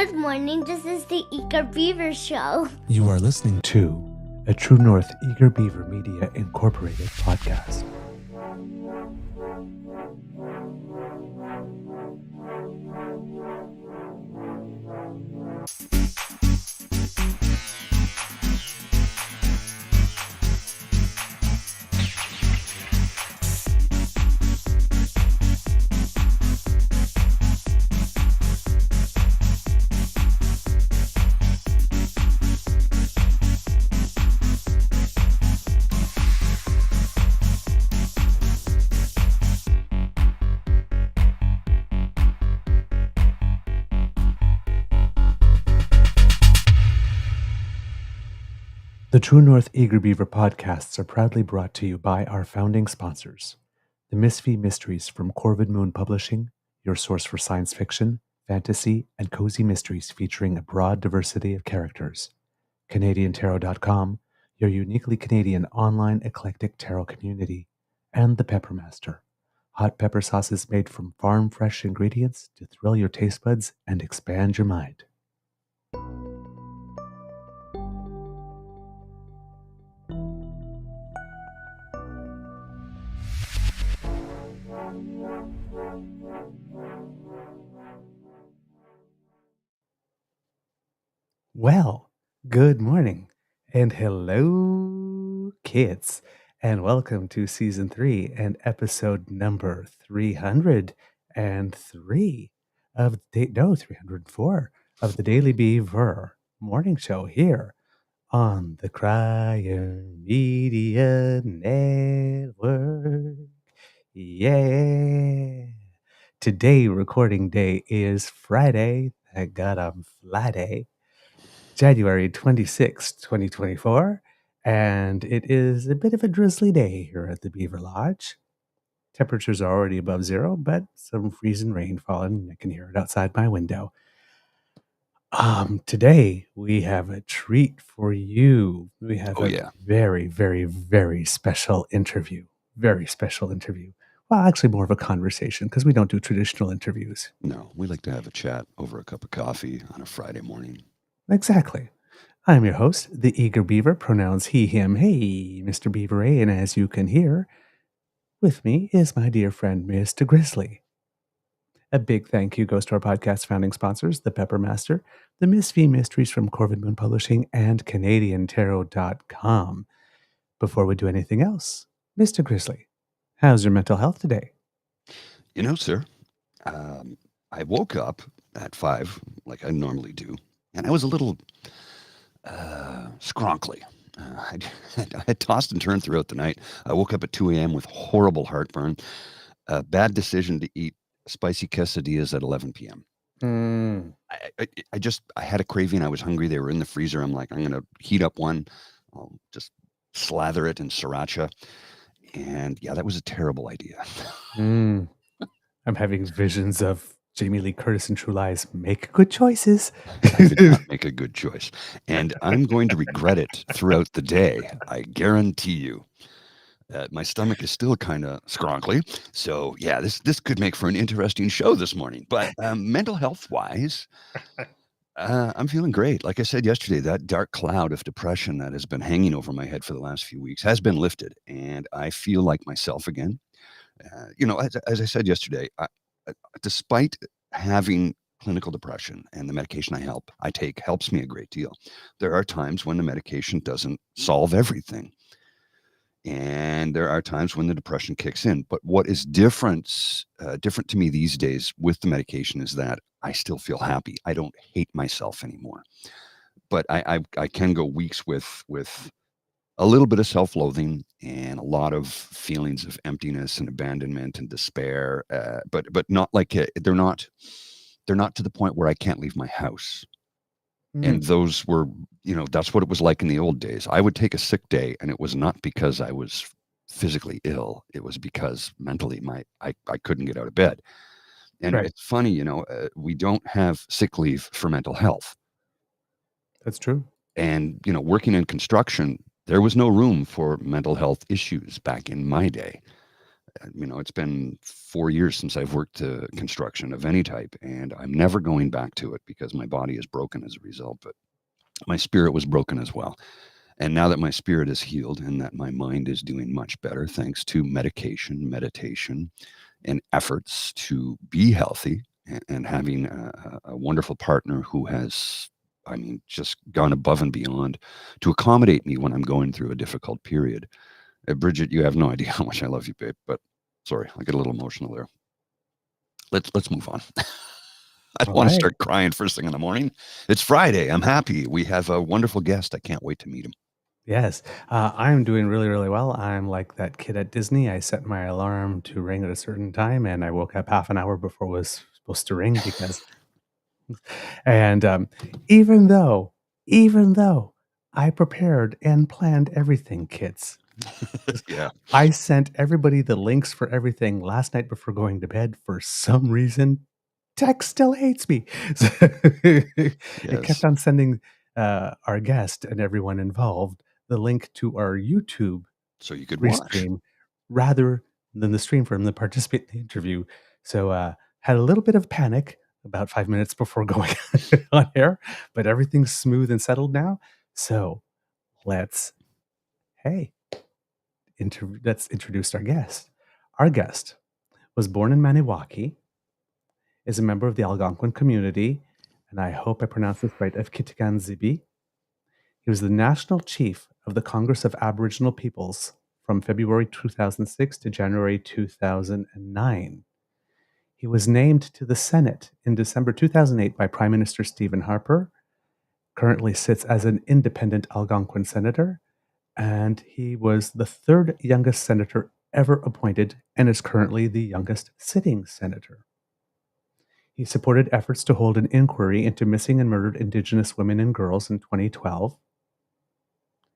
Good morning, this is the Eager Beaver Show. You are listening to a True North Eager Beaver Media Incorporated podcast. The True North Eager Beaver podcasts are proudly brought to you by our founding sponsors, the Misfit Mysteries from Corvid Moon Publishing, your source for science fiction, fantasy, and cozy mysteries featuring a broad diversity of characters, CanadianTarot.com, your uniquely Canadian online eclectic tarot community, and the Peppermaster, hot pepper sauces made from farm-fresh ingredients to thrill your taste buds and expand your mind. Well, good morning and hello, kids, and welcome to season 3 and episode number 303 of 304 of the Daily Beaver Morning Show here on the Crier Media Network. Yeah. Today, recording day is Friday. Thank God I'm Friday. January 26th, 2024, and it is a bit of a drizzly day here at the Beaver Lodge. Temperatures are already above zero, but some freezing rain falling. I can hear it outside my window. Today we have a treat for you. We have very, very, very special interview. Very special interview. Well, actually more of a conversation because we don't do traditional interviews. No, we like to have a chat over a cup of coffee on a Friday morning. Exactly. I'm your host, the Eager Beaver, pronouns he, him, hey, Mr. Beaver A, and as you can hear, with me is my dear friend, Mr. Grizzly. A big thank you goes to our podcast founding sponsors, the Peppermaster, the Misfit Mysteries from Corvid Moon Publishing, and CanadianTarot.com. Before we do anything else, Mr. Grizzly, how's your mental health today? You know, sir, I woke up at 5, like I normally do, and I was a little scronkly. I had tossed and turned throughout the night. I woke up at 2 a.m. with horrible heartburn. A bad decision to eat spicy quesadillas at 11 p.m. I had a craving. I was hungry. They were in the freezer. I'm like, I'm going to heat up one. I'll just slather it in sriracha. And yeah, that was a terrible idea. I'm having visions of Jamie Lee Curtis and True Lies. Make good choices. I did not make a good choice. And I'm going to regret it throughout the day. I guarantee you. My stomach is still kind of scronkly. So yeah, this could make for an interesting show this morning. But mental health wise, I'm feeling great. Like I said yesterday, that dark cloud of depression that has been hanging over my head for the last few weeks has been lifted. And I feel like myself again. As I said yesterday, despite having clinical depression and the medication I take helps me a great deal, there are times when the medication doesn't solve everything. And there are times when the depression kicks in. But what is different to me these days with the medication is that I still feel happy. I don't hate myself anymore. But I can go weeks with a little bit of self-loathing and a lot of feelings of emptiness and abandonment and despair. But not like they're not to the point where I can't leave my house. And those were, that's what it was like in the old days. I would take a sick day, and it was not because I was physically ill. It was because mentally I couldn't get out of bed. And Right. It's funny, we don't have sick leave for mental health. That's true. And, working in construction, there was no room for mental health issues back in my day. It's been 4 years since I've worked construction of any type, and I'm never going back to it because my body is broken as a result. But my spirit was broken as well. And now that my spirit is healed and that my mind is doing much better, thanks to meditation, and efforts to be healthy, and having a wonderful partner who has, just gone above and beyond to accommodate me when I'm going through a difficult period. Bridget, you have no idea how much I love you, babe. But sorry, I get a little emotional there. Let's move on. I don't All want to right. start crying first thing in the morning. It's Friday. I'm happy. We have a wonderful guest. I can't wait to meet him. Yes, I'm doing really, really well. I'm like that kid at Disney. I set my alarm to ring at a certain time, and I woke up half an hour before it was supposed to ring because, and even though, even though I prepared and planned everything, kids, Yeah. I sent everybody the links for everything last night before going to bed. For some reason, tech still hates me. So it kept Yes. on sending our guest and everyone involved the link to our YouTube So you could watch. restream rather than the stream from the participant in the interview. So had a little bit of panic about 5 minutes before going on air, but everything's smooth and settled now. So let's hey, let's introduce our guest. Our guest was born in Maniwaki, is a member of the Algonquin community, and I hope I pronounced this right, of Kitigan Zibi. He was the national chief of the Congress of Aboriginal Peoples from February 2006 to January 2009. He was named to the Senate in December 2008 by Prime Minister Stephen Harper, currently sits as an independent Algonquin senator, and he was the third youngest senator ever appointed and is currently the youngest sitting senator. He supported efforts to hold an inquiry into missing and murdered Indigenous women and girls in 2012.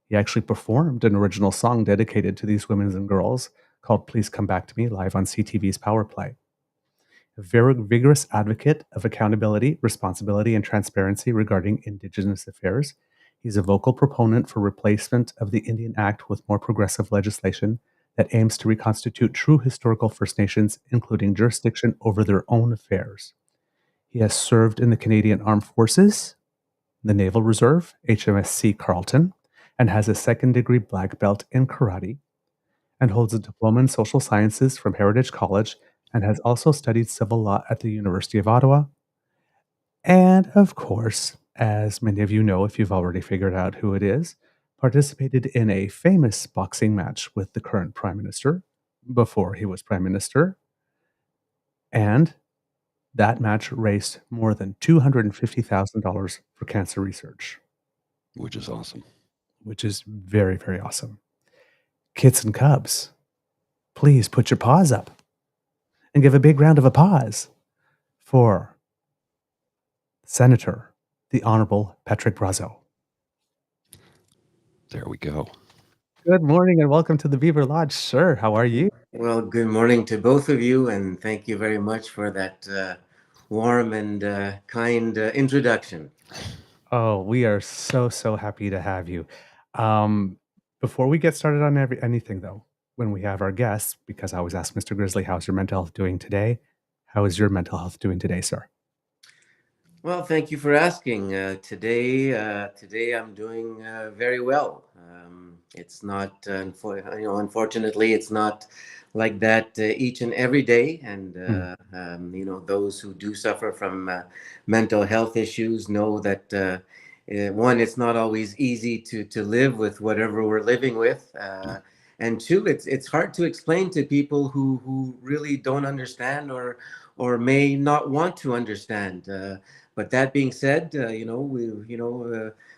He actually performed an original song dedicated to these women and girls called Please Come Back to Me live on CTV's Power Play. A very vigorous advocate of accountability, responsibility, and transparency regarding Indigenous affairs. He's a vocal proponent for replacement of the Indian Act with more progressive legislation that aims to reconstitute true historical First Nations, including jurisdiction over their own affairs. He has served in the Canadian Armed Forces, the Naval Reserve, HMSC Carleton, and has a second-degree black belt in karate, and holds a diploma in social sciences from Heritage College, and has also studied civil law at the University of Ottawa. And of course, as many of you know, if you've already figured out who it is, participated in a famous boxing match with the current Prime Minister before he was Prime Minister. And that match raised more than $250,000 for cancer research, Which is awesome. which is very, very awesome. Kits and Cubs, please put your paws up and give a big round of applause for Senator, the Honourable Patrick Brazeau. There we go. Good morning and welcome to the Beaver Lodge, sir. How are you? Well, good morning to both of you, and thank you very much for that warm and kind introduction. Oh, we are so, so happy to have you. Before we get started on anything, though, when we have our guests, because I always ask Mr. Grizzly, how's your mental health doing today? How is your mental health doing today, sir? Well, thank you for asking. Today I'm doing very well. It's not, unfortunately, it's not like that each and every day. And those who do suffer from mental health issues know that one, it's not always easy to live with whatever we're living with. And two, it's hard to explain to people who really don't understand or may not want to understand. But that being said,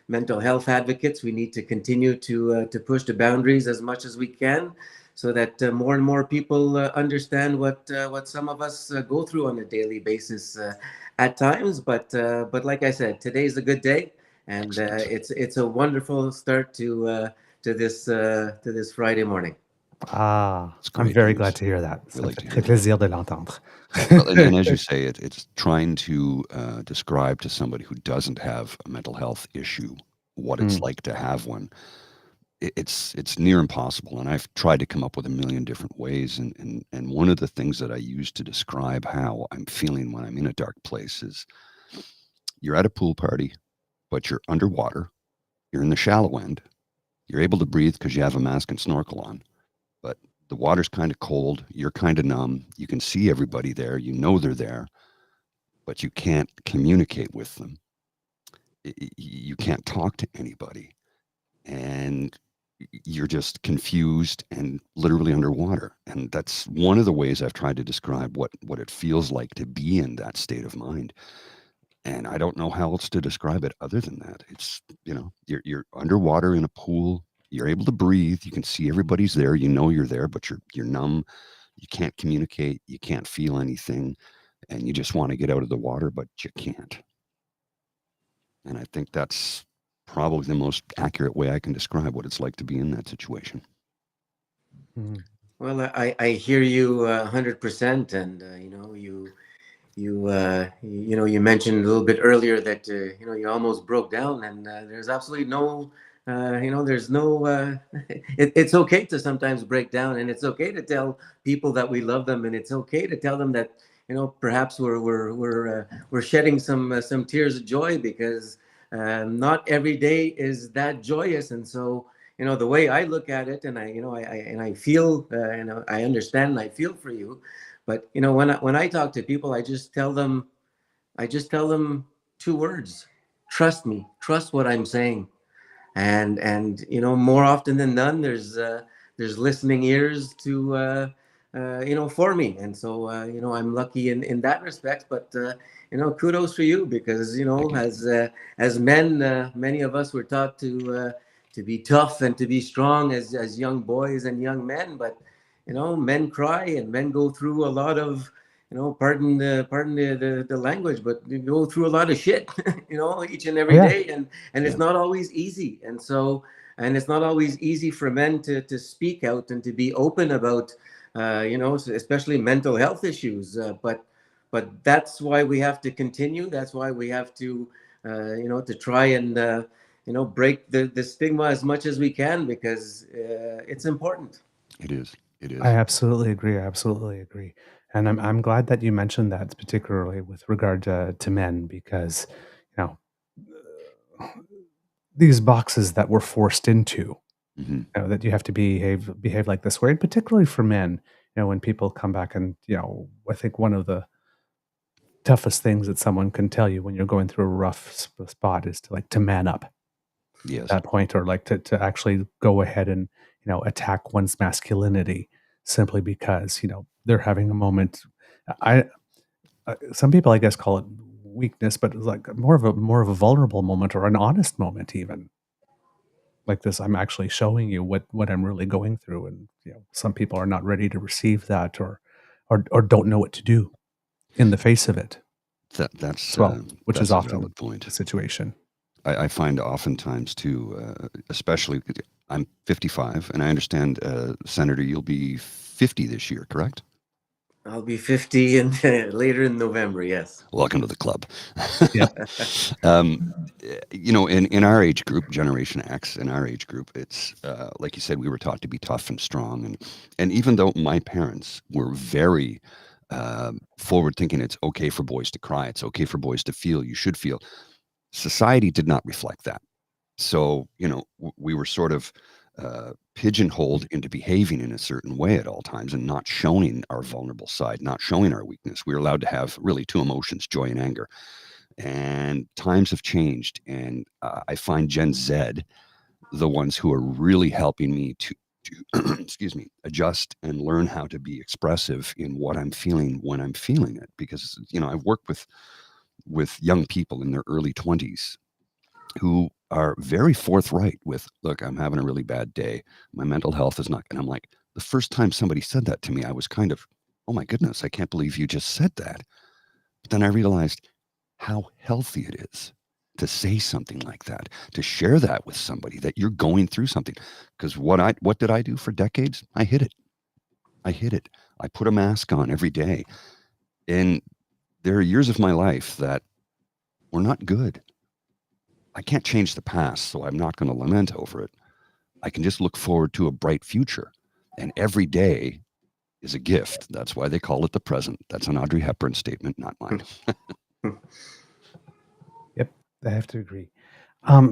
mental health advocates, we need to continue to push the boundaries as much as we can, so that more and more people understand what some of us go through on a daily basis at times. But like I said, today's a good day, and it's a wonderful start to this Friday morning. It's I'm great very news. glad to hear that. We Ça me like fait to très hear that. plaisir de l'entendre. Well, and as you say, it's trying to describe to somebody who doesn't have a mental health issue what it's Mm. like to have one. it's near impossible, and I've tried to come up with a million different ways. And one of the things that I use to describe how I'm feeling when I'm in a dark place is you're at a pool party, but you're underwater. You're in the shallow end. You're able to breathe because you have a mask and snorkel on, but the water's kind of cold. You're kind of numb. You can see everybody there. You know they're there, but you can't communicate with them. You can't talk to anybody. And you're just confused and literally underwater. And that's one of the ways I've tried to describe what it feels like to be in that state of mind. And I don't know how else to describe it other than that. It's, you're underwater in a pool. You're able to breathe. You can see everybody's there. You know you're there, but you're numb. You can't communicate. You can't feel anything, and you just want to get out of the water, but you can't. And I think that's probably the most accurate way I can describe what it's like to be in that situation. Mhm. Well, I hear you 100%, and you mentioned a little bit earlier that you almost broke down, and there's absolutely no there's no it's okay to sometimes break down, and it's okay to tell people that we love them, and it's okay to tell them that perhaps we're shedding some tears of joy, because not every day is that joyous. And so the way I look at it, and I feel and I understand and I feel for you. But when I talk to people, I just tell them two words: trust me, trust what I'm saying. And more often than none, there's listening ears to for me. And so I'm lucky in that respect. But kudos for you, because Thank you. as men, many of us were taught to be tough and to be strong as young boys and young men. But men cry, and men go through a lot of pardon the language, but you go through a lot of shit, each and Oh, every yeah. day. And Yeah. it's not always easy. And it's not always easy for men to speak out and to be open about, especially mental health issues. But that's why we have to continue. That's why we have to try and, break the stigma as much as we can, because it's important. It is. It I is. absolutely agree. I absolutely agree. And I'm glad that you mentioned that, particularly with regard to men, because you know these boxes that we're forced into, Hmm. that you have to behave like this way, and particularly for men, when people come back and I think one of the toughest things that someone can tell you when you're going through a rough spot is to man up at Yes. that point, or to actually go ahead and attack one's masculinity simply because they're having a moment. I Some people, I guess, call it weakness, but it's like more of a vulnerable moment, or an honest moment, even like this. I'm actually showing you what I'm really going through, and some people are not ready to receive that, or don't know what to do in the face of it That's as well, which is that's a often valid point. the situation. I find oftentimes too, especially I'm 55, and I understand, Senator, you'll be 50 this year, correct? I'll be 50 and later in November. Yes. Welcome to the club. Yep. um, in our age group, Generation X, in our age group, it's like you said, we were taught to be tough and strong, and even though my parents were very forward thinking, it's okay for boys to cry, it's okay for boys to feel, you should feel. Society did not reflect that. So, we were sort of pigeonholed into behaving in a certain way at all times and not showing our vulnerable side, not showing our weakness. We were allowed to have really two emotions, joy and anger. And times have changed. And I find Gen Z the ones who are really helping me to excuse me, adjust and learn how to be expressive in what I'm feeling when I'm feeling it. Because, I've worked with young people in their early 20s who are very forthright with, look, I'm having a really bad day. My mental health is not. And I'm like, the first time somebody said that to me, I was kind of, oh my goodness, I can't believe you just said that. But then I realized how healthy it is to say something like that, to share that with somebody that you're going through something. Because what did I do for decades? I hid it. I hid it. I put a mask on every day. And there are years of my life that were not good. I can't change the past, so I'm not going to lament over it. I can just look forward to a bright future. And every day is a gift. That's why they call it the present. That's an Audrey Hepburn statement, not mine. Yep, I have to agree.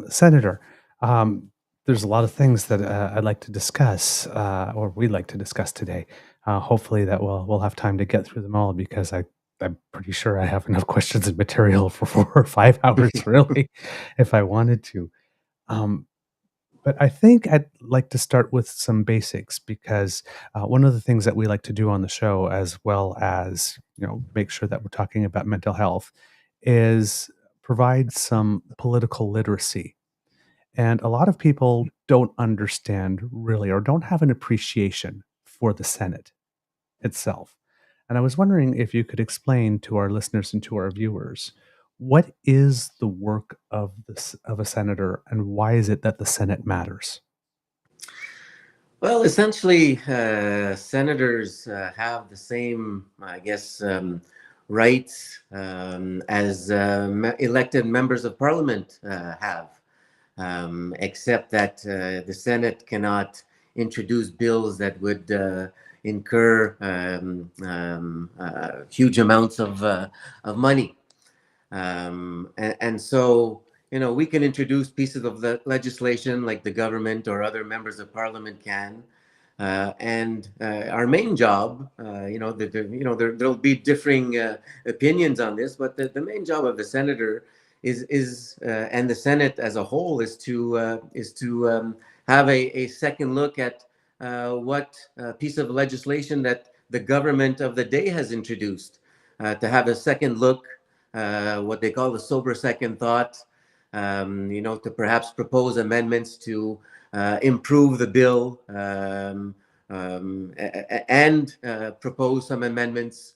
Senator, there's a lot of things that I'd like to discuss, or we'd like to discuss today. Hopefully, that we'll have time to get through them all because I'm pretty sure I have enough questions and material for 4 or 5 hours, really, if I wanted to. Um, but I think I'd like to start with some basics because one of the things that we like to do on the show, as well as make sure that we're talking about mental health, is provide some political literacy. And a lot of people don't understand really or don't have an appreciation for the Senate itself. And I was wondering if you could explain to our listeners and to our viewers what is the work of of a senator and why is it that the Senate matters? Well, essentially, senators have the same, I guess, rights as elected members of parliament have, except that the Senate cannot introduce bills that would incur huge amounts of money. And so, we can introduce pieces of legislation like the government or other members of parliament can. And our main job, there'll be differing opinions on this, but the main job of the senator is and the Senate as a whole is to have a second look at what piece of legislation that the government of the day has introduced, to have a second look, what they call the sober second thought, to perhaps propose amendments to improve the bill, and propose some amendments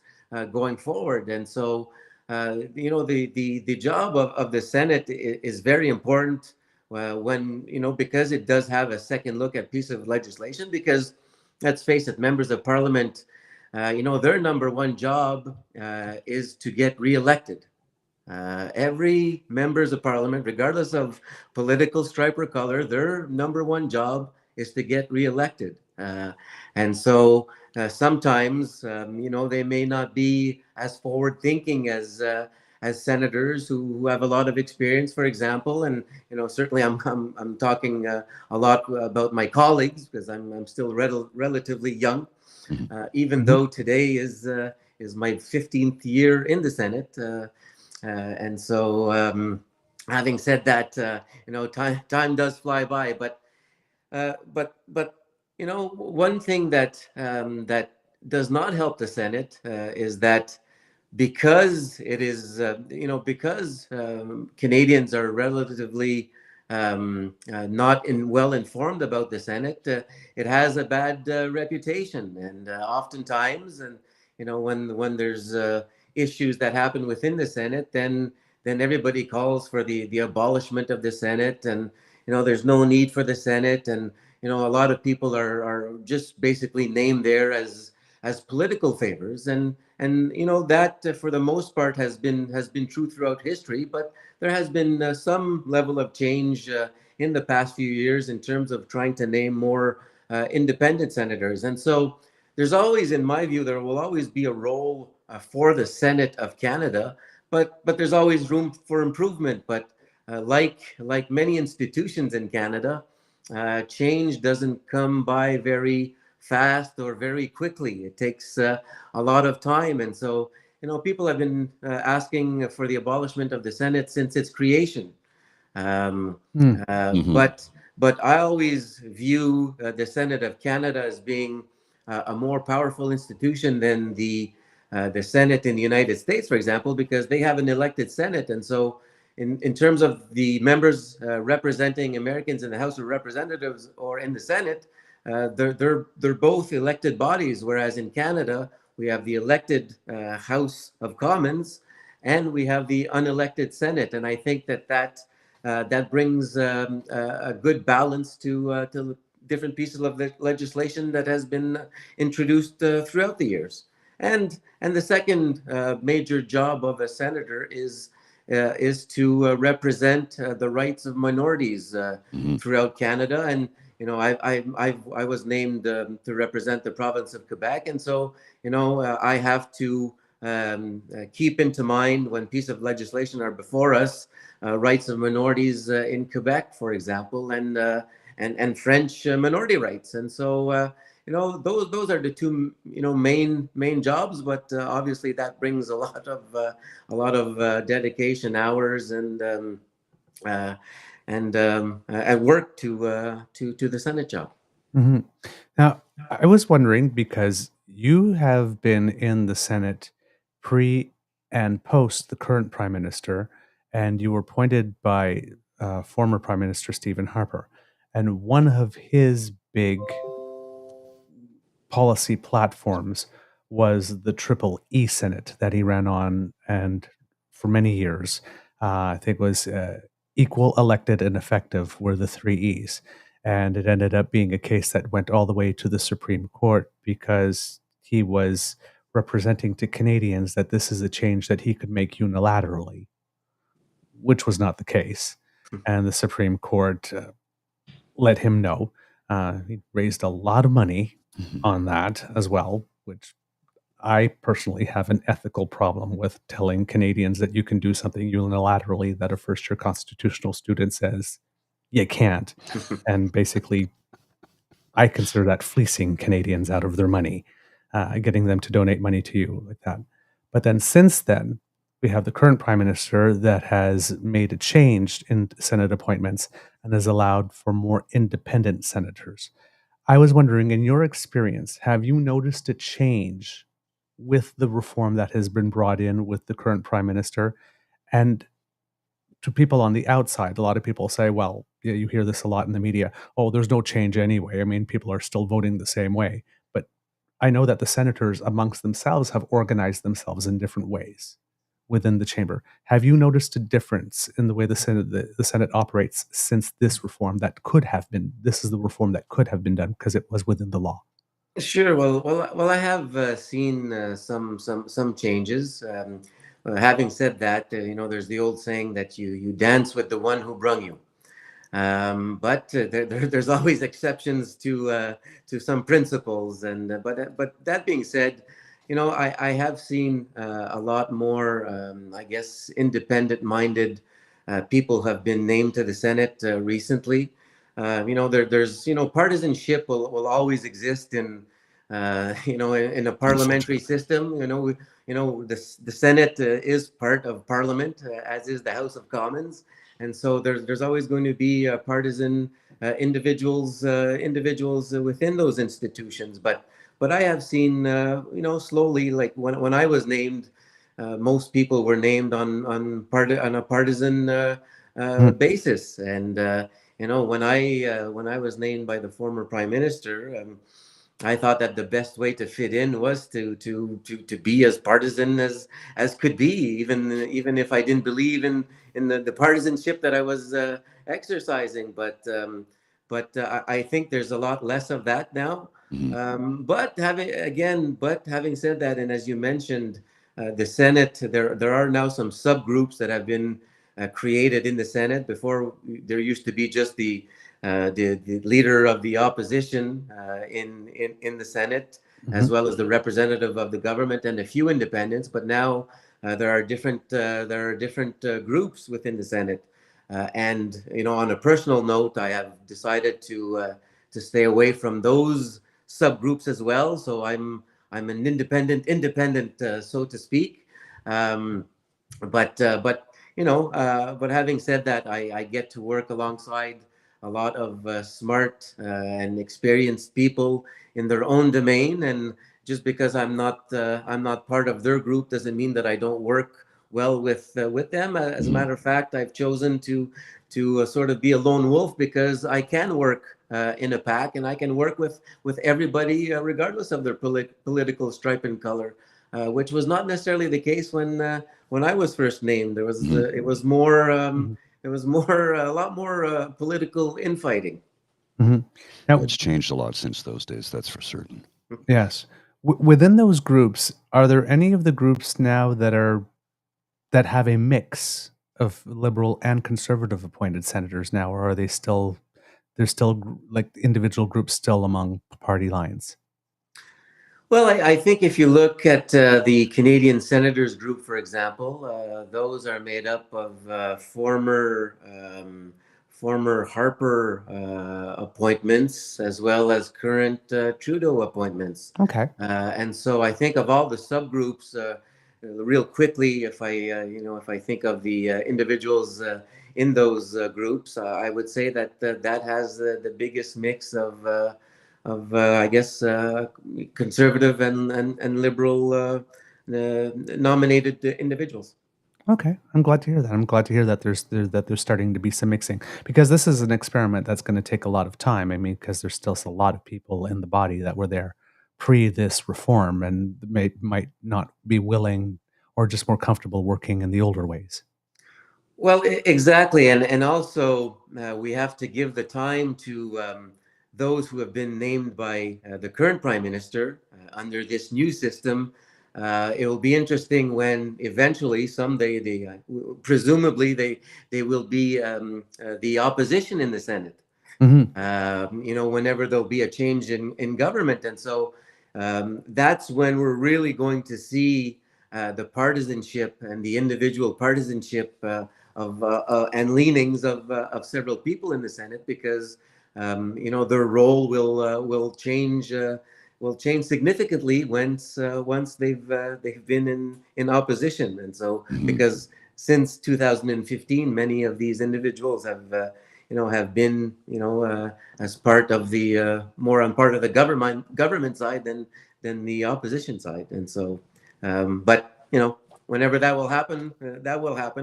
going forward. And so, the job of the Senate is very important when, because it does have a second look at piece of legislation, because let's face it, members of parliament, their number one job is to get reelected. Every members of parliament, regardless of political stripe or color, their number one job is to get reelected. And so sometimes, they may not be as forward thinking as senators who have a lot of experience, for example. And certainly I'm talking a lot about my colleagues because I'm still relatively young, even though today is my 15th year in the Senate. And so, having said that, time does fly by. But one thing that does not help the Senate is that because it is, because Canadians are relatively not well informed about the Senate, it has a bad reputation, and oftentimes, and when there's issues that happen within the Senate, then everybody calls for the abolishment of the Senate, and there's no need for the Senate, and a lot of people are just basically named there as political favors, and that for the most part has been true throughout history, but there has been some level of change in the past few years in terms of trying to name more independent senators. And so there's always, in my view, there will always be a role for the Senate of Canada, but there's always room for improvement. But like many institutions in Canada, change doesn't come by very fast or very quickly. It takes a lot of time. And so, people have been asking for the abolishment of the Senate since its creation. Um, but I always view the Senate of Canada as being a more powerful institution than the Senate in the United States, for example, because they have an elected Senate. And so, in terms of the members representing Americans in the House of Representatives or in the Senate, they're both elected bodies. Whereas in Canada, we have the elected House of Commons, and we have the unelected Senate. And I think that brings a good balance to different pieces of legislation that has been introduced throughout the years. And the second major job of a senator is to represent the rights of minorities throughout Canada. And I was named to represent the province of Quebec, and so I have to keep into mind when pieces of legislation are before us, rights of minorities in Quebec, for example, and French minority rights, and so. Those are the two main jobs, but obviously that brings a lot of dedication hours uh, and work to the Senate job. Mhm. Now, I was wondering because you have been in the Senate pre and post the current Prime Minister, and you were appointed by former Prime Minister Stephen Harper. And one of his big policy platforms was the Triple E Senate that he ran on, and for many years, I think was equal, elected, and effective were the three E's. And it ended up being a case that went all the way to the Supreme Court because he was representing to Canadians that this is a change that he could make unilaterally, which was not the case. And the Supreme Court let him know. He raised a lot of money Mhm. on that as well, which I personally have an ethical problem with telling Canadians that you can do something unilaterally that a first year constitutional student says you can't. And basically, I consider that fleecing Canadians out of their money, getting them to donate money to you like that. But then since then, we have the current prime minister that has made a change in Senate appointments and has allowed for more independent senators. I was wondering, in your experience, have you noticed a change with the reform that has been brought in with the current prime minister? And to people on the outside, a lot of people say, well, yeah, you hear this a lot in the media. Oh, there's no change anyway. I mean, people are still voting the same way. But I know that the senators amongst themselves have organized themselves in different ways within the chamber. Have you noticed a difference in the way the Senate operates since this reform that could have been, this is the reform that could have been done because it was within the law? Sure. Well. I have seen some changes. Having said that, there's the old saying that you dance with the one who brung you. But there's always exceptions to some principles. And but that being said, I have seen a lot more, I guess, independent-minded people have been named to the Senate recently. There's partisanship will always exist in a That's so true. parliamentary system. The Senate is part of Parliament, as is the House of Commons, and so there's always going to be partisan individuals within those institutions. But I have seen slowly, like when I was named, most people were named on a partisan Mm, basis. And when I was named by the former prime minister, I thought that the best way to fit in was to be as partisan as could be, even if I didn't believe in the partisanship that I was exercising. But I think there's a lot less of that now. Mhm. But having said that, and as you mentioned, the Senate, there are now some subgroups that have been created in the Senate. Before, there used to be just the leader of the opposition in the Senate, mhm, as well as the representative of the government and a few independents. But now there are different groups within the Senate. And on a personal note, I have decided to stay away from those subgroups as well. So I'm an independent, so to speak. Um, but having said that, I get to work alongside a lot of smart and experienced people in their own domain. And just because I'm not part of their group doesn't mean that I don't work well with them. As a Mhm. matter of fact, I've chosen to sort of be a lone wolf because I can work in a pack, and I can work with everybody regardless of their political stripe and color, which was not necessarily the case when I was first named. Mhm. It was more mhm, a lot more political infighting. mhm. Yeah, Now, it's changed a lot since those days, that's for certain. yes, within those groups, are there any of the groups now that have a mix of liberal and conservative appointed senators now, or are they still there's still like individual groups still among party lines? Well, I think if you look at the Canadian Senators Group, for example, those are made up of former Harper appointments as well as current Trudeau appointments. Okay. And so I think of all the subgroups, real quickly, if I think of the individuals in those groups, I would say that that has the biggest mix of I guess conservative and liberal nominated individuals. Okay, I'm glad to hear that. I'm glad to hear that there's starting to be some mixing, because this is an experiment that's going to take a lot of time. I mean, because there's still a lot of people in the body that were there pre this reform and might not be willing or just more comfortable working in the older ways. Well, exactly, and also we have to give the time to those who have been named by the current prime minister under this new system. It will be interesting when eventually someday presumably they will be the opposition in the Senate. Whenever there'll be a change in government, and so that's when we're really going to see the partisanship and the individual partisanship of and leanings of several people in the Senate, because their role will change significantly once they've been in opposition. And so because since 2015 many of these individuals have been as part of the more on part of the government side than the opposition side. And so but whenever that will happen,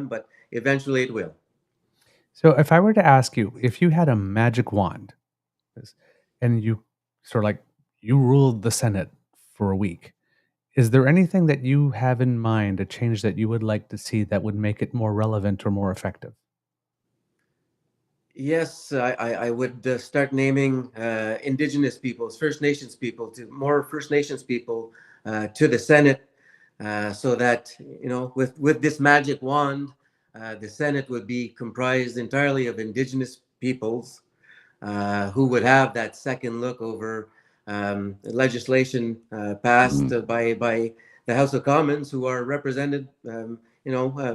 but eventually it will. So, if I were to ask you if you had a magic wand, and you sort of like you ruled the Senate for a week, is there anything that you have in mind, a change that you would like to see that would make it more relevant or more effective? Yes, I would start naming Indigenous peoples, First Nations people, to more First Nations people to the Senate, so that with this magic wand, the Senate would be comprised entirely of Indigenous peoples who would have that second look over legislation passed by the House of Commons, who are represented,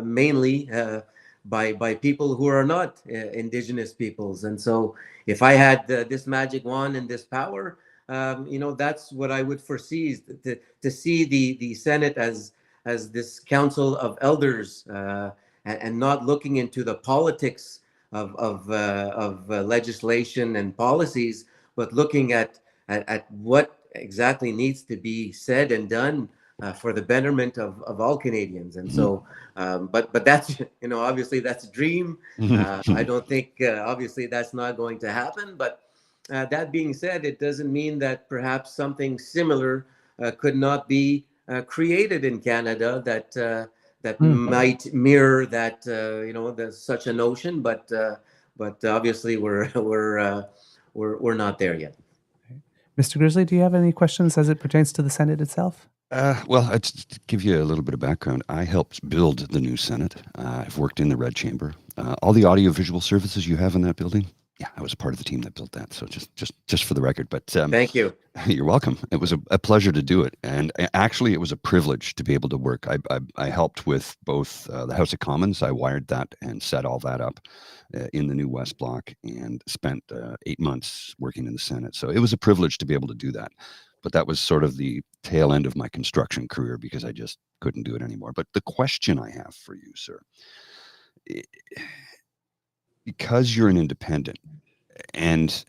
mainly by people who are not Indigenous peoples. And so, if I had this magic wand and this power, that's what I would foresee: is to see the Senate as this council of elders, and not looking into the politics of legislation and policies, but looking at what exactly needs to be said and done for the betterment of all Canadians. And so, but that's obviously that's a dream. I don't think obviously that's not going to happen. But that being said, it doesn't mean that perhaps something similar could not be created in Canada that might mirror that there's such a notion, but obviously we're not there yet. Mr. Grizzly, do you have any questions as it pertains to the Senate itself? Well, to give you a little bit of background, I helped build the new Senate. I've worked in the Red Chamber. All the audiovisual services you have in that building, yeah, I was part of the team that built that. So just for the record, but Thank you. You're welcome. It was a pleasure to do it, and actually, it was a privilege to be able to work. I helped with both the House of Commons. I wired that and set all that up in the new West Block, and spent 8 months working in the Senate. So it was a privilege to be able to do that. But that was sort of the tail end of my construction career, because I just couldn't do it anymore. But the question I have for you, sir, i- because you're an independent, and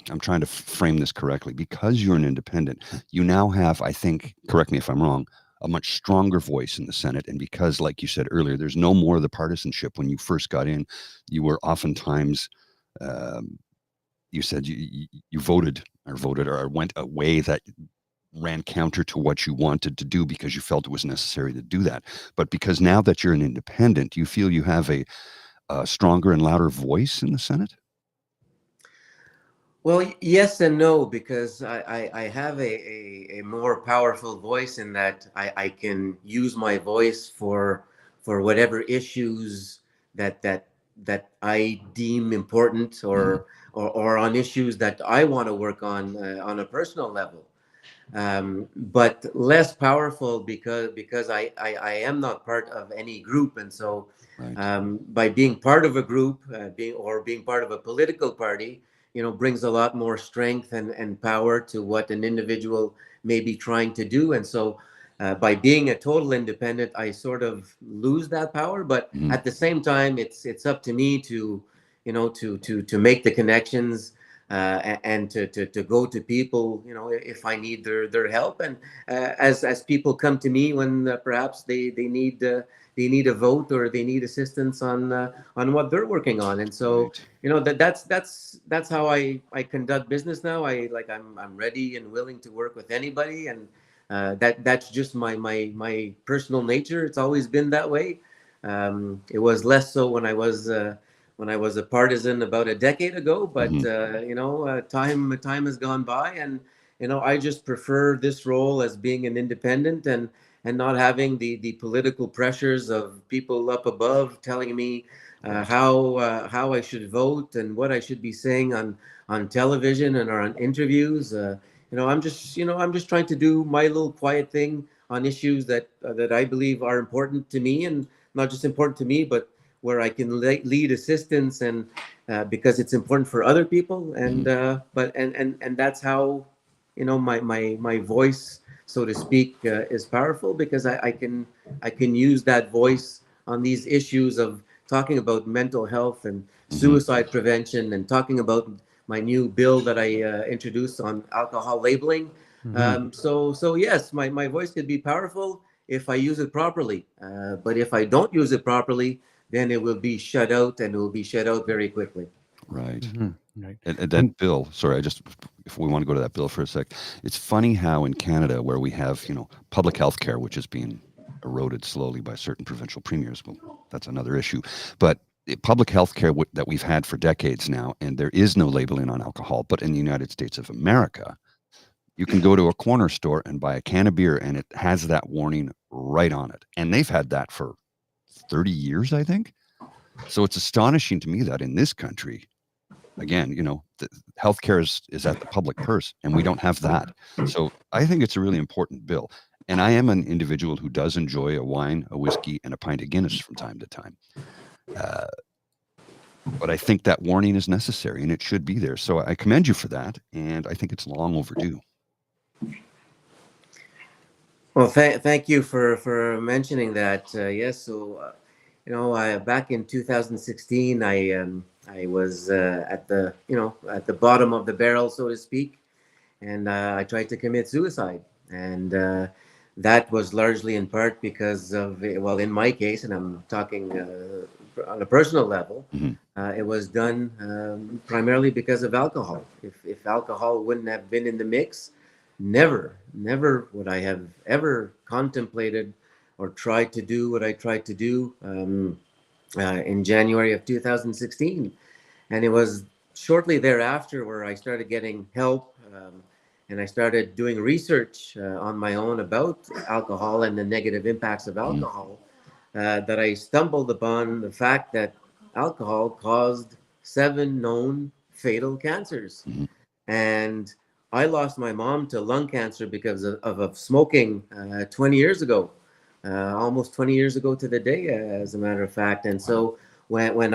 I'm trying to frame this correctly, because you're an independent, you now have, I think, correct me if I'm wrong, a much stronger voice in the Senate. And because, like you said earlier, there's no more of the partisanship. When you first got in, you were oftentimes, um, you said you voted or went a way that ran counter to what you wanted to do because you felt it was necessary to do that. But because now that you're an independent, you feel you have a stronger and louder voice in the Senate? Well, yes and no, because I have a more powerful voice in that I can use my voice for whatever issues that that I deem important, or on issues that I want to work on a personal level. But less powerful because I am not part of any group, and so Right. by being part of a group, being part of a political party, brings a lot more strength and power to what an individual may be trying to do. And so by being a total independent, I sort of lose that power. But Mhm. at the same time, it's up to me to to make the connections, and to go to people, if I need their help, and as people come to me when perhaps they need a vote, or they need assistance on what they're working on. And so Right. that's how I conduct business now. I'm ready and willing to work with anybody, and that's just my personal nature. It's always been that way. It was less so when I was a partisan about a decade ago, but Mhm. time has gone by, and I just prefer this role as being an independent, and not having the political pressures of people up above telling me Right. how I should vote and what I should be saying on television and or on interviews. I'm just trying to do my little quiet thing on issues that I believe are important to me, and not just important to me, but where I can lead assistance, and because it's important for other people. And Mhm. but and that's how my voice, so to speak, is powerful, because I can use that voice on these issues of talking about mental health and Mhm. suicide prevention, and talking about my new bill that I introduced on alcohol labeling. Mhm. So yes, my voice could be powerful if I use it properly. But if I don't use it properly, then it will be shut out, and it will be shut out very quickly. Right. Mhm. Right. And that And bill, sorry, if we want to go to that bill for a sec, it's funny how in Canada, where we have, public health care, which is being eroded slowly by certain provincial premiers, well, that's another issue. But public health care that we've had for decades now, and there is no labeling on alcohol. But in the United States of America, you can go to a corner store and buy a can of beer, and it has that warning right on it. And they've had that for 30 years, I think. So it's astonishing to me that in this country, again, the healthcare is at the public purse, and we don't have that. So I think it's a really important bill. And I am an individual who does enjoy a wine, a whiskey, and a pint of Guinness from time to time. Uh, but I think that warning is necessary, and it should be there. So I commend you for that, and I think it's long overdue. Well, thank you for mentioning that. Yes, so back in 2016, I was at the bottom of the barrel, so to speak, and I tried to commit suicide, and that was largely in part because of, well, in my case, and I'm talking on a personal level, Hmm. it was done primarily because of alcohol. If alcohol wouldn't have been in the mix, never would I have ever contemplated or tried to do what I tried to do in January of 2016. And it was shortly thereafter where I started getting help, and I started doing research on my own about alcohol and the negative impacts of Hmm. alcohol, that I stumbled upon the fact that alcohol caused 7 known fatal cancers. Hmm. And I lost my mom to lung cancer because of smoking 20 years ago, almost 20 years ago to the day, as a matter of fact. And Wow. so when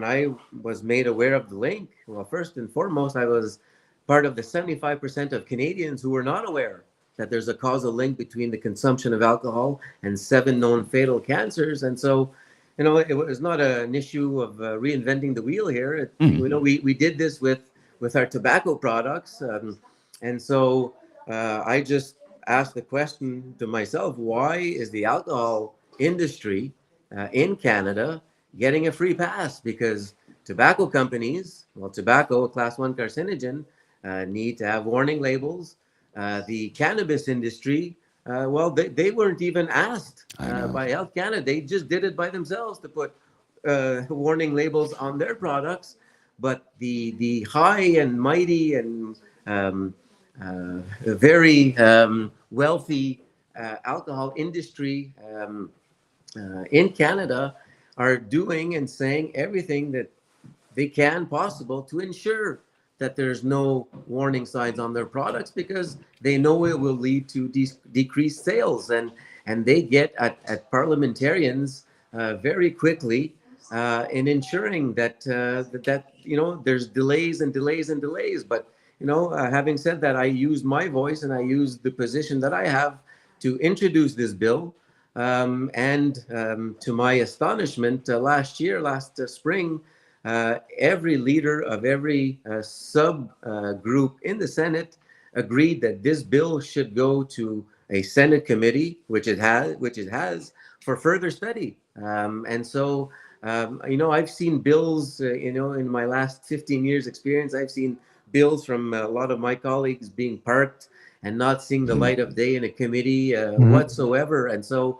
I was made aware of the link, well, first and foremost, I was part of the 75% of Canadians who were not aware that there's a causal link between the consumption of alcohol and 7 known fatal cancers. And so, it was not an issue of reinventing the wheel here. Hmm. We did this with our tobacco products, and so I just asked the question to myself: why is the alcohol industry in Canada getting a free pass? Because tobacco companies, well, tobacco, a class 1 carcinogen, need to have warning labels. The cannabis industry, well, they weren't even asked I know. by Health Canada. They just did it by themselves to put warning labels on their products. But the high and mighty and very wealthy alcohol industry in Canada are doing and saying everything that they can possible to ensure that there's no warning signs on their products, because they know it will lead to decreased sales, and they get at parliamentarians very quickly in ensuring that there's delays and delays and delays. But having said that, I used my voice and I used the position that I have to introduce this bill. And to my astonishment, last spring, every leader of every sub group in the Senate agreed that this bill should go to a Senate committee, which it has for further study. I've seen bills, in my last 15 years experience, I've seen bills from a lot of my colleagues being parked and not seeing the light of day in a committee whatsoever. And so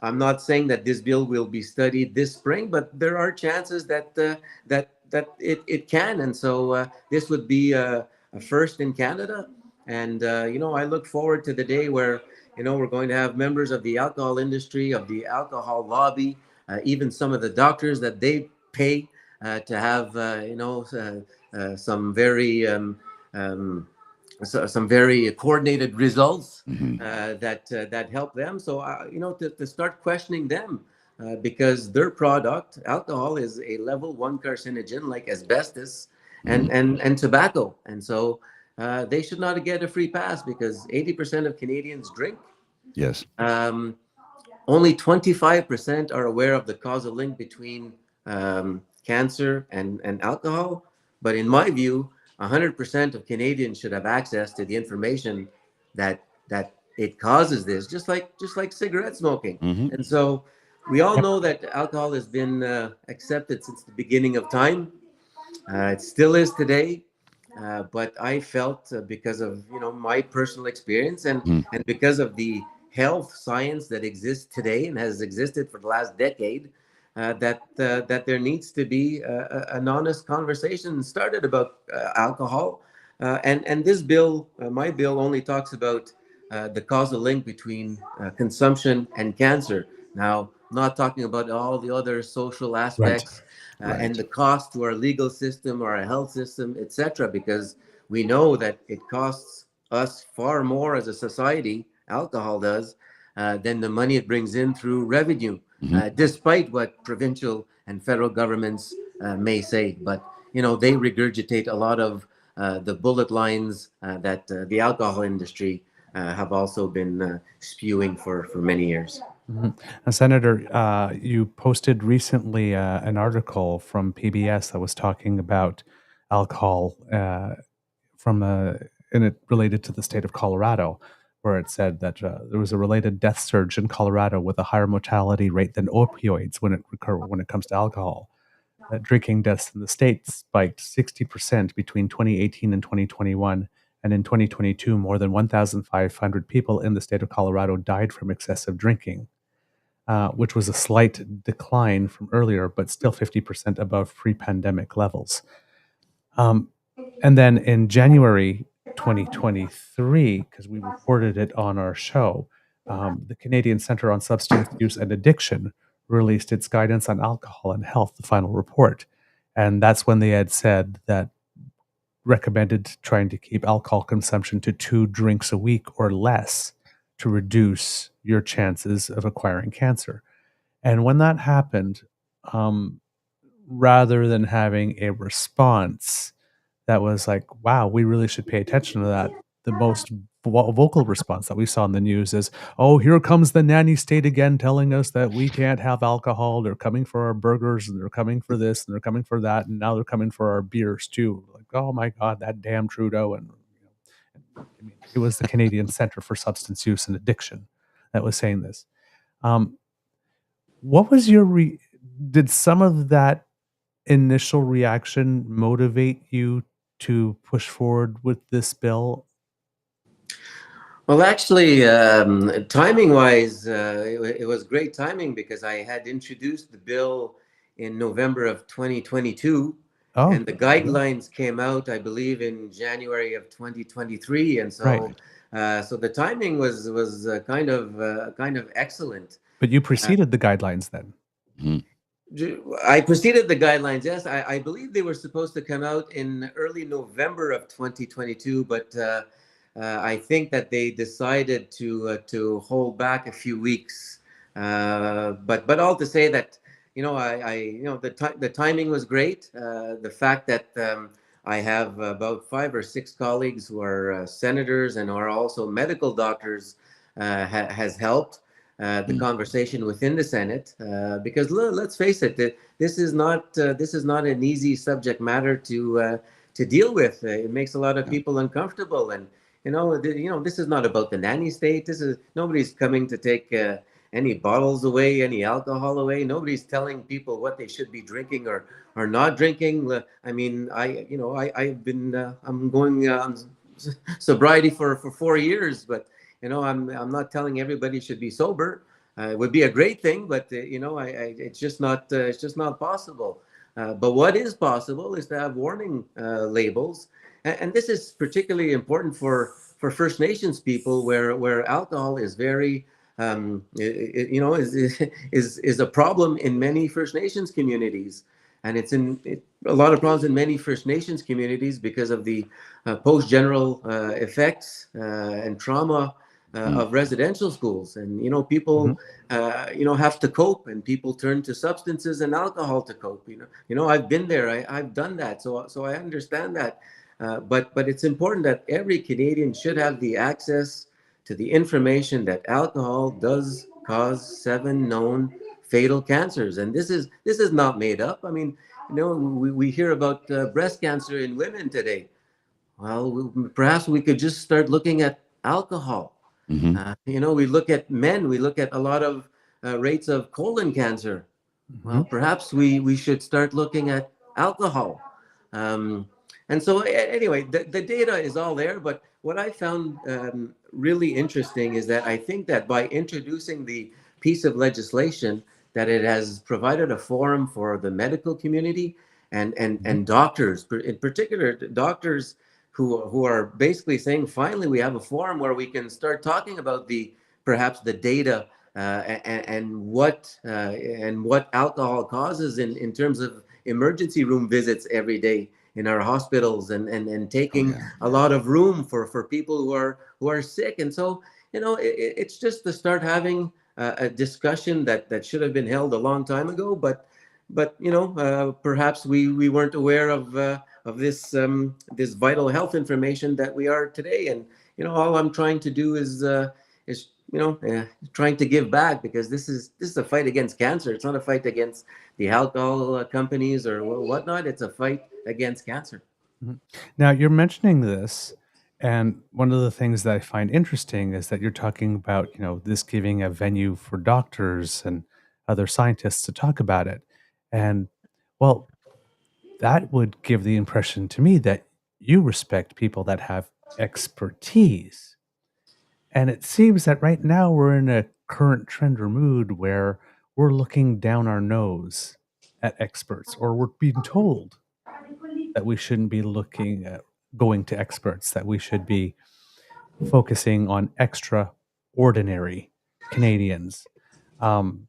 I'm not saying that this bill will be studied this spring, but there are chances that it can. And so this would be a first in Canada. And I look forward to the day where we're going to have members of the alcohol industry, of the alcohol lobby, even some of the doctors that they pay to have some very some very coordinated results that help them. So to start questioning them, because their product, alcohol, is a level 1 carcinogen like asbestos and tobacco, and so they should not get a free pass because 80% of Canadians drink. Yes. Only 25% are aware of the causal link between cancer and alcohol. But in my view, 100% of Canadians should have access to the information that it causes this, just like cigarette smoking. And so we all know that alcohol has been accepted since the beginning of time. It still is today. But I felt, because of my personal experience and because of the health science that exists today and has existed for the last decade, that there needs to be an honest conversation started about alcohol. And this bill, my bill, only talks about the causal link between consumption and cancer. Now, not talking about all the other social aspects and the cost to our legal system or our health system, etc., because we know that it costs us far more as a society, alcohol does, than the money it brings in through revenue, despite what provincial and federal governments may say. But, they regurgitate a lot of the bullet lines that the alcohol industry have also been spewing for many years. Now, Senator, you posted recently an article from PBS that was talking about alcohol and it related to the state of Colorado, where it said that there was a related death surge in Colorado with a higher mortality rate than opioids when it comes to alcohol. That drinking deaths in the state spiked 60% between 2018 and 2021. And in 2022, more than 1,500 people in the state of Colorado died from excessive drinking, which was a slight decline from earlier, but still 50% above pre-pandemic levels. And then in January 2023, because we reported it on our show, the Canadian Centre on Substance Use and Addiction released its guidance on alcohol and health, the final report. And that's when they had said that recommended trying to keep alcohol consumption to 2 drinks a week or less to reduce your chances of acquiring cancer. And when that happened, rather than having a response that was like, wow, we really should pay attention to that, the most vocal response that we saw in the news is, oh, here comes the nanny state again telling us that we can't have alcohol. They're coming for our burgers and they're coming for this and they're coming for that. And now they're coming for our beers too. Like, oh my God, that damn Trudeau. And I mean, it was the Canadian Centre for Substance Use and Addiction that was saying this. What was your did some of that initial reaction motivate you to push forward with this bill? Well, actually, timing-wise, it was great timing because I had introduced the bill in November of 2022, and the guidelines came out, I believe, in January of 2023, and so so the timing was kind of excellent. But you preceded the guidelines then. I preceded the guidelines. Yes, I believe they were supposed to come out in early November of 2022, but I think that they decided to hold back a few weeks. But all to say that the timing was great. The fact that I have about 5 or 6 colleagues who are senators and are also medical doctors has helped the conversation within the Senate, because let's face it, this is not an easy subject matter to deal with. It makes a lot of people uncomfortable, and this is not about the nanny state. This is nobody's coming to take any bottles away, any alcohol away. Nobody's telling people what they should be drinking or not drinking. I mean, I've been I'm going on sobriety for 4 years, but I'm not telling everybody should be sober. It would be a great thing, but it's just not possible. But what is possible is to have warning labels, and this is particularly important for First Nations people, where alcohol is very is a problem in many First Nations communities, and a lot of problems in many First Nations communities because of the post-general effects and trauma of residential schools. And people have to cope, and people turn to substances and alcohol to cope. I've been there. I've done that, so I understand that. But it's important that every Canadian should have the access to the information that alcohol does cause 7 known fatal cancers, and this is not made up. I mean, we hear about breast cancer in women today. Well, perhaps we could just start looking at alcohol. We look at men, we look at a lot of rates of colon cancer. Well, perhaps we should start looking at alcohol. Um, and so, anyway, the data is all there. But what I found really interesting is that I think that by introducing the piece of legislation, that it has provided a forum for the medical community and doctors, in particular, doctors who are basically saying, finally, we have a forum where we can start talking about perhaps the data and what alcohol causes in terms of emergency room visits every day in our hospitals, and taking a lot of room for people who are sick. And so it's just to start having a discussion that should have been held a long time ago, but perhaps we weren't aware of this vital health information that we are today. And all I'm trying to do is trying to give back, because this is a fight against cancer. It's not a fight against the alcohol companies or whatnot. It's a fight against cancer. Now, you're mentioning this, and one of the things that I find interesting is that you're talking about, this giving a venue for doctors and other scientists to talk about it. And, well, that would give the impression to me that you respect people that have expertise. And it seems that right now we're in a current trend or mood where we're looking down our nose at experts, or we're being told that we shouldn't be looking at going to experts, that we should be focusing on extraordinary Canadians. And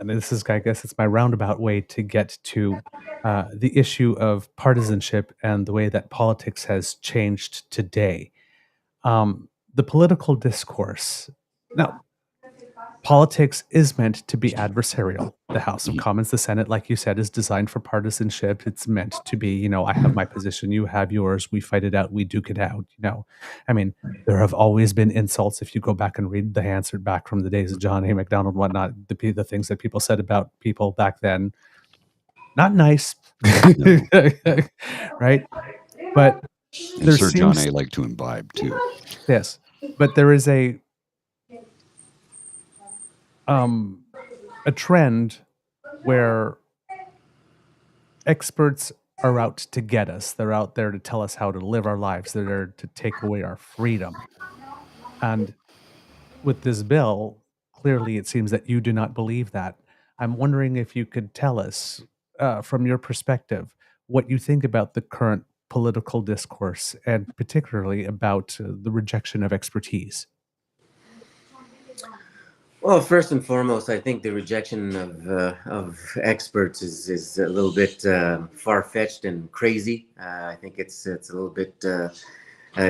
this is, I guess, it's my roundabout way to get to the issue of partisanship and the way that politics has changed today. The political discourse. Now, politics is meant to be adversarial. The House of Commons, the Senate, like you said, is designed for partisanship. It's meant to be, I have my position, you have yours, we fight it out, we duke it out. I mean, there have always been insults. If you go back and read the answer back from the days of John A. Macdonald, whatnot, the things that people said about people back then, not nice, right? But and Sir John A. liked to imbibe too. Yes, but there is a trend where experts are out to get us. They're out there to tell us how to live our lives. They're there to take away our freedom. And with this bill, clearly it seems that you do not believe that. I'm wondering if you could tell us, from your perspective, what you think about the current political discourse, and particularly about the rejection of expertise. Well, first and foremost, I think the rejection of experts is a little bit far fetched and crazy. I think it's a little bit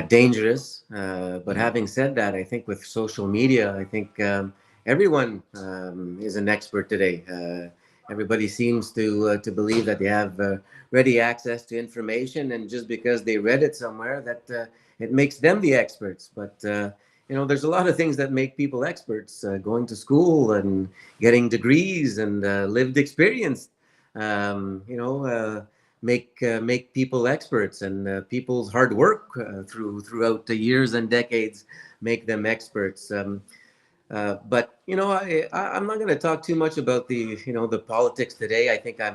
dangerous. But having said that, I think with social media, I think everyone is an expert today. Everybody seems to believe that they have ready access to information, and just because they read it somewhere, that it makes them the experts. But there's a lot of things that make people experts. Going to school and getting degrees and lived experience. Make people experts, and people's hard work throughout the years and decades make them experts. But I'm not going to talk too much about the politics today. I think I've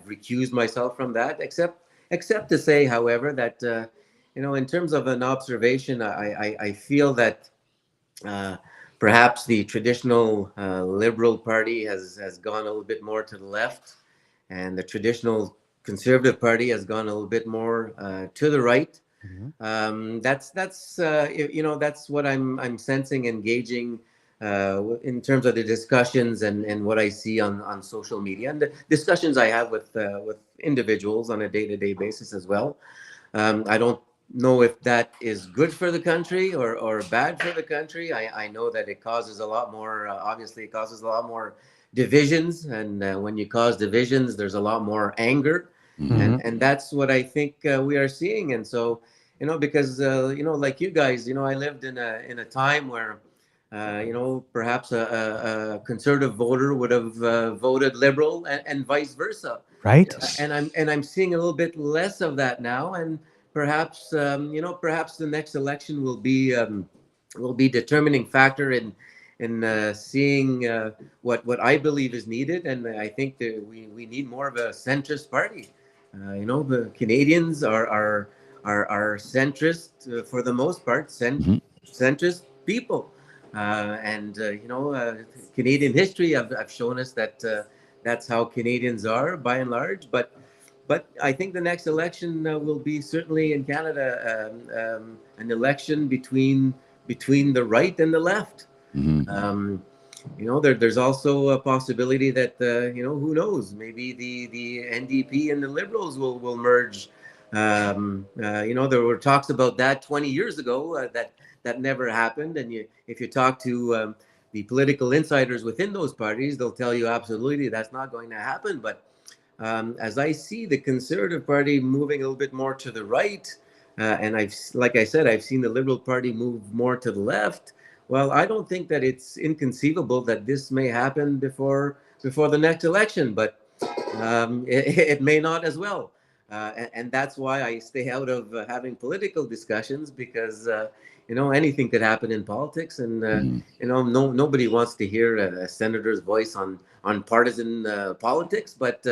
recused myself from that, except to say, however, that in terms of an observation, I feel that uh, perhaps the traditional Liberal Party has gone a little bit more to the left, and the traditional Conservative Party has gone a little bit more to the right. That's what I'm sensing, engaging in terms of the discussions and what I see on social media, and the discussions I have with individuals on a day-to-day basis as well. I don't know if that is good for the country or bad for the country. I know that it causes a lot more, obviously, it causes a lot more divisions. And when you cause divisions, there's a lot more anger. And that's what I think we are seeing. And so, because, like you guys, I lived in a time where, perhaps a conservative voter would have voted liberal, and vice versa. Right? And I'm seeing a little bit less of that now, and perhaps the next election will be determining factor in seeing what I believe is needed, and I think that we need more of a centrist party. The Canadians are centrist for the most part, centrist people, and Canadian history have shown us that that's how Canadians are by and large. But I think the next election will be certainly in Canada an election between the right and the left. There's also a possibility that who knows, maybe the NDP and the Liberals will merge. There were talks about that 20 years ago, that never happened. And if you talk to the political insiders within those parties, they'll tell you absolutely that's not going to happen. But as I see the Conservative Party moving a little bit more to the right, and like I said, I've seen the Liberal Party move more to the left. Well, I don't think that it's inconceivable that this may happen before the next election, but it may not as well. And that's why I stay out of having political discussions, because anything could happen in politics, and nobody wants to hear a senator's voice on partisan politics. But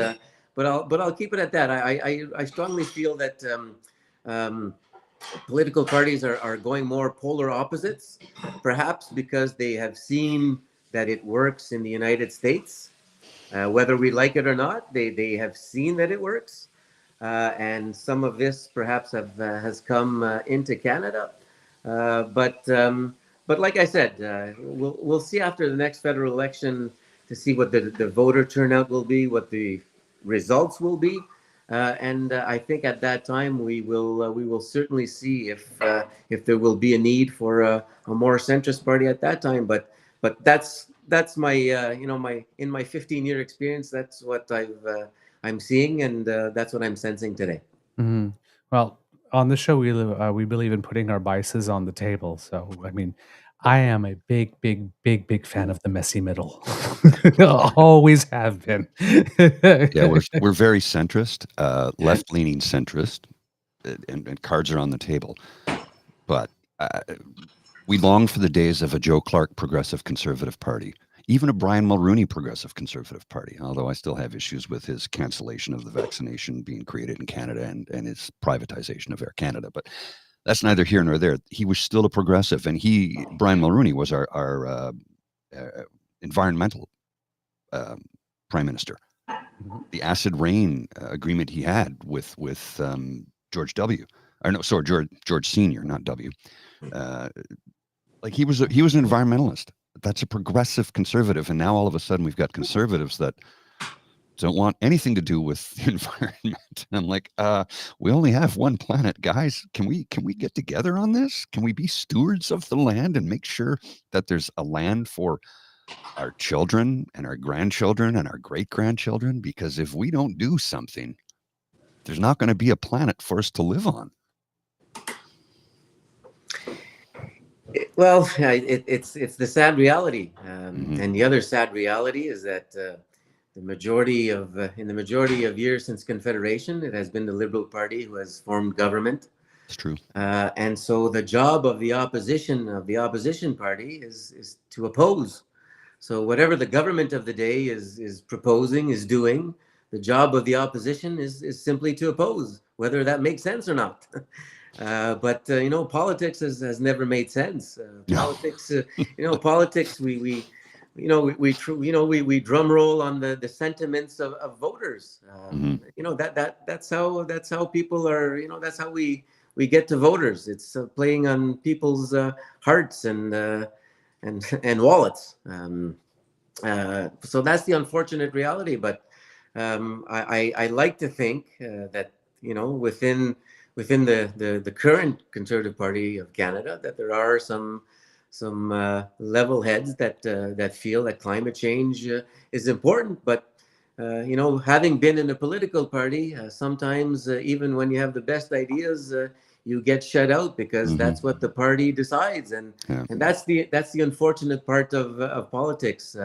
I'll keep it at that. I strongly feel that um, political parties are going more polar opposites, perhaps because they have seen that it works in the United States. Whether we like it or not, they have seen that it works. And some of this perhaps has come into Canada. But like I said, we'll see after the next federal election to see what the voter turnout will be, what the results will be. And I think at that time we will certainly see if there will be a need for a more centrist party at that time. But that's my in my 15-year experience, that's what I'm seeing, and that's what I'm sensing today. Well, on the show, we believe in putting our biases on the table. So, I mean, I am a big, big, big, big fan of the messy middle. Always have been. Yeah, we're very centrist, left-leaning centrist, and cards are on the table. But we long for the days of a Joe Clark Progressive Conservative Party, even a Brian Mulroney Progressive Conservative Party, although I still have issues with his cancellation of the vaccination being created in Canada and his privatization of Air Canada. But that's neither here nor there. He was still a progressive, and Brian Mulroney was our environmental prime minister. The acid rain agreement he had with George W. Or no, sorry, George Senior, not W. Like he was an environmentalist. that's a progressive conservative. And now all of a sudden we've got conservatives that don't want anything to do with the environment. I'm like, we only have one planet, guys. Can we get together on this? Can we be stewards of the land and make sure that there's a land for our children and our grandchildren and our great-grandchildren? Because if we don't do something, there's not going to be a planet for us to live on. Well, it's the sad reality, and the other sad reality is that in the majority of years since Confederation, it has been the Liberal Party who has formed government. It's true. And so the job of the opposition party is to oppose. So whatever the government of the day is proposing, is doing, the job of the opposition is simply to oppose, whether that makes sense or not. But politics has never made sense. Politics, politics. We drum roll on the sentiments of voters. That's how people are. That's how we get to voters. It's playing on people's hearts and wallets. So that's the unfortunate reality. But I like to think that within the current Conservative Party of Canada, that there are some level heads that feel that climate change is important. But having been in a political party, sometimes even when you have the best ideas, you get shut out because that's what the party decides, and that's the unfortunate part of politics.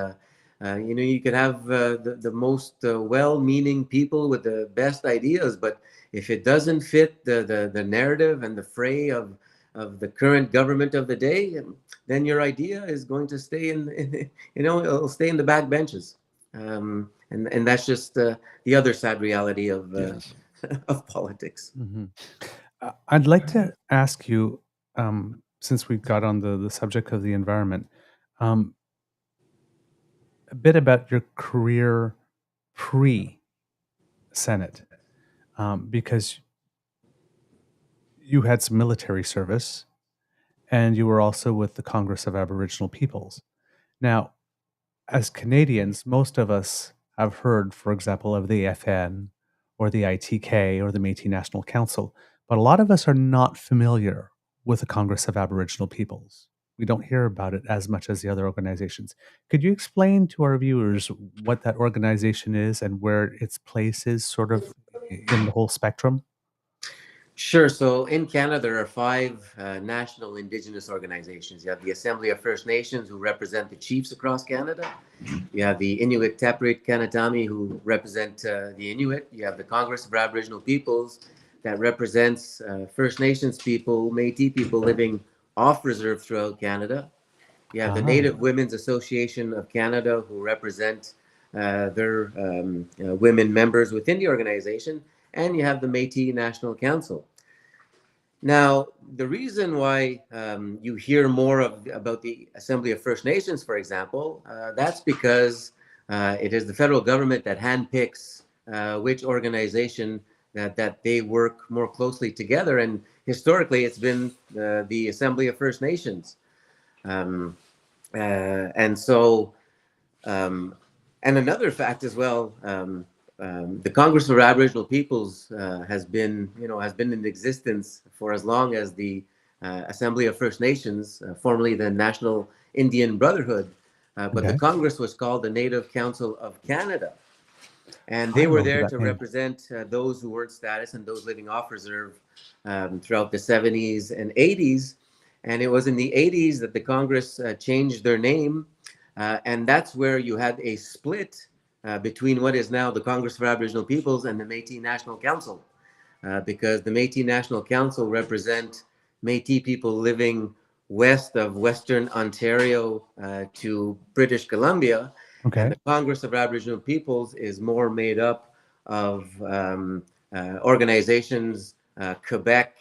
You could have the most well-meaning people with the best ideas, but if it doesn't fit the narrative and the fray of the current government of the day, then your idea is going to stay it'll stay in the back benches, and that's just the other sad reality of of politics. I'd like to ask you, since we got on the subject of the environment, a bit about your career pre-Senate, because you had some military service and you were also with the Congress of Aboriginal Peoples. Now, as Canadians, most of us have heard, for example, of the FN or the ITK or the Métis National Council, but a lot of us are not familiar with the Congress of Aboriginal Peoples. We don't hear about it as much as the other organizations. Could you explain to our viewers what that organization is and where its place is sort of in the whole spectrum? Sure. So in Canada, there are 5 national Indigenous organizations. You have the Assembly of First Nations, who represent the chiefs across Canada. You have the Inuit Taprit Kanatami, who represent the Inuit. You have the Congress of Aboriginal Peoples, that represents First Nations people, Métis people living off reserve throughout Canada. You have the Native Women's Association of Canada, who represent their women members within the organization. And you have the Métis National Council. Now, the reason why you hear more about the Assembly of First Nations, for example, that's because it is the federal government that handpicks which organization that they work more closely together. And historically, it's been the Assembly of First Nations. And another fact as well, the Congress of Aboriginal Peoples has been in existence for as long as the Assembly of First Nations, formerly the National Indian Brotherhood. But the Congress was called the Native Council of Canada. And they were there to represent those who weren't status and those living off reserve throughout the 70s and 80s. And it was in the 80s that the Congress changed their name. And that's where you had a split between what is now the Congress for Aboriginal Peoples and the Métis National Council, because the Métis National Council represent Métis people living west of Western Ontario to British Columbia. And the Congress of Aboriginal Peoples is more made up of organizations, Quebec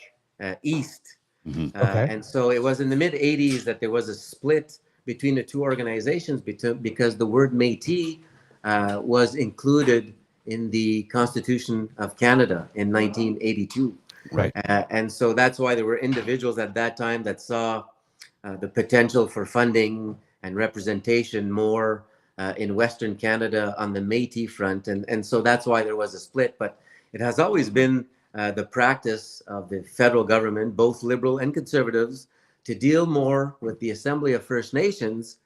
East. And so it was in the mid-'80s that there was a split between the two organizations because the word Métis was included in the Constitution of Canada in 1982. And so that's why there were individuals at that time that saw the potential for funding and representation more in Western Canada on the Métis front. And so that's why there was a split. But it has always been the practice of the federal government, both Liberal and Conservatives, to deal more with the Assembly of First Nations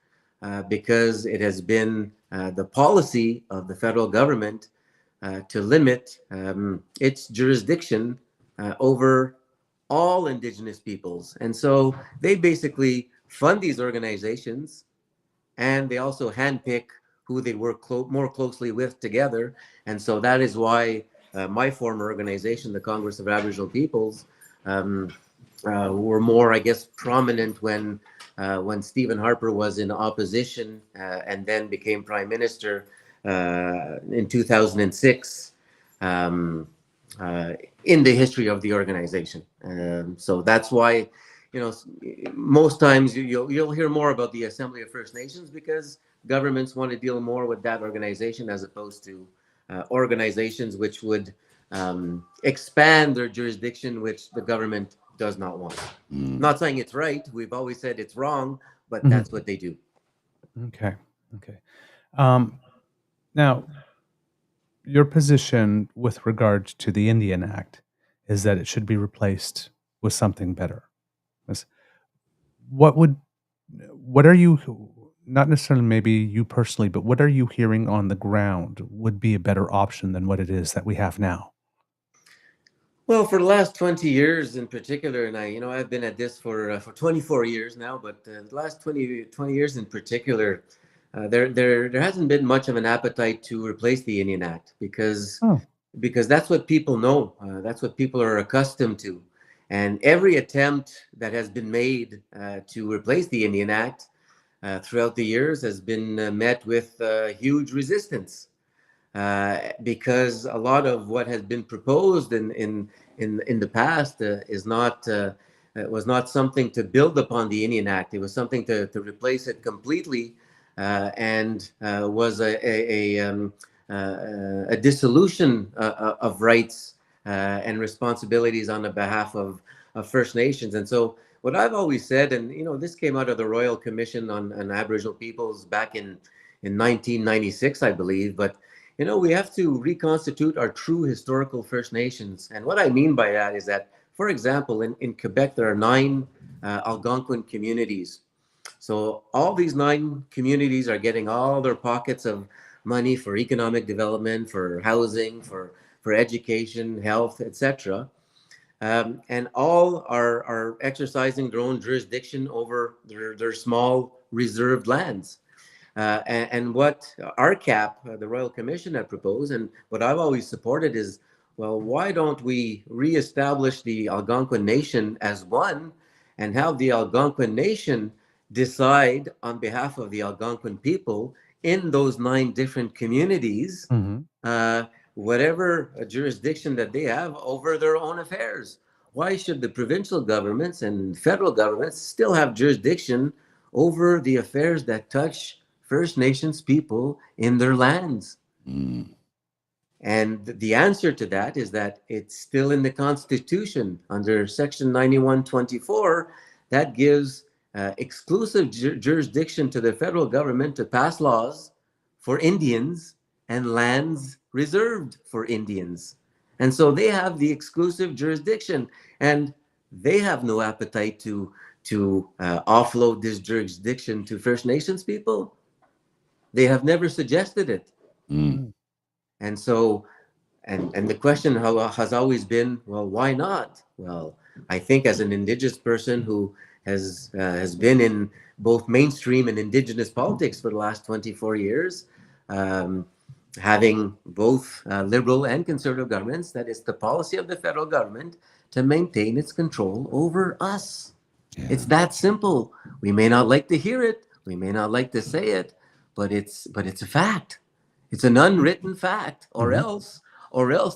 because it has been the policy of the federal government to limit its jurisdiction over all Indigenous peoples. And so they basically fund these organizations, and they also handpick who they work more closely with together. And so that is why my former organization, the Congress of Aboriginal Peoples, were more, I guess, prominent when Stephen Harper was in opposition and then became Prime Minister in 2006 in the history of the organization. So that's why, most times you'll hear more about the Assembly of First Nations because governments want to deal more with that organization as opposed to organizations which would expand their jurisdiction, which the government does not want. Not saying it's right. We've always said it's wrong, but that's what they do. Okay. Now, your position with regard to the Indian Act is that it should be replaced with something better. What are you, not necessarily maybe you personally, but what are you hearing on the ground would be a better option than what it is that we have now? Well, for the last 20 years in particular, and I've been at this for 24 years now, but the last 20 years in particular, there hasn't been much of an appetite to replace the Indian Act because that's what people know. That's what people are accustomed to. And every attempt that has been made to replace the Indian Act throughout the years has been met with huge resistance. Because a lot of what has been proposed in the past was not something to build upon the Indian Act. It was something to replace it completely, and was a dissolution of rights and responsibilities on the behalf of First Nations. And so what I've always said, and this came out of the Royal Commission on Aboriginal Peoples back in 1996, I believe, but we have to reconstitute our true historical First Nations. And what I mean by that is that, for example, in Quebec, there are 9 Algonquin communities. So all these 9 communities are getting all their pockets of money for economic development, for housing, for education, health, etc. And all are exercising their own jurisdiction over their small reserved lands. And what RCAP, the Royal Commission, had proposed, and what I've always supported is, well, why don't we reestablish the Algonquin Nation as one and have the Algonquin Nation decide on behalf of the Algonquin people in those 9 different communities, whatever jurisdiction that they have over their own affairs? Why should the provincial governments and federal governments still have jurisdiction over the affairs that touch First Nations people in their lands? And the answer to that is that it's still in the Constitution under Section 9124 that gives exclusive jurisdiction to the federal government to pass laws for Indians and lands reserved for Indians. And so they have the exclusive jurisdiction, and they have no appetite to offload this jurisdiction to First Nations people. They have never suggested it. And so, and the question has always been, well, why not? Well, I think as an Indigenous person who has been in both mainstream and Indigenous politics for the last 24 years, having both Liberal and Conservative governments, that it's the policy of the federal government to maintain its control over us. Yeah. It's that simple. We may not like to hear it, we may not like to say it, but it's a fact. It's an unwritten fact, or else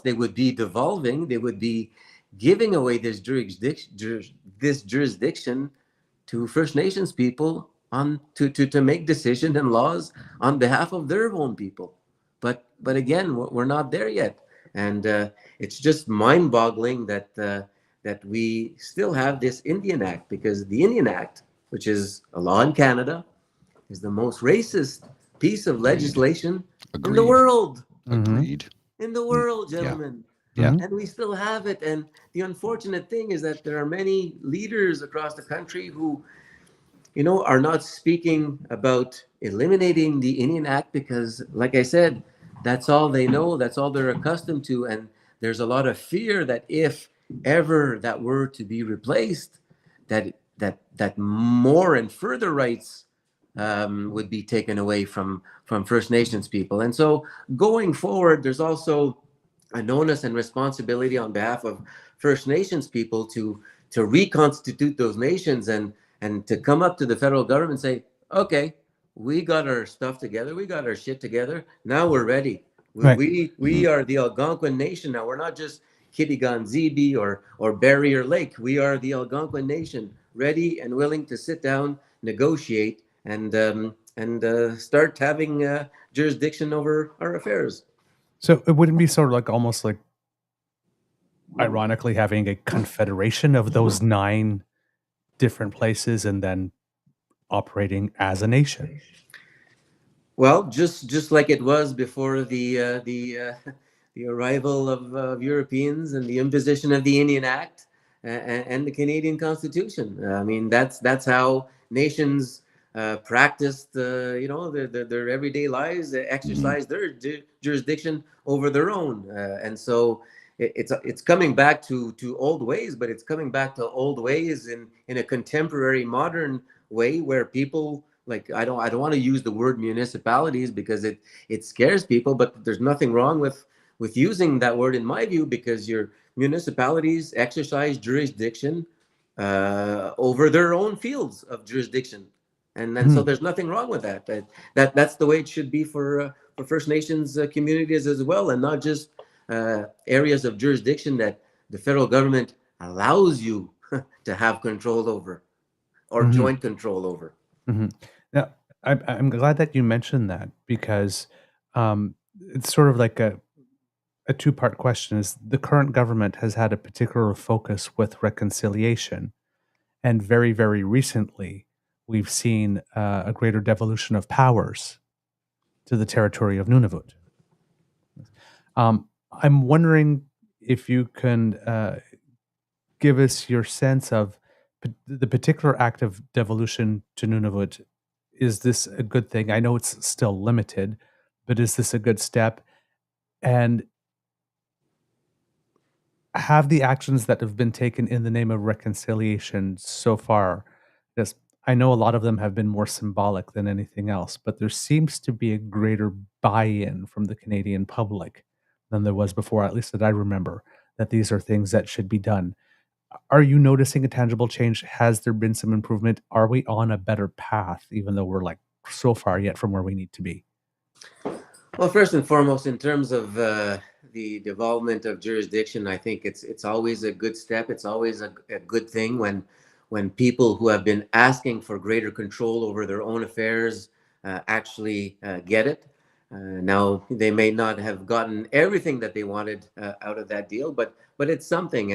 they would be devolving, they would be giving away this jurisdiction to First Nations people to make decisions and laws on behalf of their own people. But again, we're not there yet, and it's just mind-boggling that we still have this Indian Act, because the Indian Act, which is a law in Canada, is the most racist piece of Agreed. legislation in the Agreed. world. Agreed. In the Mm, world, yeah. gentlemen. Yeah. And we still have it. And the unfortunate thing is that there are many leaders across the country who, are not speaking about eliminating the Indian Act because, like I said, that's all they know, that's all they're accustomed to. And there's a lot of fear that if ever that were to be replaced, that more and further rights would be taken away from First Nations people. And so going forward, there's also an onus and responsibility on behalf of First Nations people to reconstitute those nations and to come up to the federal government and say, okay, we got our stuff together, we got our shit together, now we're ready. We Right. we are the Algonquin nation now. We're not just Kitigan Zibi or Barrier Lake. We are the Algonquin nation, ready and willing to sit down, negotiate, and start having jurisdiction over our affairs. So it wouldn't be sort of like almost like ironically having a confederation of those 9 different places and then operating as a nation. Well, just like it was before the arrival of Europeans and the imposition of the Indian Act and the Canadian Constitution. I mean, that's how nations practiced, their everyday lives, exercise their jurisdiction over their own, and so it's coming back to old ways, but it's coming back to old ways in a contemporary, modern way where people like I don't want to use the word municipalities because it scares people, but there's nothing wrong with using that word in my view because your municipalities exercise jurisdiction over their own fields of jurisdiction, and so there's nothing wrong with that. That's the way it should be for First Nations communities as well, and not just areas of jurisdiction that the federal government allows you to have control over or joint control over. Now, I'm glad that you mentioned that because it's sort of like a two-part question. Is the current government has had a particular focus with reconciliation, and very, very recently we've seen a greater devolution of powers to the territory of Nunavut. I'm wondering if you can give us your sense of the particular act of devolution to Nunavut. Is this a good thing? I know it's still limited, but is this a good step? And have the actions that have been taken in the name of reconciliation so far, yes, I know a lot of them have been more symbolic than anything else, but there seems to be a greater buy-in from the Canadian public than there was before, at least that I remember, that these are things that should be done. Are you noticing a tangible change? Has there been some improvement? Are we on a better path, even though we're like so far yet from where we need to be? Well, first and foremost, in terms of the development of jurisdiction, I think it's always a good step. It's always a good thing when people who have been asking for greater control over their own affairs actually get it. Now, they may not have gotten everything that they wanted out of that deal, but it's something,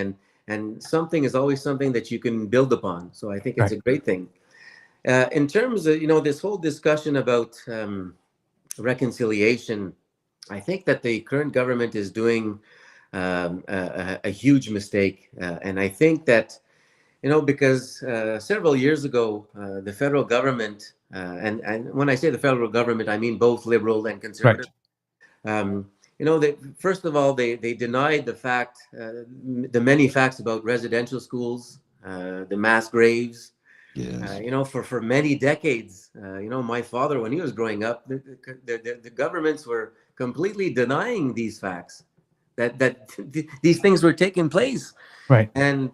and something is always something that you can build upon. So I think it's Right. a great thing. In terms of this whole discussion about reconciliation, I think that the current government is doing a huge mistake. And I think that, because several years ago, the federal government, and when I say the federal government, I mean both liberal and Right. conservative. First of all, they denied the many facts about residential schools, the mass graves, Yes. for many decades, my father, when he was growing up, the governments were completely denying these facts, that these things were taking place. Right. And,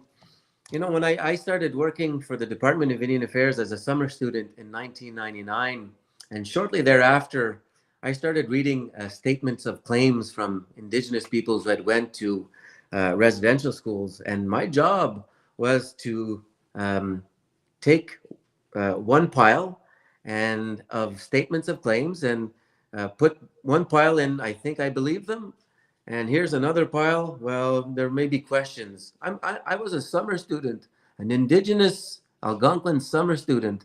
when I started working for the Department of Indian Affairs as a summer student in 1999, and shortly thereafter, I started reading statements of claims from Indigenous peoples that went to residential schools. And my job was to take one pile and of statements of claims and put one pile in, I believe them, and here's another pile, well, there may be questions. I was a summer student, an Indigenous Algonquin summer student,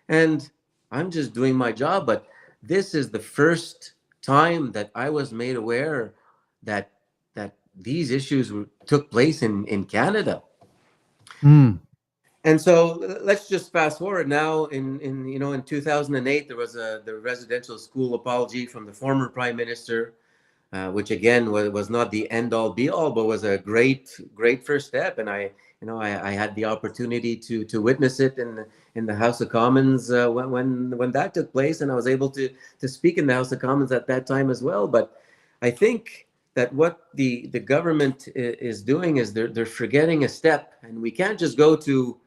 and I'm just doing my job. But this is the first time that I was made aware that these issues took place in Canada. Mm. And so let's just fast forward now. In 2008, there was the residential school apology from the former prime minister, which again was not the end all be all, but was a great first step. And I had the opportunity to witness it in the House of Commons when that took place, and I was able to speak in the House of Commons at that time as well. But I think that what the government is doing is they're forgetting a step, and we can't just go to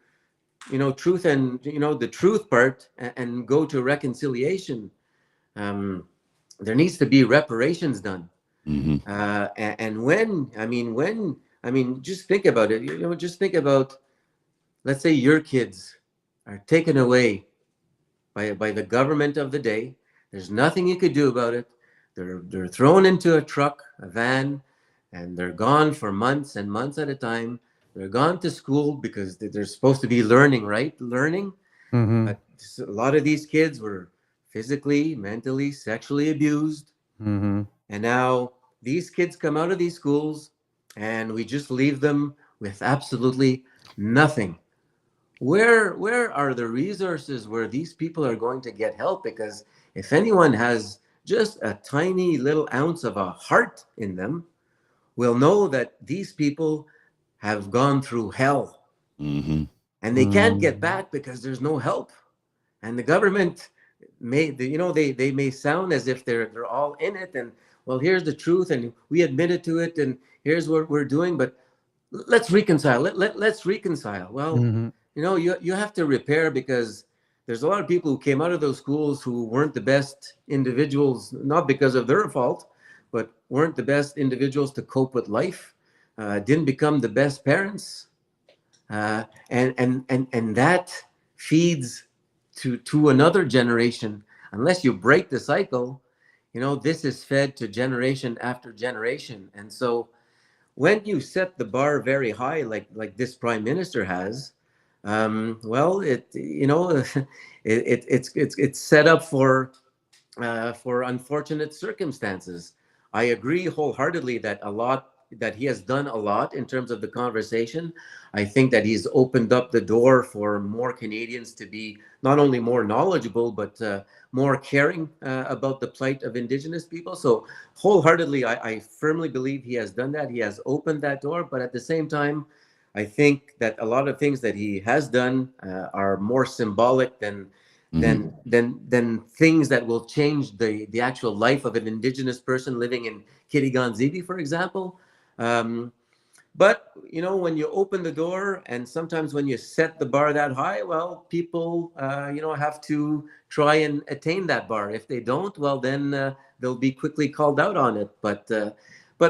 truth and the truth part and go to reconciliation. Um, there needs to be reparations done. Mm-hmm. And when just think about it. Just think about, let's say your kids are taken away by the government of the day. There's nothing you could do about it. They're thrown into a truck, a van, and they're gone for months and months at a time. They're gone to school because they're supposed to be learning, right? Learning. Mm-hmm. But a lot of these kids were physically, mentally, sexually abused. Mm-hmm. And now these kids come out of these schools and we just leave them with absolutely nothing. Where are the resources where these people are going to get help? Because if anyone has just a tiny little ounce of a heart in them, will know that these people have gone through hell Mm-hmm. and they can't get back because there's no help. And the government they may sound as if they're all in it, and well, here's the truth and we admitted to it and here's what we're doing, but let's reconcile. Let's reconcile. Well, Mm-hmm. you have to repair, because there's a lot of people who came out of those schools who weren't the best individuals, not because of their fault, but weren't the best individuals to cope with life, didn't become the best parents, and that feeds to another generation. Unless you break the cycle, this is fed to generation after generation. And so when you set the bar very high, like this prime minister has, well, it's set up for unfortunate circumstances. I agree wholeheartedly that he has done a lot in terms of the conversation. I think that he's opened up the door for more Canadians to be not only more knowledgeable, but more caring about the plight of Indigenous people. So wholeheartedly, I firmly believe he has done that. He has opened that door. But at the same time, I think that a lot of things that he has done are more symbolic than things that will change the actual life of an Indigenous person living in Kitigan-Zibi, for example. Um, but when you open the door, and sometimes when you set the bar that high, well, people have to try and attain that bar. If they don't, well, then they'll be quickly called out on it. But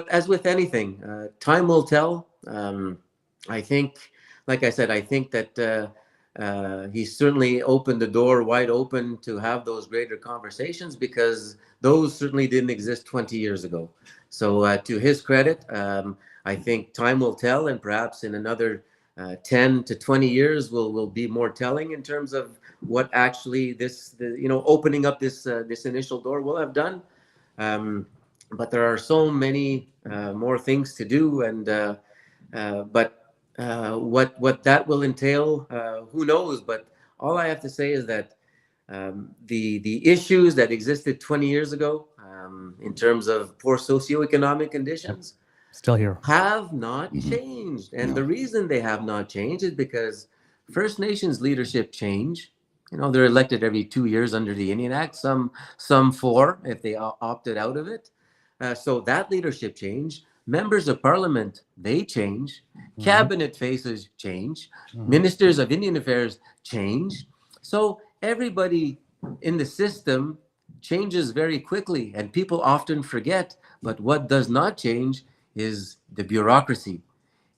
as with anything, time will tell. I think, like I said, I think that he certainly opened the door wide open to have those greater conversations, because those certainly didn't exist 20 years ago. So to his credit, I think time will tell, and perhaps in another 10 to 20 years will be more telling in terms of what actually opening up this initial door will have done. But there are so many more things to do, and but what that will entail, who knows? But all I have to say is that the issues that existed 20 years ago, in terms of poor socioeconomic conditions, Still here. have not Mm-hmm. changed. And No. the reason they have not changed is because First Nations leadership change. They're elected every 2 years under the Indian Act, some four if they opted out of it. So that leadership change. Members of Parliament, they change. Cabinet faces change. Ministers of Indian Affairs change. So everybody in the system changes very quickly, and people often forget. But what does not change is the bureaucracy.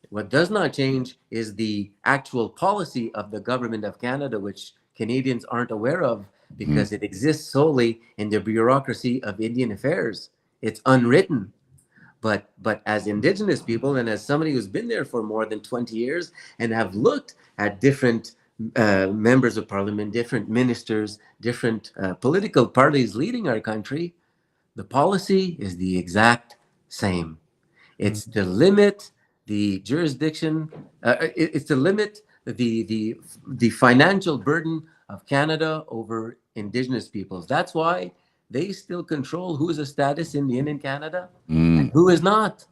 What does not change is the actual policy of the government of Canada, which Canadians aren't aware of because it exists solely in the bureaucracy of Indian Affairs. It's unwritten. But as Indigenous people, and as somebody who's been there for more than 20 years and have looked at different members of parliament, different ministers, different political parties leading our country, the policy is the exact same. It's to limit the jurisdiction. It's to limit the financial burden of Canada over Indigenous peoples. That's why they still control who is a status Indian in Canada and who is not.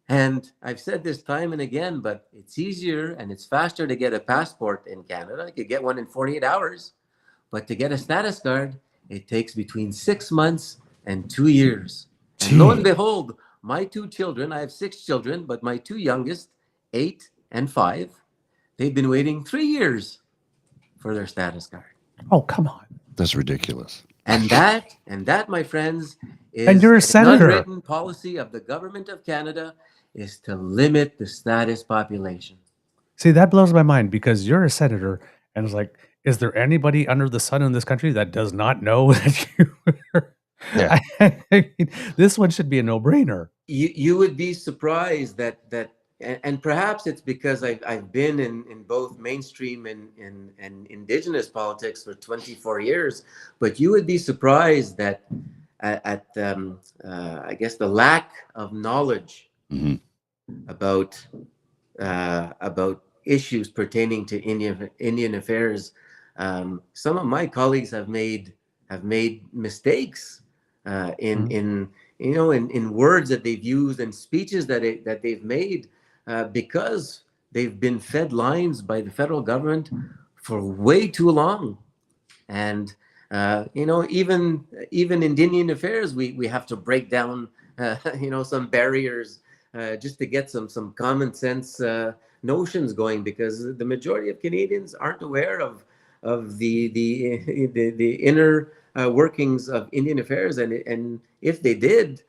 And I've said this time and again, but it's easier and it's faster to get a passport in Canada. You could get one in 48 hours, but to get a status card, it takes between 6 months and 2 years. And lo and behold, my two children, I have 6 children, but my two youngest, 8 and 5, they've been waiting 3 years for their status card. Oh, come on. That's ridiculous. And that, my friends, is And you're a senator. an unwritten policy of the government of Canada is to limit the status population. See, that blows my mind because you're a senator, and it's like, is there anybody under the sun in this country that does not know that you are? Yeah. I mean, this one should be a no-brainer. You would be surprised that and perhaps it's because I've been in both mainstream and Indigenous politics for 24 years, but you would be surprised that at I guess the lack of knowledge about issues pertaining to Indian affairs. Some of my colleagues have made mistakes in words that they've used and speeches that they've made because they've been fed lines by the federal government for way too long. And even Indian affairs, we have to break down some barriers just to get some common sense notions going, because the majority of Canadians aren't aware of the inner workings of Indian affairs, and if they did,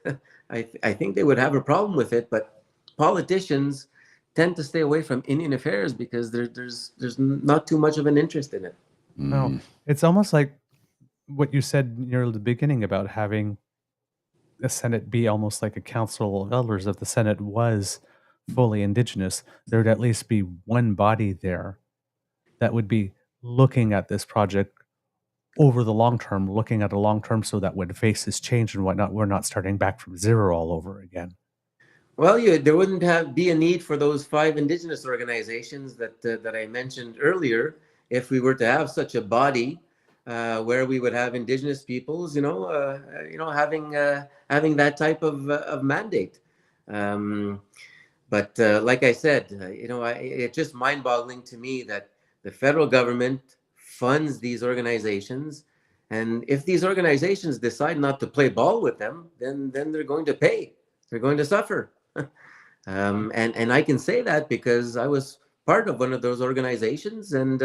I think they would have a problem with it. But politicians tend to stay away from Indian affairs because there's not too much of an interest in it. No, it's almost like what you said near the beginning about having the Senate be almost like a council of elders. If the Senate was fully Indigenous, there would at least be one body there that would be looking at this project over the long term, looking at a long term, so that when faces change and whatnot, we're not starting back from zero all over again. Well, there wouldn't be a need for those 5 Indigenous organizations that I mentioned earlier if we were to have such a body where we would have Indigenous peoples, having that type of mandate. But like I said, it's just mind-boggling to me that the federal government funds these organizations, and if these organizations decide not to play ball with them, then they're going to pay. They're going to suffer. And I can say that because I was part of one of those organizations, and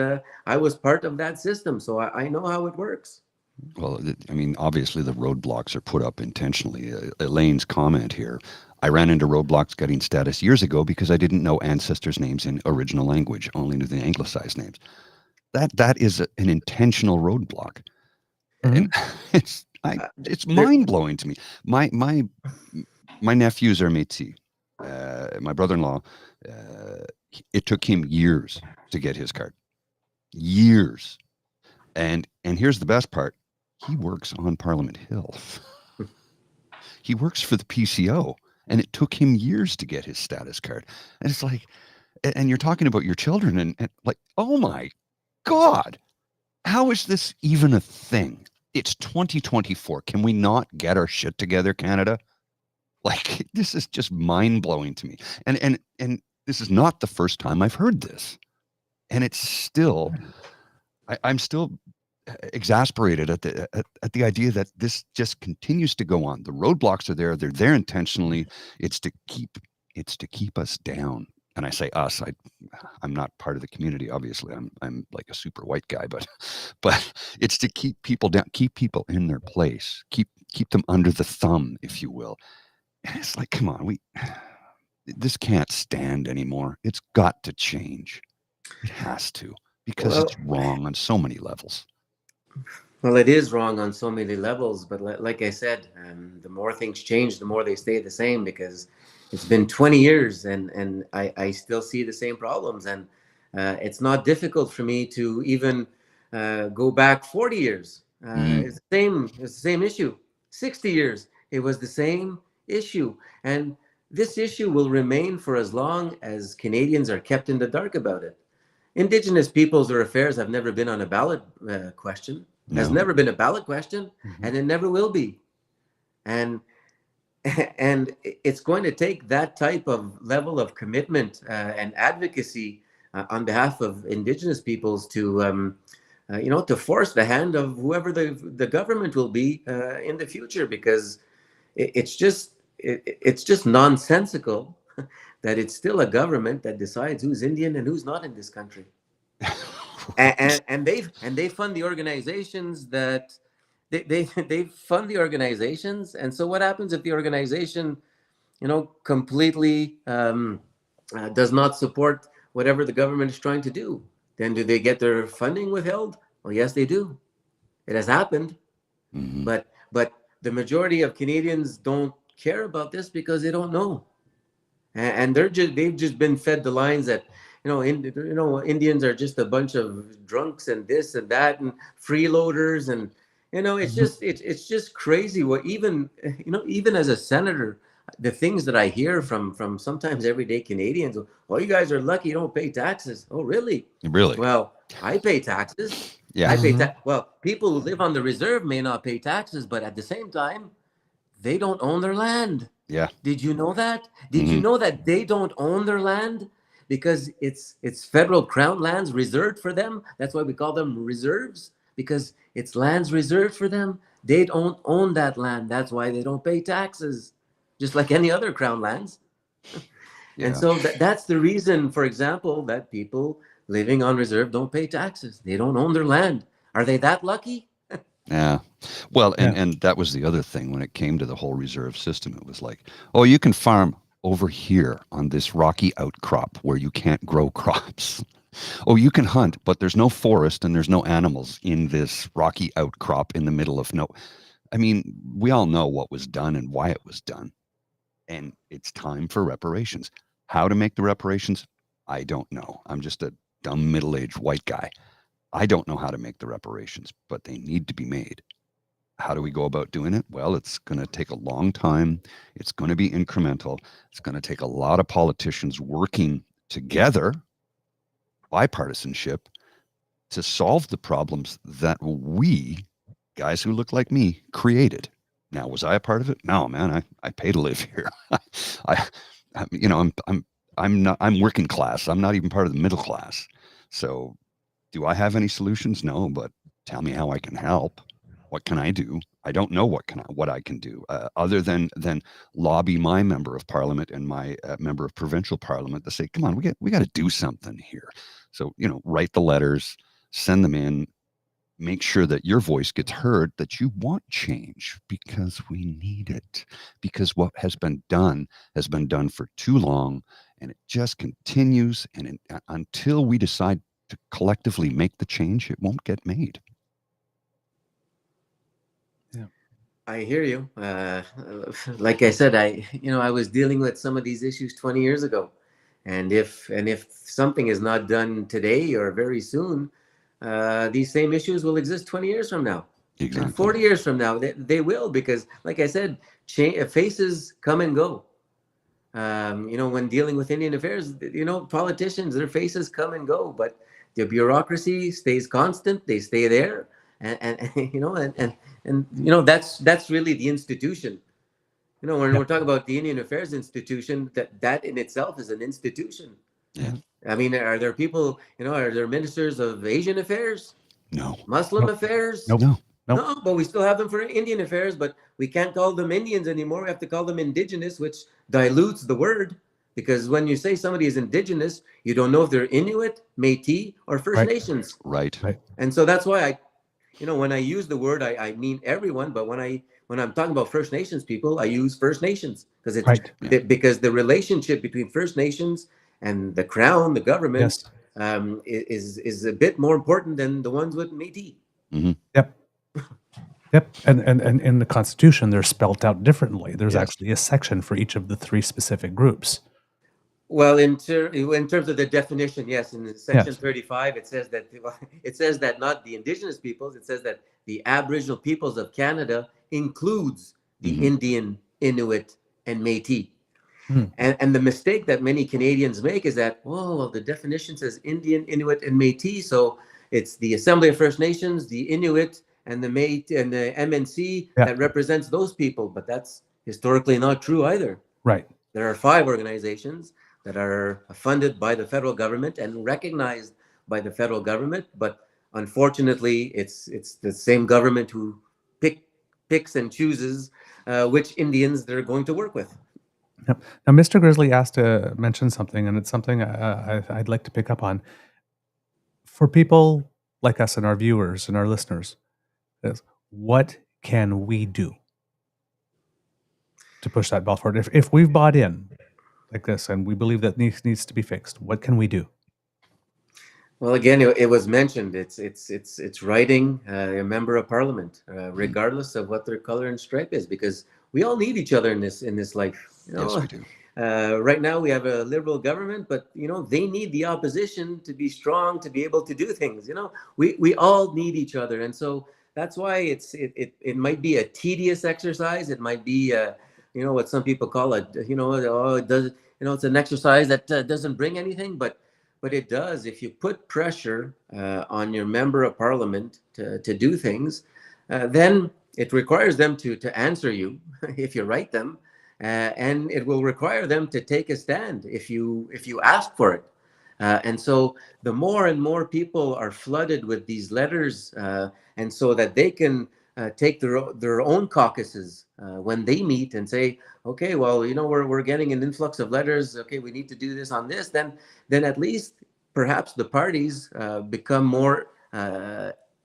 I was part of that system, so I know how it works. Well, I mean, obviously the roadblocks are put up intentionally. Elaine's comment here: I ran into roadblocks getting status years ago because I didn't know ancestors' names in original language, only knew the anglicized names. That is an intentional roadblock, and it's mind-blowing to me. My nephews are Métis. My brother-in-law, it took him years to get his card. Years. And here's the best part. He works on Parliament Hill. He works for the PCO, and it took him years to get his status card. And it's like, and you're talking about your children, and like, oh my God, how is this even a thing? It's 2024. Can we not get our shit together, Canada? Like, this is just mind-blowing to me. And this is not the first time I've heard this. And it's still, I'm still exasperated at the idea that this just continues to go on. The roadblocks are there. They're there intentionally. It's to keep us down. And I say us, I'm not part of the community, obviously. I'm like a super white guy, but it's to keep people down, keep people in their place, keep them under the thumb, if you will. And it's like, come on, this can't stand anymore. It's got to change. It has to, because it's wrong on so many levels. Well, it is wrong on so many levels, but like I said, the more things change, the more they stay the same, because it's been 20 years and I still see the same problems. And It's not difficult for me to even go back 40 years. It's the same. It's the same issue. 60 years. It was the same issue, and this issue will remain for as long as Canadians are kept in the dark about it. Indigenous peoples or affairs have never been on a ballot question. Has never been a ballot question, and it never will be. And and it's going to take that type of level of commitment and advocacy on behalf of Indigenous peoples to to force the hand of whoever the government will be in the future, because it's just nonsensical that it's still a government that decides who's Indian and who's not in this country. and they fund the organizations that they fund the organizations. And so what happens if the organization completely does not support whatever the government is trying to do? Then do they get their funding withheld? Well, yes, they do. It has happened. But the majority of Canadians don't care about this because they don't know, and they've just been fed the lines that Indians are just a bunch of drunks and this and that and freeloaders, and it's just crazy. What even as a senator, the things that I hear from sometimes everyday Canadians: "Oh, you guys are lucky you don't pay taxes." Oh, really? Really? Well, I pay taxes. Yeah. I pay well, people who live on the reserve may not pay taxes, but at the same time, they don't own their land. Yeah. Did you know that? Did you know that they don't own their land because it's federal crown lands reserved for them? That's why we call them reserves, because it's lands reserved for them. They don't own that land. That's why they don't pay taxes, just like any other crown lands. And so that's the reason, for example, that people living on reserve don't pay taxes. They don't own their land. Are they that lucky? Yeah. Well, and that was the other thing when it came to the whole reserve system. It was like, oh, you can farm over here on this rocky outcrop where you can't grow crops. Oh, you can hunt, but there's no forest and there's no animals in this rocky outcrop in the middle of no. I mean, we all know what was done and why it was done. And it's time for reparations. How to make the reparations? I don't know. I'm just a dumb middle-aged white guy. I don't know how to make the reparations, but they need to be made. How do we go about doing it? Well, it's going to take a long time. It's going to be incremental. It's going to take a lot of politicians working together, bipartisanship, to solve the problems that we, guys who look like me, created. Now, was I a part of it? No, man. I pay to live here. I'm working class. I'm not even part of the middle class. So, do I have any solutions? No, but tell me how I can help. What can I do? I don't know what I can do other than lobby my member of parliament and my member of provincial parliament to say, come on, we got to do something here. So, write the letters, send them in, make sure that your voice gets heard, that you want change, because we need it. Because what has been done for too long, and it just continues. And until we decide to collectively make the change, it won't get made. Yeah, I hear you. Like I said, I was dealing with some of these issues 20 years ago, and if something is not done today or very soon, these same issues will exist 20 years from now. Exactly. And 40 years from now, they will, because, like I said, faces come and go. When dealing with Indian affairs, politicians, their faces come and go, but the bureaucracy stays constant. They stay there, and that's really the institution. When we're talking about the Indian Affairs institution, that in itself is an institution. Yeah. I mean, are there people? Are there ministers of Asian affairs? No. Muslim affairs? Nope. No, but we still have them for Indian affairs, but we can't call them Indians anymore. We have to call them Indigenous, which dilutes the word, because when you say somebody is Indigenous, you don't know if they're Inuit, Métis, or First Nations. Right. And so that's why when I use the word, I mean everyone, but when I'm talking about First Nations people, I use First Nations, because because the relationship between First Nations and the Crown, the government, is a bit more important than the ones with Métis. Mm-hmm. Yep. And in the Constitution, they're spelt out differently. There's actually a section for each of the three specific groups. Well, in terms of the definition, yes, in Section Yes. 35, it says that it says that not the Indigenous peoples. It says that the Aboriginal peoples of Canada includes the Mhm. Indian, Inuit, and Métis. Mm. And the mistake that many Canadians make is that, oh, well, the definition says Indian, Inuit, and Métis, so it's the Assembly of First Nations, the Inuit, and the Métis and the MNC Yeah. that represents those people. But that's historically not true either. Right. There are 5 organizations that are funded by the federal government and recognized by the federal government, but unfortunately, it's the same government who picks and chooses which Indians they're going to work with. Yep. Now, Mr. Grizzly asked to mention something, and it's something I'd like to pick up on. For people like us and our viewers and our listeners, is what can we do to push that ball forward? If we've bought in like this and we believe that needs to be fixed, what can we do? Well, again, it was mentioned. It's writing a member of parliament, regardless of what their color and stripe is, because we all need each other in this life. Yes, we do. Right now we have a liberal government, but they need the opposition to be strong to be able to do things. We all need each other, and so that's why it might be a tedious exercise. It might be what some people call it does it's an exercise that doesn't bring anything, but it does. If you put pressure on your member of parliament to do things, then it requires them to answer you if you write them, and it will require them to take a stand if you ask for it. And so the more and more people are flooded with these letters, and so that they can take their own caucuses when they meet and say, okay, well, we're getting an influx of letters. Okay, we need to do this on this. Then at least perhaps the parties become more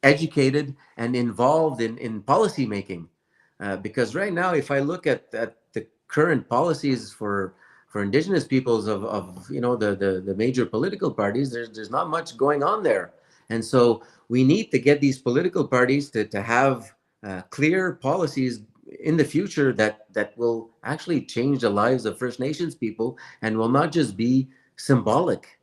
educated and involved in policy making. Because right now, if I look at the current policies for Indigenous peoples of the major political parties, there's not much going on there, and so we need to get these political parties to have clear policies in the future that will actually change the lives of First Nations people and will not just be symbolic,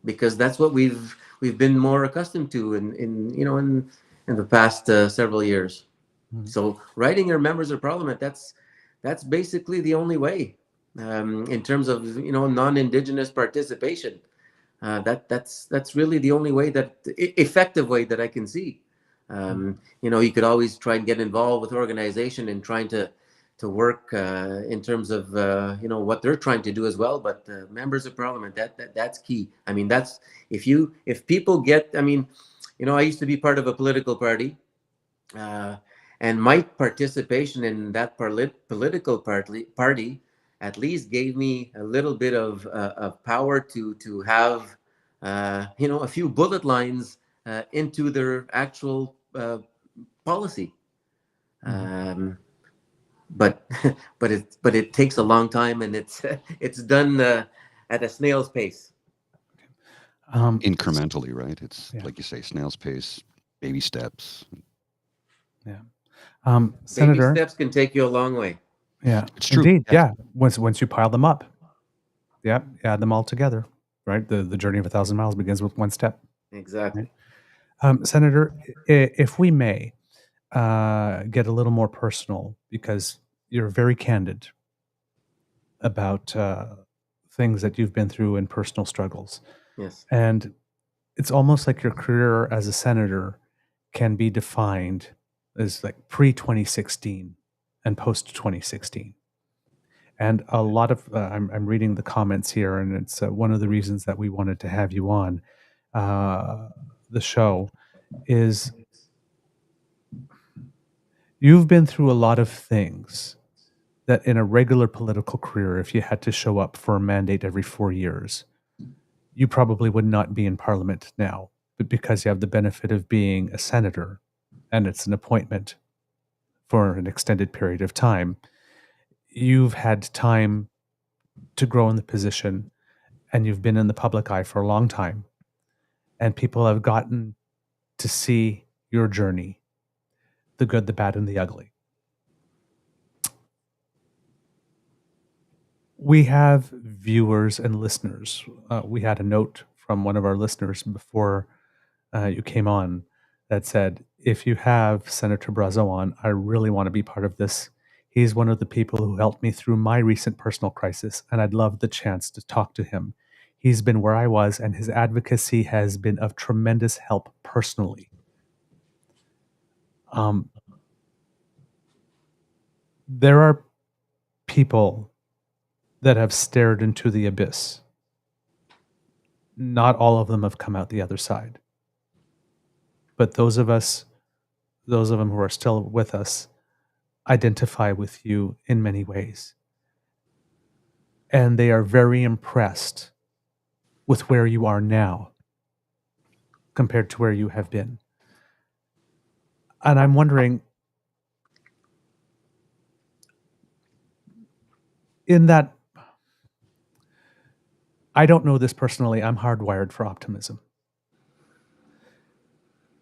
because that's what we've been more accustomed to in the past several years. Mhm. So writing your members of parliament, that's basically the only way, in terms of non-Indigenous participation. That's really the only way effective way that I can see. You could always try and get involved with organization and trying to work in terms of what they're trying to do as well. But members of parliament, that's key. I mean, that's if people get. I mean, I used to be part of a political party. Uh, and my participation in that political party at least gave me a little bit of power to have a few bullet lines into their actual policy. Um, but but it takes a long time, and it's done at a snail's pace. Incrementally, right? It's Yeah. like you say, snail's pace, baby steps. Yeah. Baby Senator. steps can take you a long way. Yeah. It's true. Indeed. Yes. Yeah. Once you pile them up. Yeah. Add them all together. Right. The journey of 1,000 miles begins with one step. Exactly. Senator, if we may get a little more personal, because you're very candid about things that you've been through and personal struggles. Yes. And it's almost like your career as a senator can be defined as like pre-2016 and post-2016. And a lot of, I'm reading the comments here, and it's one of the reasons that we wanted to have you on the show is you've been through a lot of things that in a regular political career, if you had to show up for a mandate every 4 years, you probably would not be in parliament now. But because you have the benefit of being a senator and it's an appointment for an extended period of time, you've had time to grow in the position and you've been in the public eye for a long time. And people have gotten to see your journey, the good, the bad, and the ugly. We have viewers and listeners. We had a note from one of our listeners before you came on that said, if you have Senator Brazeau on, I really want to be part of this. He's one of the people who helped me through my recent personal crisis, and I'd love the chance to talk to him. He's been where I was, and his advocacy has been of tremendous help personally. There are people that have stared into the abyss. Not all of them have come out the other side. But those of them who are still with us, identify with you in many ways. And they are very impressed with where you are now compared to where you have been. And I'm wondering, in that, I don't know this personally, I'm hardwired for optimism.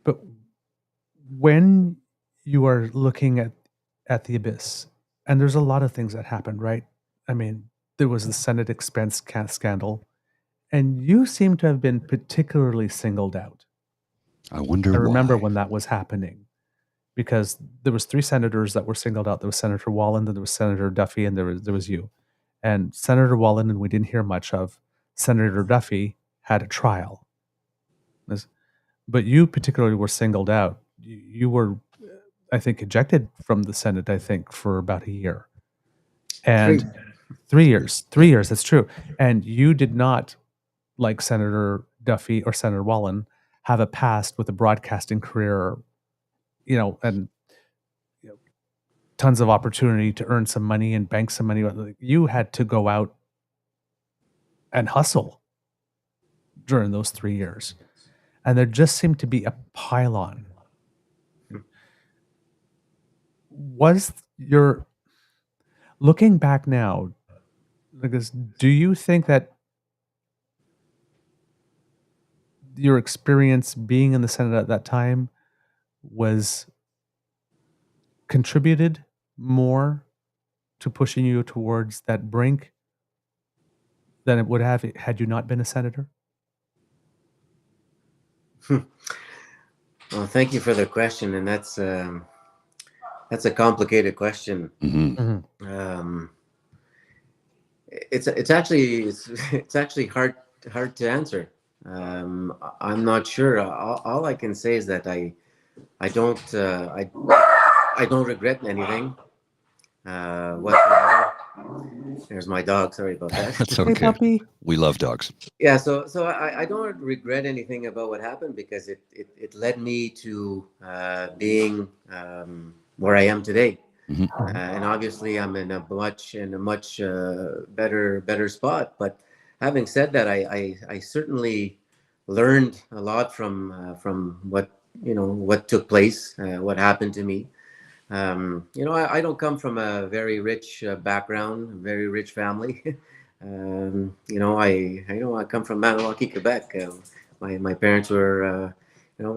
But when you are looking at the abyss, and there's a lot of things that happened, right? I mean, there was the Senate expense scandal, and you seem to have been particularly singled out. I wonder I remember why. when that was happening, because there was 3 senators that were singled out. There was Senator Wallen, then there was Senator Duffy, and there was you. And Senator Wallen, and we didn't hear much of. Senator Duffy had a trial. But you particularly were singled out. You were, I think, ejected from the Senate, I think, for about a year. And 3 years. 3 years, that's true. And you did not, like Senator Duffy or Senator Wallen, have a past with a broadcasting career, and tons of opportunity to earn some money and bank some money. You had to go out and hustle during those 3 years. And there just seemed to be a pile-on. Looking back now, because do you think that your experience being in the Senate at that time was contributed more to pushing you towards that brink than it would have had you not been a senator? Well, thank you for the question, and that's a complicated question. Mm-hmm. It's actually hard to answer. I'm not sure. All I can say is that I don't regret anything whatsoever. There's my dog. Sorry about that. That's Hey, okay. puppy. We love dogs. Yeah, so I don't regret anything about what happened because it led me to being where I am today. Mm-hmm. And obviously I'm in a much better spot. But having said that, I certainly learned a lot from what took place, what happened to me. I don't come from a very rich background, very rich family. I come from Maniwaki, Quebec. My parents were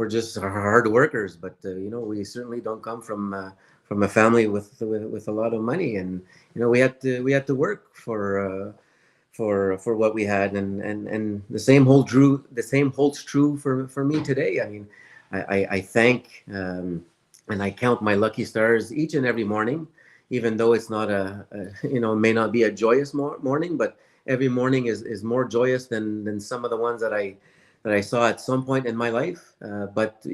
just hard workers, but we certainly don't come from a family with a lot of money, and we had to work for what we had, and the same holds true for me today. I mean, I thank and I count my lucky stars each and every morning, even though it's not may not be a joyous morning, but every morning is more joyous than some of the ones that I saw at some point in my life. But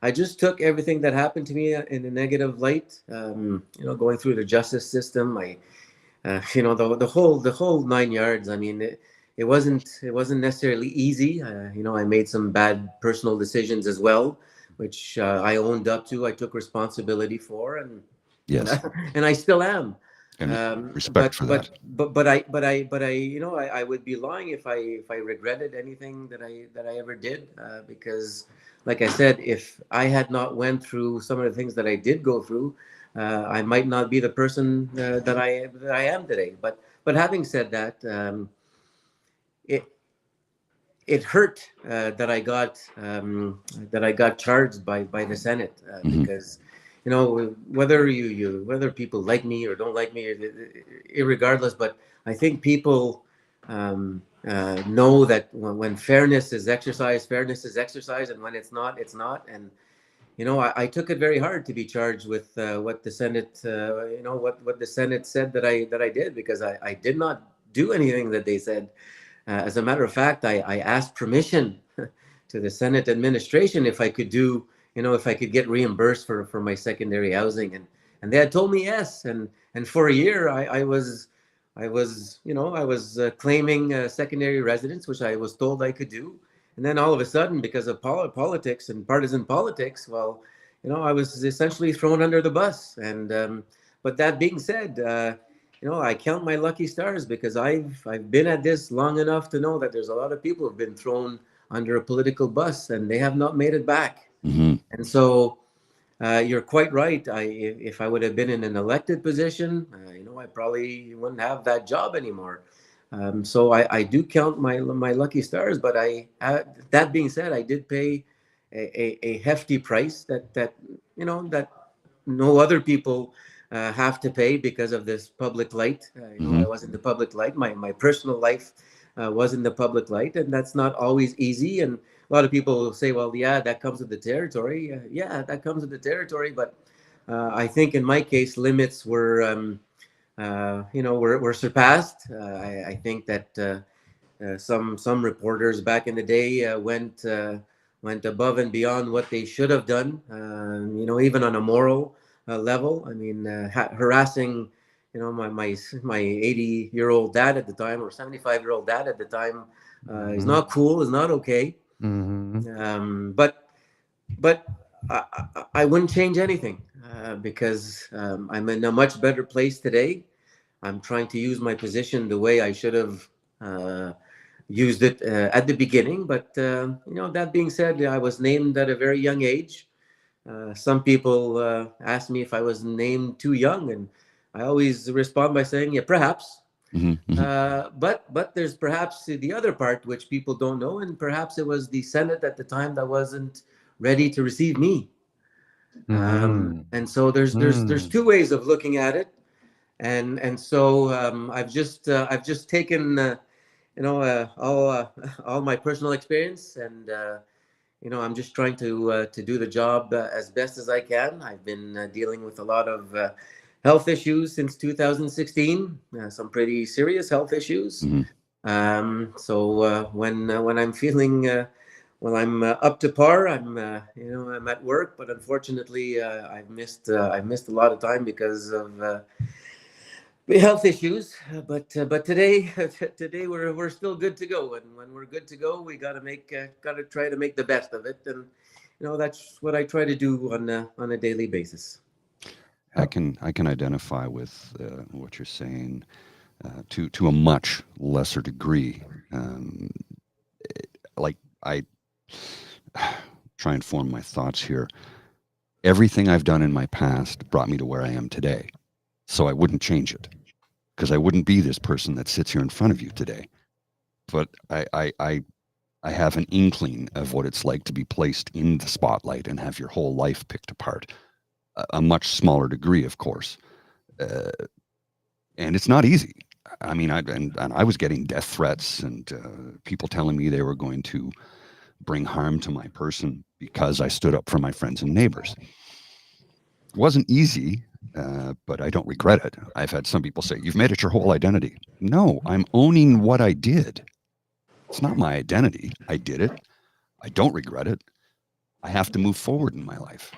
I just took everything that happened to me in a negative light. Going through the justice system, the whole 9 yards. I mean, it wasn't necessarily easy. I made some bad personal decisions as well, which I owned up to. I took responsibility for, and Yes. and I still am. And respect for that. But I would be lying if I regretted anything that I ever did, because, like I said, if I had not went through some of the things that I did go through, I might not be the person that I am today. But having said that, it it hurt that I got charged by the Senate, Mm-hmm. because whether people like me or don't like me, irregardless. But I think people know that when fairness is exercised, and when it's not, it's not. And I took it very hard to be charged with what the Senate, what the Senate said that I did, because I did not do anything that they said. As a matter of fact, I asked permission to the Senate administration if I could get reimbursed for my secondary housing, and they had told me yes, and for a year I was claiming secondary residence, which I was told I could do, and then all of a sudden, because of politics and partisan politics, well, I was essentially thrown under the bus. And but that being said, I count my lucky stars, because I've been at this long enough to know that there's a lot of people who've been thrown under a political bus and they have not made it back. Mm-hmm. And so you're quite right. If I would have been in an elected position, I probably wouldn't have that job anymore. So I do count my lucky stars. But that being said, I did pay a hefty price that no other people have to pay because of this public light. Mm-hmm. I was in the public light. My personal life was in the public light, and that's not always easy. And a lot of people say, well, yeah, that comes with the territory. Yeah, that comes with the territory. But I think in my case, limits were surpassed. I think that some reporters back in the day went above and beyond what they should have done. Even on a moral level. I mean, harassing, my 80-year-old dad at the time, or 75-year-old dad at the time, is not cool. Is not okay. But I wouldn't change anything, because I'm in a much better place today. I'm trying to use my position the way I should have used it at the beginning. But that being said, I was named at a very young age. Some people ask me if I was named too young, and I always respond by saying, yeah, perhaps. Mm-hmm. But there's perhaps the other part which people don't know, and perhaps it was the Senate at the time that wasn't ready to receive me. And so there's two ways of looking at it, and so I've just taken all my personal experience, and I'm just trying to do the job as best as I can. I've been dealing with a lot of health issues since 2016, some pretty serious health issues. Mm-hmm. So when I'm feeling when I'm up to par, I'm at work, but unfortunately I've missed a lot of time because of health issues. But today we're still good to go, and when we're good to go, we got to try to make the best of it, and that's what I try to do on a daily basis. I can identify with what you're saying to a much lesser degree. Like I try and form my thoughts here. Everything I've done in my past brought me to where I am today, so I wouldn't change it, because I wouldn't be this person that sits here in front of you today. But I have an inkling of what it's like to be placed in the spotlight and have your whole life picked apart. A much smaller degree, of course, and it's not easy. I mean, I was getting death threats and people telling me they were going to bring harm to my person because I stood up for my friends and neighbors. It wasn't easy, but I don't regret it. I've had some people say, "You've made it your whole identity." No, I'm owning what I did. It's not my identity. I did it. I don't regret it. I have to move forward in my life.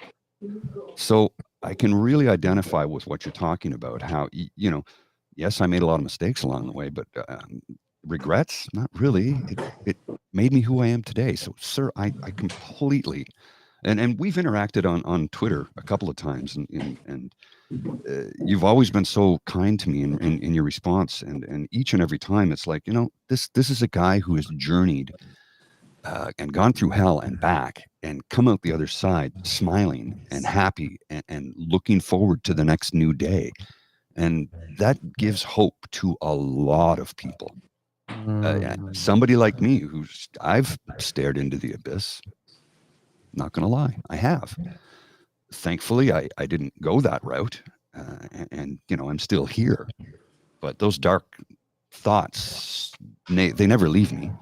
So I can really identify with what you're talking about. How, yes, I made a lot of mistakes along the way, but regrets, not really. It made me who I am today. So, sir, I completely, and we've interacted on Twitter a couple of times, and you've always been so kind to me in your response, and each and every time it's like, this is a guy who has journeyed and gone through hell and back and come out the other side smiling and happy and looking forward to the next new day. And that gives hope to a lot of people. Somebody like me I've stared into the abyss. Not going to lie, I have. thankfully, I didn't go that route, and I'm still here. But those dark thoughts, they never leave me.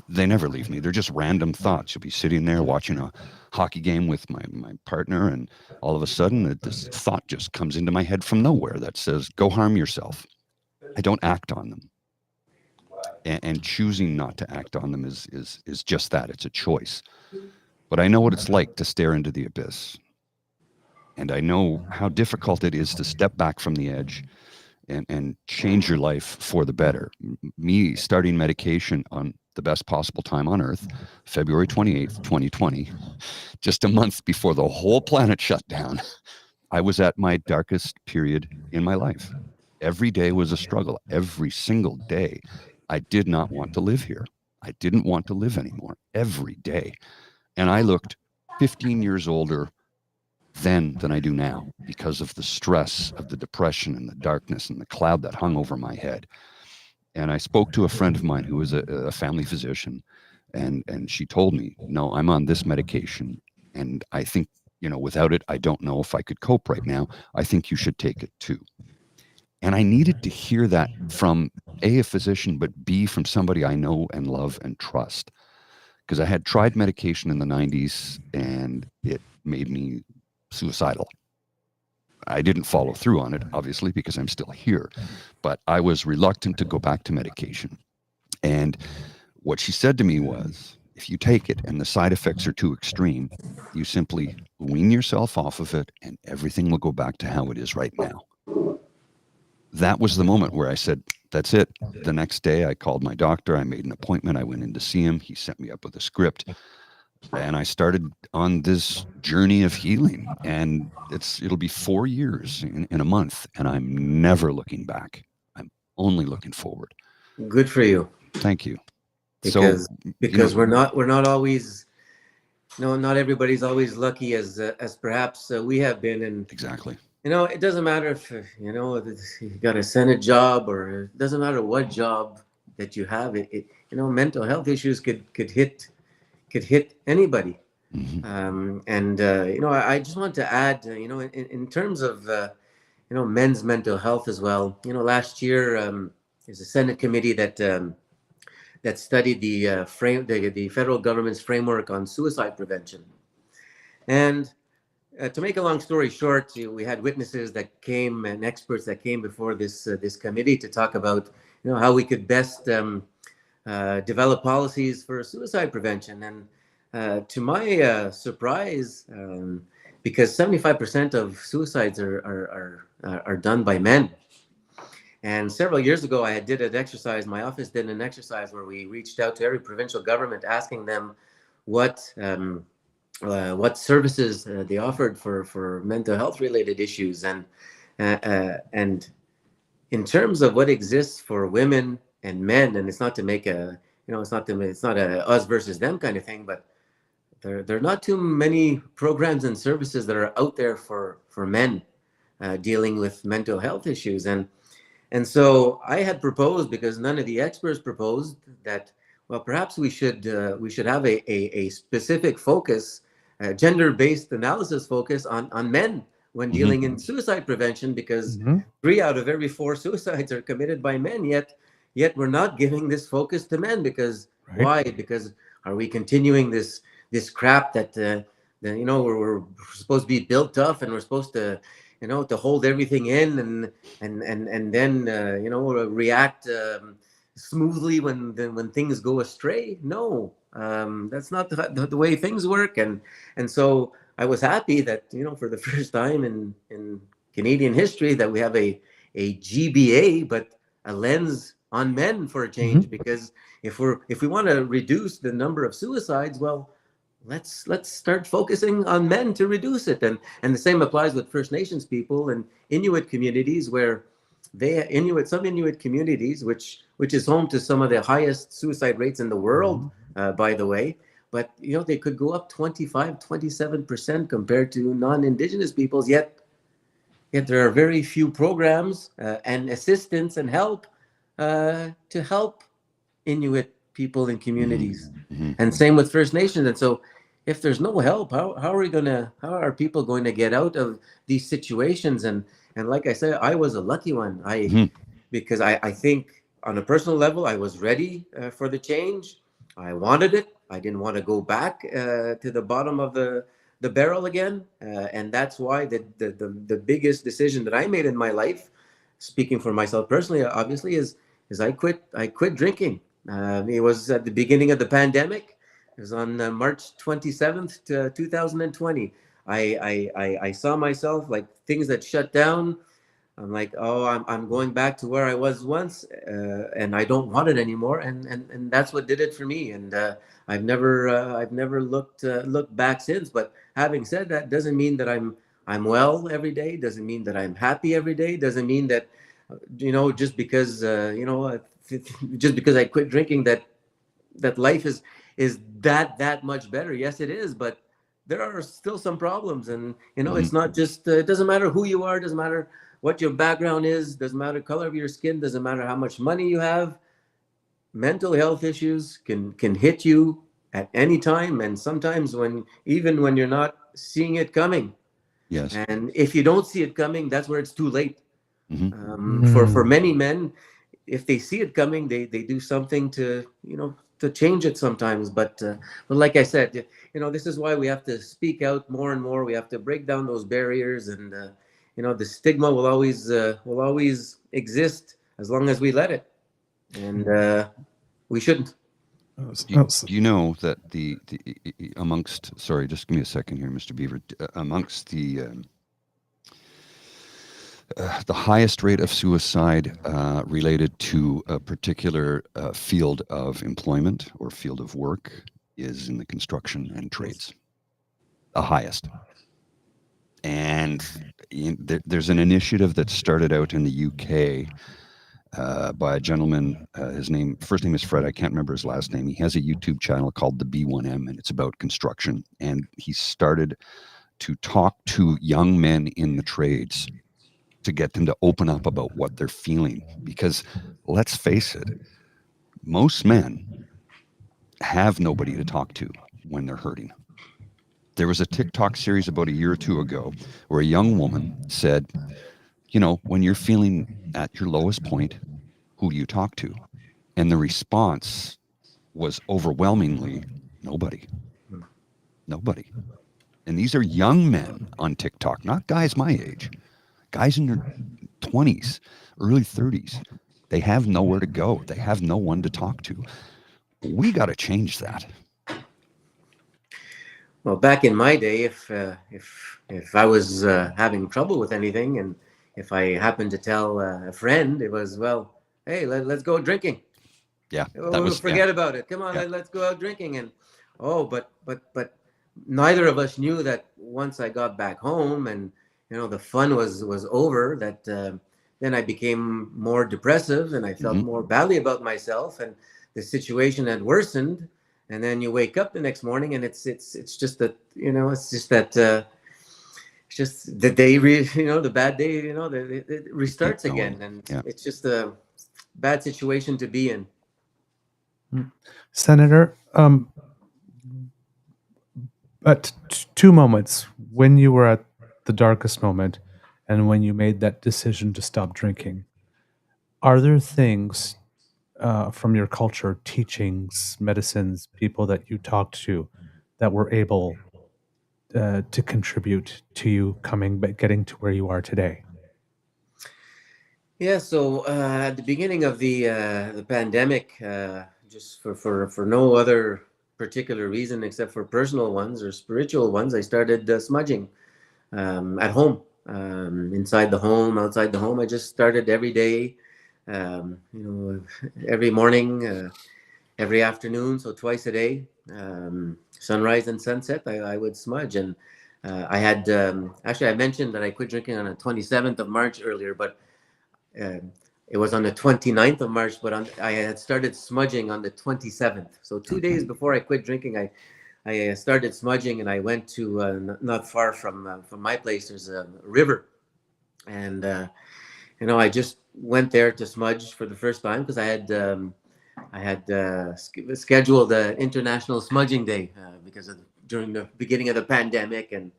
They never leave me. They're just random thoughts. You'll be sitting there watching a hockey game with my partner, and all of a sudden, this thought just comes into my head from nowhere that says, "Go harm yourself." I don't act on them, and choosing not to act on them is just that. It's a choice. But I know what it's like to stare into the abyss, and I know how difficult it is to step back from the edge and change your life for the better. Me starting medication on the best possible time on earth, February 28th, 2020, just a month before the whole planet shut down, I was at my darkest period in my life. Every day was a struggle. Every single day. I did not want to live here. I didn't want to live anymore. Every day. And I looked 15 years older then than I do now because of the stress of the depression and the darkness and the cloud that hung over my head. And I spoke to a friend of mine who was a family physician, and she told me, "No, I'm on this medication, and I think, without it, I don't know if I could cope right now. I think you should take it too." And I needed to hear that from A, a physician, but B, from somebody I know and love and trust. Because I had tried medication in the 90s and it made me suicidal. I didn't follow through on it, obviously, because I'm still here. But I was reluctant to go back to medication. And what she said to me was, if you take it and the side effects are too extreme, you simply wean yourself off of it and everything will go back to how it is right now. That was the moment where I said, that's it. The next day I called my doctor. I made an appointment. I went in to see him. He set me up with a script. And I started on this journey of healing. And it'll be 4 years in a month. And I'm never looking back. I'm only looking forward. Good for you. Thank you. Because we're not always, not everybody's always lucky as perhaps we have been. And exactly. It doesn't matter if, you got a Senate job, or it doesn't matter what job that you have. Mental health issues could hit anybody. Mm-hmm. I just want to add, in terms of, men's mental health as well. Last year, there's a Senate committee that studied the federal government's framework on suicide prevention. And to make a long story short, we had witnesses that came and experts that came before this committee to talk about how we could best develop policies for suicide prevention. And to my surprise, because 75% of suicides are done by men. And several years ago, I did an exercise. My office did an exercise where we reached out to every provincial government, asking them what services they offered for mental health related issues, and in terms of what exists for women and men, and it's not to make it's not a us versus them kind of thing, but there are not too many programs and services that are out there for men dealing with mental health issues. And so I had proposed, because none of the experts proposed, that perhaps we should have a specific focus, gender-based analysis focus on men when dealing in suicide prevention, because 3 out of every 4 suicides are committed by men. Yet we're not giving this focus to men, because why? Because are we continuing this crap that we're supposed to be built tough, and we're supposed to to hold everything in and then react smoothly when things go astray? No, that's not the way things work. And so I was happy that for the first time in Canadian history that we have a GBA, but a lens on men for a change. Because if we want to reduce the number of suicides, well, let's start focusing on men to reduce it. And the same applies with First Nations people and Inuit communities, where some Inuit communities, which is home to some of the highest suicide rates in the world, by the way, but they could go up 25-27% compared to non-Indigenous peoples. Yet there are very few programs and assistance and help to help Inuit people in communities. And same with First Nations. And so if there's no help, how are people going to get out of these situations? And like I said, I was a lucky one. Mhm. Because I think on a personal level, I was ready for the change. I wanted it. I didn't want to go back to the bottom of the barrel again. And that's why the biggest decision that I made in my life, speaking for myself personally, obviously, is I quit drinking. It was at the beginning of the pandemic. It was on March 27th, 2020. I saw myself like things that shut down. I'm like, oh, I'm going back to where I was once, and I don't want it anymore. And that's what did it for me. And I've never looked back since. But having said that, doesn't mean that I'm well every day. Doesn't mean that I'm happy every day. Doesn't mean that just because just because I quit drinking that life is that much better. Yes, it is, but there are still some problems, and Mhm. it's not just it doesn't matter who you are, doesn't matter what your background is, doesn't matter the color of your skin, doesn't matter how much money you have. Mental health issues can hit you at any time, and sometimes even when you're not seeing it coming. Yes. And if you don't see it coming, that's where it's too late. Mhm. For many men, if they see it coming, they do something to change it sometimes. But like I said, this is why we have to speak out more and more. We have to break down those barriers, and the stigma will always exist as long as we let it, and we shouldn't. Do you know that amongst, sorry, just give me a second here, Mr. Beaver, amongst the highest rate of suicide related to a particular field of employment or field of work is in the construction and trades. The highest. And there's an initiative that started out in the UK by a gentleman. His first name is Fred. I can't remember his last name. He has a YouTube channel called the B1M, and it's about construction. And he started to talk to young men in the trades to get them to open up about what they're feeling. Because let's face it, most men have nobody to talk to when they're hurting. There was a TikTok series about a year or two ago where a young woman said, when you're feeling at your lowest point, who do you talk to? And the response was overwhelmingly nobody. Nobody. And these are young men on TikTok, not guys my age, guys in their 20s, early 30s. They have nowhere to go. They have no one to talk to. We got to change that. Well, back in my day, if I was having trouble with anything, and if I happened to tell a friend, it was, well, hey, let's go drinking. Yeah, that We'll was, forget about it. Come on, yeah. let's go out drinking. And but neither of us knew that once I got back home and the fun was over, that then I became more depressive and I felt Mhm. more badly about myself, and the situation had worsened. And then you wake up the next morning and it's just that it's just that it's just the day the bad day it You keep restarts going. again, and Yeah. it's just a bad situation to be in. Senator, at two moments, when you were at the darkest moment and when you made that decision to stop drinking, are there things from your culture, teachings, medicines, people that you talked to that were able to contribute to you getting to where you are today? Yeah, so at the beginning of the pandemic, just for no other particular reason except for personal ones or spiritual ones, I started smudging at home, inside the home, outside the home. I just started every day, every morning, every afternoon, so twice a day, sunrise and sunset. I would smudge, and I had actually I mentioned that I quit drinking on the 27th of March earlier, but um, it was on the 29th of March, but I had started smudging on the 27th. So 2 days Okay. before I quit drinking, I started smudging, and I went to not far from my place. There's a river, and I just went there to smudge for the first time because I had scheduled the International Smudging Day because of during the beginning of the pandemic. And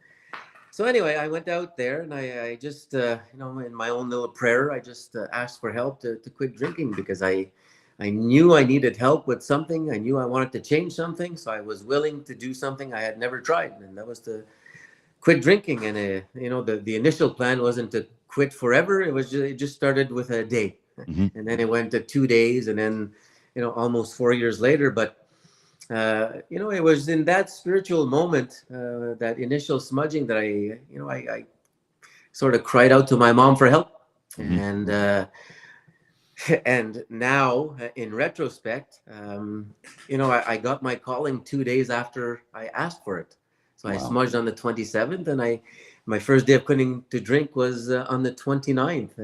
so anyway, I went out there and I just, in my own little prayer, I just asked for help to quit drinking, because I knew I needed help with something. I knew I wanted to change something. So I was willing to do something I had never tried. And that was to quit drinking. And, the initial plan wasn't to quit forever. It just started with a day. Mhm. And then it went to 2 days, and then, almost 4 years later. But it was in that spiritual moment, that initial smudging, that I sort of cried out to my mom for help. Mhm. And now, in retrospect, I got my calling 2 days after I asked for it. So I Wow. smudged on the 27th, and my first day of quitting to drink was on the 29th.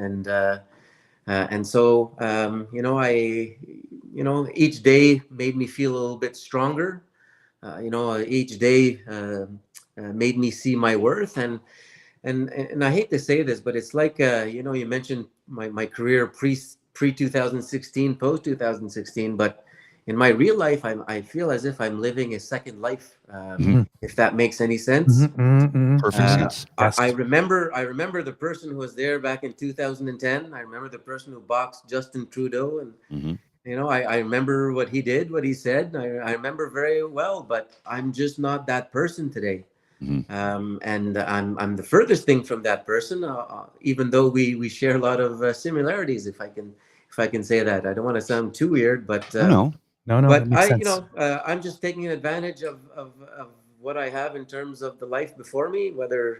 And so, each day made me feel a little bit stronger. Each day made me see my worth. And I hate to say this, but it's like, you mentioned my career pre 2016, post 2016, but in my real life, I feel as if I'm living a second life, if that makes any sense. Perfect sense. I remember the person who was there back in 2010. I remember the person who boxed Justin Trudeau, and Mhm. I remember what he did, what he said. I remember very well, but I'm just not that person today. Mhm. And I'm the furthest thing from that person, even though we share a lot of similarities, if I can say that. I don't want to sound too weird, but No. No, but that makes sense. I'm just taking advantage of what I have in terms of the life before me. Whether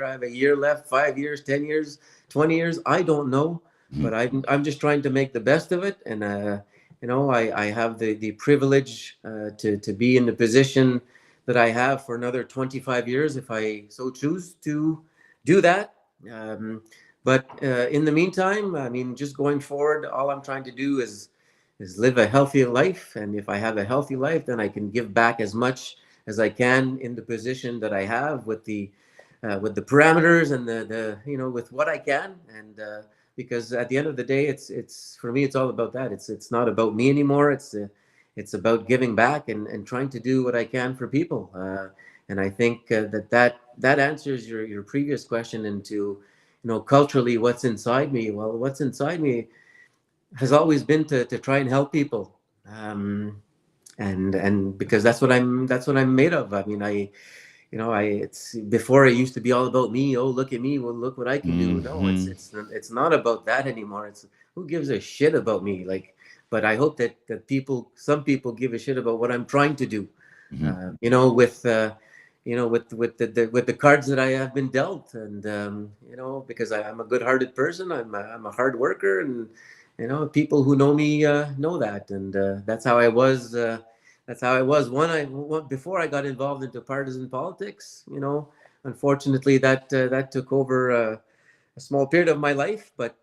I have a year left, 5 years, 10 years, 20 years, I don't know. Mhm. But I'm just trying to make the best of it. And I have the privilege to be in the position that I have for another 25 years, if I so choose to do that. But in the meantime, I mean, just going forward, all I'm trying to do is live a healthy life. And if I have a healthy life, then I can give back as much as I can in the position that I have, with the parameters and the with what I can. And because at the end of the day, it's for me, it's all about that. It's not about me anymore. It's about giving back and trying to do what I can for people. And I think that answers your previous question into, culturally, what's inside me. Well, what's inside me has always been to try and help people. And because that's what I'm made of. I mean, it's before, it used to be all about me. Oh, look at me. Well, look what I can do. No, Mhm. it's not about that anymore. It's who gives a shit about me? Like, but I hope that some people give a shit about what I'm trying to do. Mhm. With the cards that I have been dealt. And because I'm a good-hearted person. I'm a hard worker. And people who know me know that. And that's how I was. That's how I was before I got involved into partisan politics. Unfortunately, that took over a small period of my life. But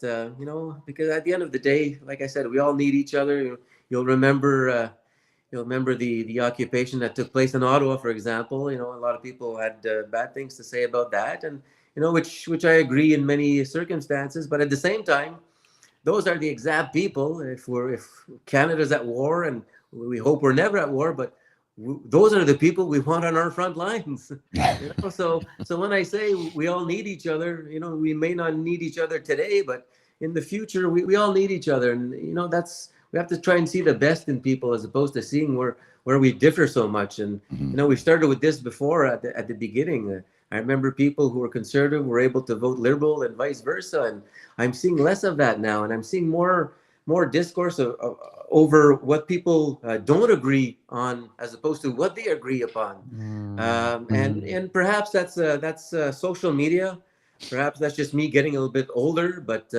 because at the end of the day, like I said, we all need each other. You'll remember. You'll remember the occupation that took place in Ottawa, for example. A lot of people had bad things to say about that, and which I agree in many circumstances. But at the same time, those are the exact people. If Canada's at war, and we hope we're never at war, but those are the people we want on our front lines. So when I say we all need each other, we may not need each other today, but in the future, we all need each other. And we have to try and see the best in people, as opposed to seeing where we differ so much. And Mhm. we started with this before at the beginning. I remember people who were conservative were able to vote liberal, and vice versa. And I'm seeing less of that now, and I'm seeing more discourse over what people don't agree on, as opposed to what they agree upon. And perhaps that's social media. Perhaps that's just me getting a little bit older. But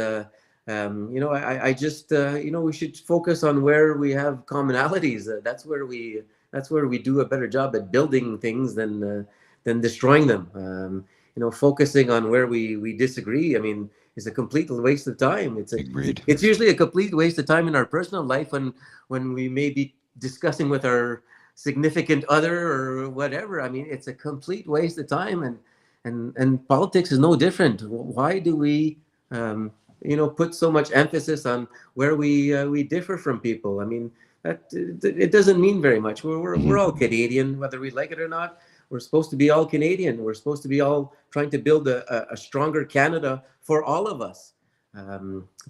I just we should focus on where we have commonalities. That's where we do a better job at building things than destroying them. Focusing on where we disagree, I mean, is a complete waste of time. Agreed. It's usually a complete waste of time in our personal life, when we may be discussing with our significant other or whatever. I mean, it's a complete waste of time. And politics is no different. Why do we put so much emphasis on where we differ from people? I mean, that it doesn't mean very much. We're all Canadian, whether we like it or not. supposed to be all Canadian. We're supposed to be all trying to build a stronger Canada for all of us.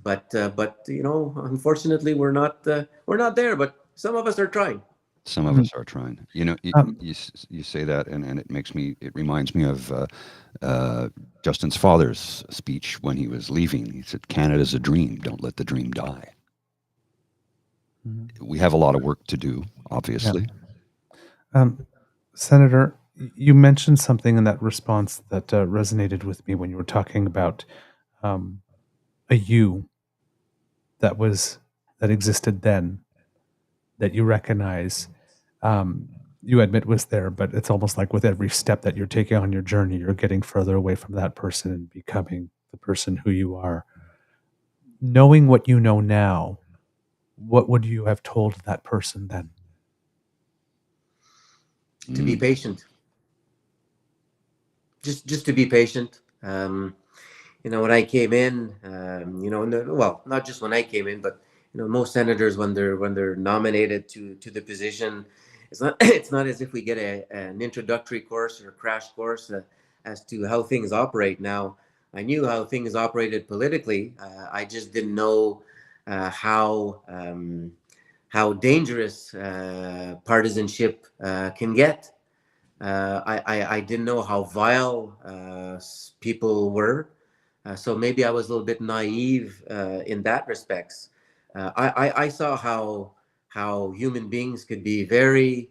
But unfortunately, we're not there. But some of us are trying. Some of us are trying. You say that, and it reminds me of Justin's father's speech when he was leaving. He said, "Canada's a dream. Don't let the dream die." We have a lot of work to do, obviously. Senator, you mentioned something in that response that resonated with me when you were talking about a you that existed then, that you recognize, you admit was there, but it's almost like with every step that you're taking on your journey, you're getting further away from that person and becoming the person who you are. Knowing what you know now, what would you have told that person then? To be patient. Just to be patient. When I came in, not just when I came in, but most senators when they're nominated to the position, it's not it's not as if we get an introductory course or a crash course as to how things operate. Now, I knew how things operated politically. I just didn't know how dangerous partisanship can get. I didn't know how vile people were. So maybe I was a little bit naive in that respects. I saw how human beings could be very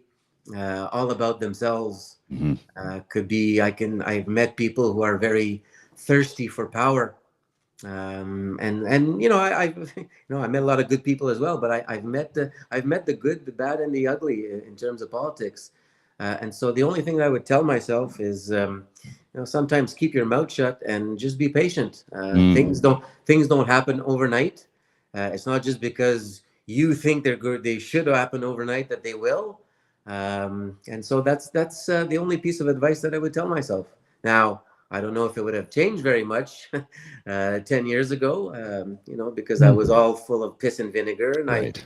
all about themselves. I've met people who are very thirsty for power. I met a lot of good people as well, but I've met the good, the bad, and the ugly in terms of politics. And so the only thing that I would tell myself is, sometimes keep your mouth shut and just be patient. Things don't happen overnight. It's not just because you think they're good, they should happen overnight that they will. And so that's the only piece of advice that I would tell myself. Now, I don't know if it would have changed very much 10 years ago, because I was all full of piss and vinegar, and Right.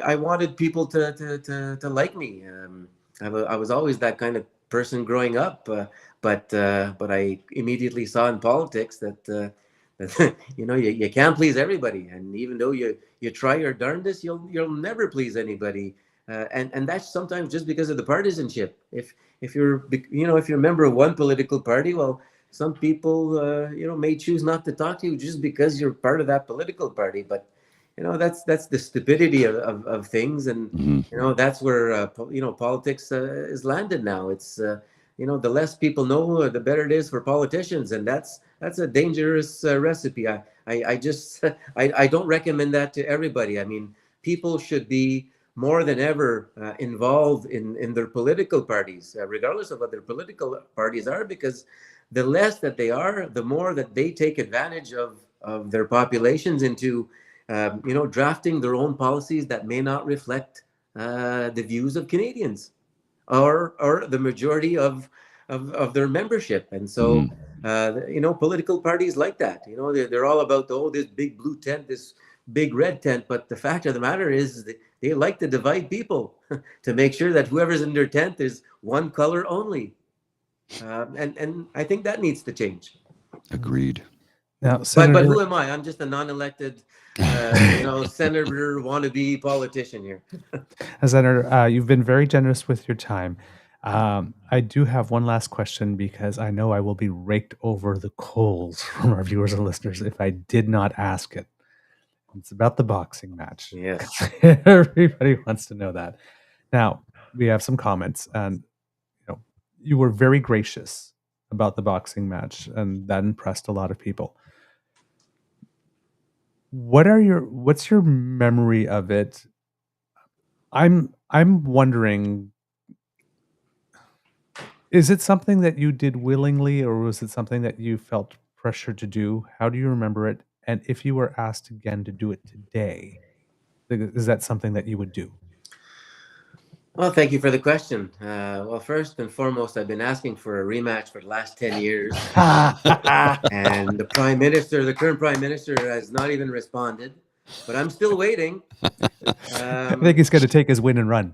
I wanted people to like me. I was always that kind of person growing up, but I immediately saw in politics that you can't please everybody, and even though you try your darndest, you'll never please anybody, and that's sometimes just because of the partisanship. If you're a member of one political party, well, some people may choose not to talk to you just because you're part of that political party. But that's the stupidity of things, and that's where politics is landed now. It's the less people know, the better it is for politicians, and that's a dangerous recipe. I just I don't recommend that to everybody. I mean, people should be more than ever involved in their political parties, regardless of what their political parties are, because the less that they are, the more that they take advantage of their populations into drafting their own policies that may not reflect the views of Canadians or the majority of their membership. And so political parties like that, they're all about this big blue tent, this big red tent, but the fact of the matter is that they like to divide people to make sure that whoever's in their tent is one color only. And I think that needs to change. Agreed. Now, but who am I? I'm just a non-elected senator wannabe politician here. Senator, you've been very generous with your time. I do have one last question, because I know I will be raked over the coals from our viewers and listeners if I did not ask it. It's about the boxing match. Yes. Everybody wants to know that. Now, we have some comments, and you were very gracious about the boxing match, and that impressed a lot of people. What's your memory of it? I'm wondering, is it something that you did willingly, or was it something that you felt pressure to do? How do you remember it? And if you were asked again to do it today, is that something that you would do? Well, thank you for the question. Well, first and foremost, I've been asking for a rematch for the last 10 years. And the current prime minister has not even responded. but I'm still waiting. I think he's going to take his win and run.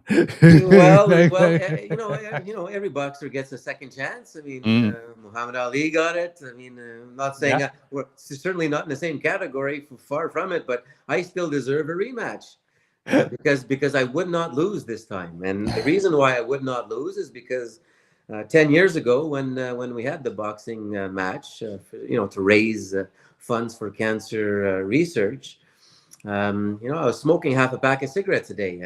Every boxer gets a second chance. I mean, Muhammad Ali got it. I mean, I'm not saying we're certainly not in the same category, far from it, but I still deserve a rematch because I would not lose this time. And the reason why I would not lose is because 10 years ago, when we had the boxing match, to raise funds for cancer research. I was smoking half a pack of cigarettes a day,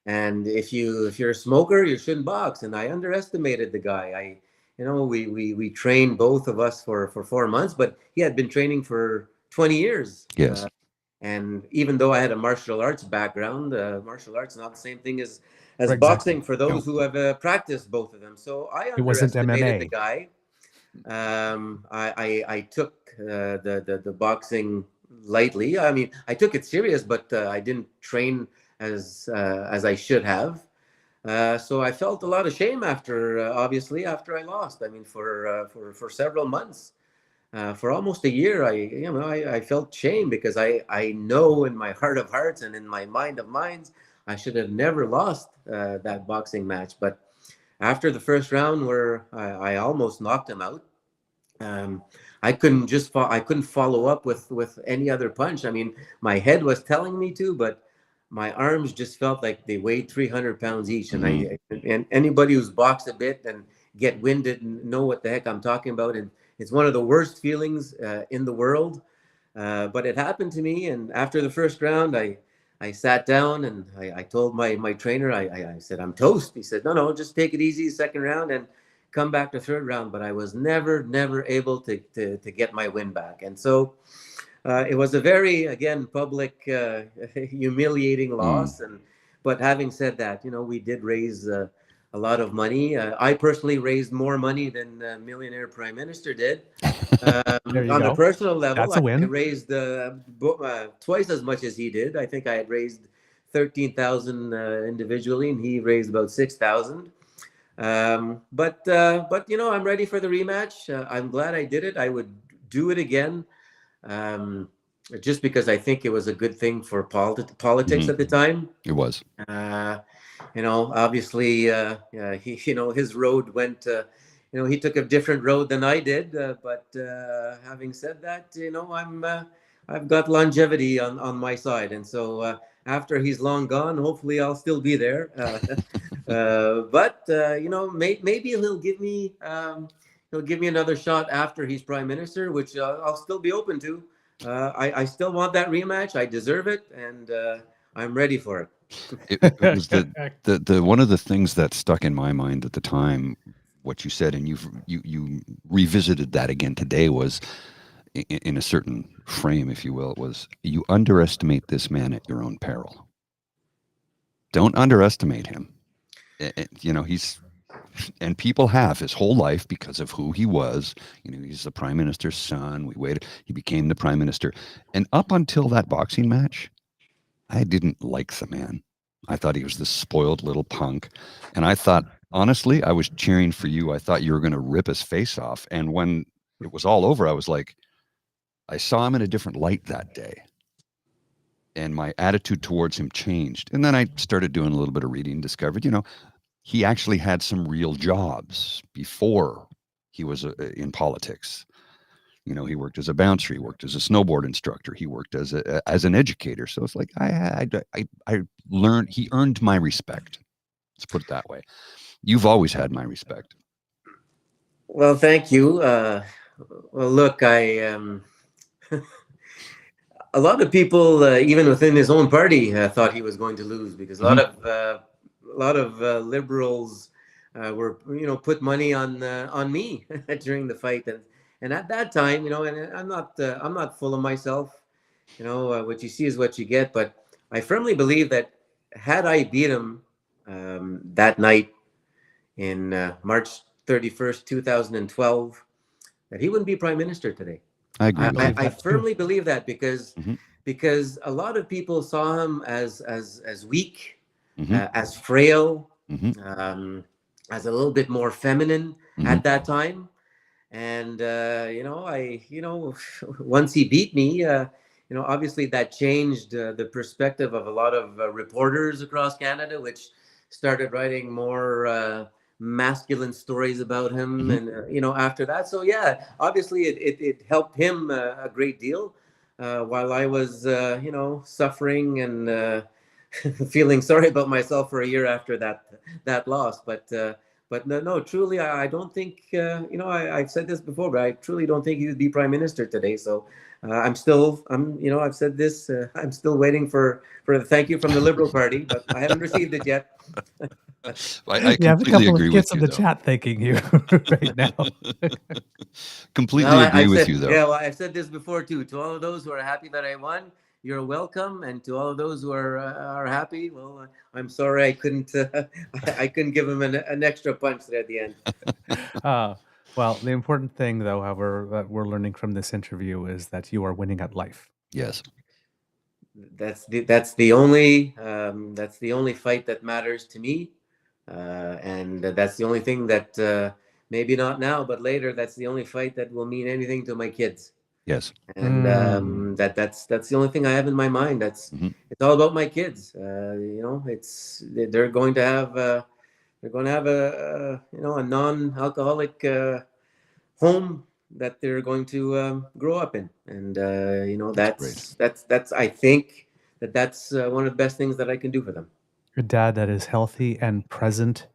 and if you're a smoker, you shouldn't box. And I underestimated the guy. We trained both of us for 4 months, but he had been training for 20 years. Yes. And even though I had a martial arts background, martial arts is not the same thing as Exactly. boxing for those who have practiced both of them. So I underestimated the guy. I took the boxing lightly. I mean, I took it serious, but I didn't train as I should have. So I felt a lot of shame after I lost. I mean, for several months, for almost a year, I felt shame because I know in my heart of hearts and in my mind of minds, I should have never lost that boxing match. But after the first round, where I almost knocked him out, I couldn't follow up with any other punch. I mean, my head was telling me to, but my arms just felt like they weighed 300 pounds each. And and anybody who's boxed a bit and get winded and know what the heck I'm talking about. And it's one of the worst feelings in the world. But it happened to me. And after the first round, I sat down and I told my trainer, I said, I'm toast. He said, no, just take it easy, second round, and come back to third round. But I was never able to get my win back. And so it was a very, again, public, humiliating loss. But having said that, we did raise a lot of money. I personally raised more money than the millionaire prime minister did. On a personal level, that's a win. I raised twice as much as he did. I think I had raised 13,000 individually, and he raised about 6,000. But I'm ready for the rematch. I'm glad I did it. I would do it again, just because I think it was a good thing for politics at the time. It was. Obviously, his road went. He took a different road than I did. But having said that, I've got longevity on my side, and so after he's long gone, hopefully I'll still be there. But maybe he'll give me another shot after he's prime minister, which I'll still be open to. I still want that rematch. I deserve it, and I'm ready for it. It was the one of the things that stuck in my mind at the time, what you said, and you revisited that again today, was in a certain frame, if you will. It was, you underestimate this man at your own peril. Don't underestimate him. And people have his whole life because of who he was. He's the prime minister's son. We waited. He became the prime minister. And up until that boxing match, I didn't like the man. I thought he was this spoiled little punk. And I thought, honestly, I was cheering for you. I thought you were going to rip his face off. And when it was all over, I was like, I saw him in a different light that day. And my attitude towards him changed. And then I started doing a little bit of reading, discovered, he actually had some real jobs before he was in politics. He worked as a bouncer, he worked as a snowboard instructor, he worked as an educator. So it's like I learned, he earned my respect. Let's put it that way. You've always had my respect. Well, thank you. Well, look, a lot of people, even within his own party, thought he was going to lose, because a lot of liberals were, put money on me during the fight, and at that time, and I'm not full of myself. What you see is what you get. But I firmly believe that had I beat him that night in March 31st, 2012, that he wouldn't be prime minister today. I agree. I firmly believe that because a lot of people saw him as weak, as frail, as a little bit more feminine at that time. And once he beat me, obviously that changed the perspective of a lot of reporters across Canada, which started writing more masculine stories about him, and after that. So yeah, obviously it helped him a great deal, while I was suffering and feeling sorry about myself for a year after that loss. But no, truly, I don't think I've said this before, but I truly don't think he would be prime minister today. So I've said this. I'm still waiting for the thank you from the Liberal Party, but I haven't received it yet. I You have a completely couple of agree gifts with in you, the though. chat thanking you right now. Completely Well, agree I've with said, you, though. yeah, well, I've said this before too. To all of those who are happy that I won, you're welcome, and to all of those who are happy, well, I'm sorry I couldn't I couldn't give them an extra punch there at the end. Well, the important thing, though, however, that we're learning from this interview is that you are winning at life. Yes. That's the only fight that matters to me, and that's the only thing that maybe not now, but later, that's the only fight that will mean anything to my kids. Yes. And that's the only thing I have in my mind. It's all about my kids. It's they're going to have a non-alcoholic home that they're going to grow up in, and that's I think that's one of the best things that I can do for them. A dad that is healthy and present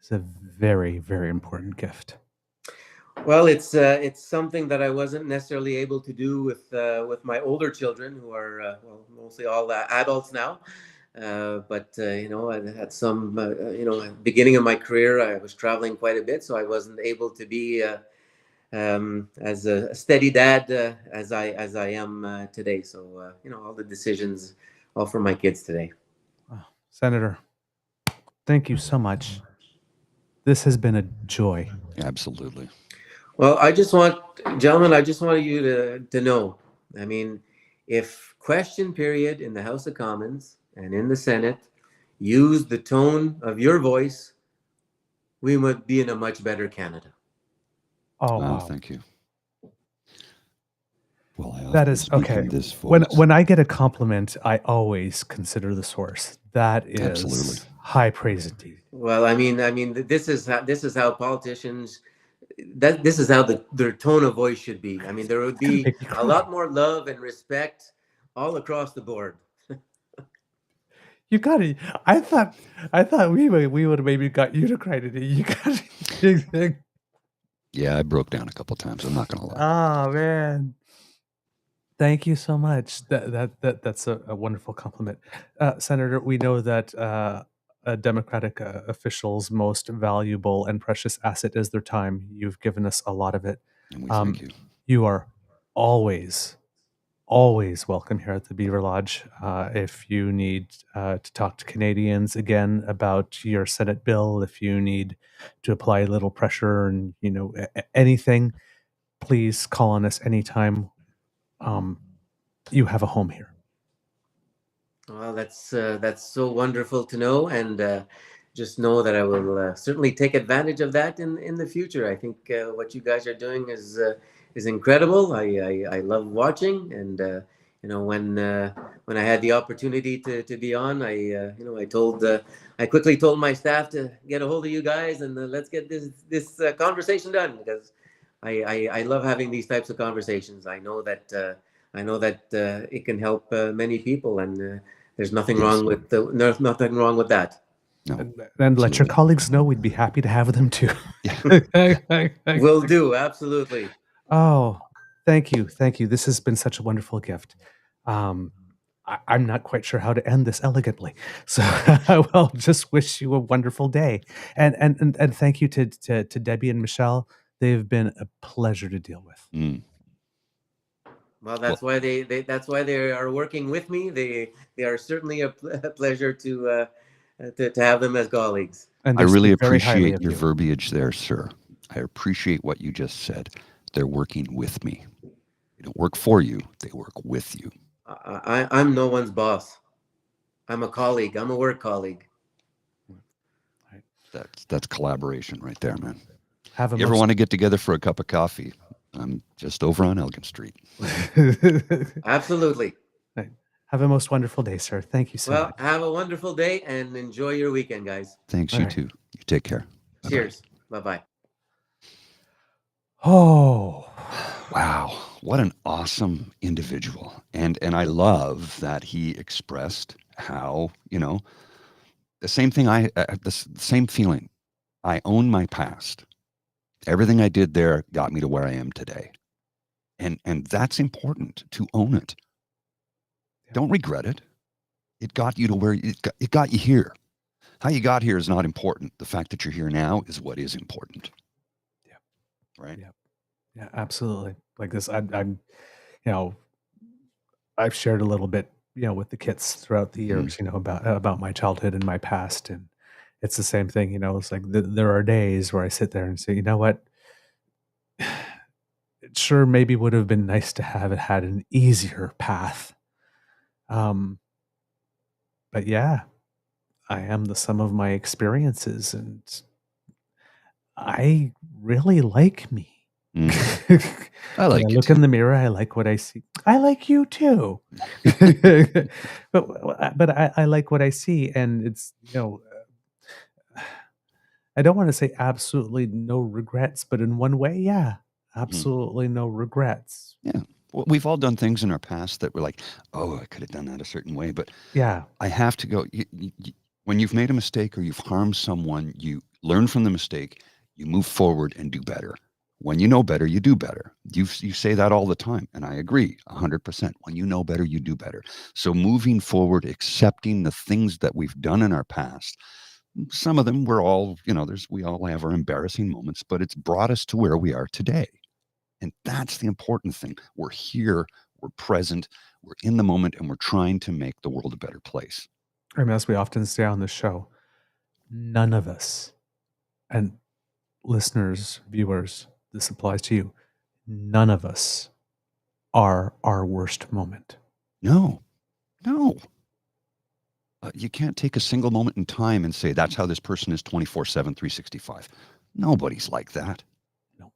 is a very, very important gift. Well, it's something that I wasn't necessarily able to do with my older children, who are mostly all adults now. But at some beginning of my career, I was traveling quite a bit, so I wasn't able to be as a steady dad as I am today. So all the decisions, all for my kids today. Senator, thank you so much. This has been a joy. Absolutely. Well, gentlemen, I just want you to know. I mean, if question period in the House of Commons and in the Senate use the tone of your voice, we would be in a much better Canada. Oh, wow. Thank you. Well, I That often is speak okay. in this voice. When I get a compliment, I always consider the source. That is Absolutely. high praise indeed. Well, I mean, this is how politicians. This is how their tone of voice should be. I mean, there would be Make me a cry. lot more love and respect all across the board. You got it. I thought we would have maybe got you to cry today. You got it. Yeah, I broke down a couple times. I'm not going to lie. Oh man. Thank you so much. That's a wonderful compliment. Senator, we know that a Democratic official's most valuable and precious asset is their time. You've given us a lot of it. And we thank you. You are always welcome here at the Beaver Lodge. If you need to talk to Canadians again about your Senate bill, if you need to apply a little pressure and anything, please call on us anytime. You have a home here. Well, that's so wonderful to know, and just know that I will certainly take advantage of that in the future. I think what you guys are doing is incredible. I love watching, and when I had the opportunity to be on, I quickly told my staff to get a hold of you guys, and let's get this conversation done, because I love having these types of conversations. I know that it can help many people, and there's nothing wrong with nothing wrong with that. No. And let your colleagues know we'd be happy to have them too. Will do, absolutely. Oh, thank you. This has been such a wonderful gift. I'm not quite sure how to end this elegantly, so I will just wish you a wonderful day. And thank you to Debbie and Michelle. They've been a pleasure to deal with. Well, that's why they are working with me. They are certainly a pleasure to have them as colleagues. And I really very highly appreciate of your you. verbiage there, sir. I appreciate what you just said. They're working with me. They don't work for you. They work with you. I'm no one's boss. I'm a colleague. I'm a work colleague. That's collaboration right there, man. You ever want to get together for a cup of coffee? I'm just over on Elgin Street. Absolutely. Right. Have a most wonderful day, sir. Thank you so Well, much. have a wonderful day and enjoy your weekend, guys. Thanks, All you right. too. You take care. Bye-bye. Cheers. Bye-bye. Oh, Wow, what an awesome individual. And I love that he expressed how, the same thing same feeling. I own my past. Everything I did there got me to where I am today. And that's important to own it. Yeah. Don't regret it. It got you to where it got you here. How you got here is not important. The fact that you're here now is what is important. Yeah. Right? Yeah, absolutely. Like this, I'm, I've shared a little bit, with the kids throughout the years, about my childhood and my past, and it's the same thing. It's like there are days where I sit there and say, you know what, it sure maybe would have been nice to have it had an easier path. But yeah, I am the sum of my experiences, and I really like me. I like When I you look too. in the mirror, I like what I see. I like you too. but I like what I see, and it's I don't want to say absolutely no regrets, but in one way, yeah, absolutely no regrets. Yeah. Well, we've all done things in our past that we're like, oh, I could have done that a certain way. But Yeah, I have to go. When you've made a mistake or you've harmed someone, you learn from the mistake, you move forward and do better. When you know better, you do better. You say that all the time, and I agree 100%. When you know better, you do better. So moving forward, accepting the things that we've done in our past. Some of them we're all, we all have our embarrassing moments, but it's brought us to where we are today. And that's the important thing. We're here, we're present, we're in the moment, and we're trying to make the world a better place. I mean, as we often say on the show, none of us, and listeners, viewers, this applies to you, none of us are our worst moment. No, no. You can't take a single moment in time and say that's how this person is 24/7, 365. Nobody's like that. No.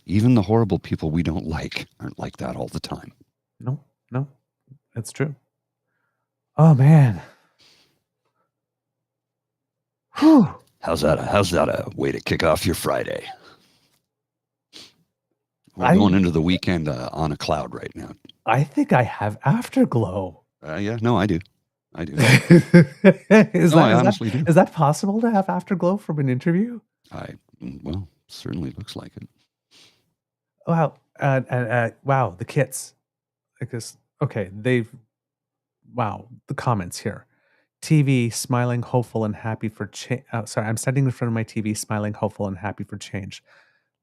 Even the horrible people we don't like aren't like that all the time. No, that's true. Oh man. Whew. How's that a way to kick off your Friday? We're going into the weekend on a cloud right now. I think I have afterglow. Yeah, no, I do. I do. I honestly do. Is that possible to have afterglow from an interview? Well, certainly looks like it. Wow. Wow, the kits. I guess, okay, wow, the comments here. TV, smiling, hopeful, and happy for change. Sorry, I'm standing in front of my TV, smiling, hopeful, and happy for change.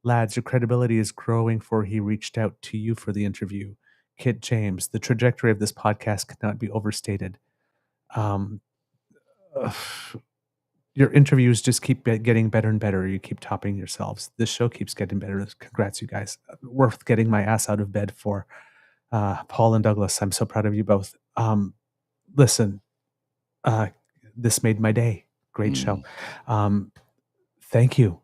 Lads, your credibility is growing for he reached out to you for the interview. Kit James, the trajectory of this podcast cannot be overstated. Your interviews just keep getting better and better. You keep topping yourselves. This show keeps getting better. Congrats, you guys. Worth getting my ass out of bed for. Paul and Douglas, I'm so proud of you both. Listen, this made my day. Great show. Thank you,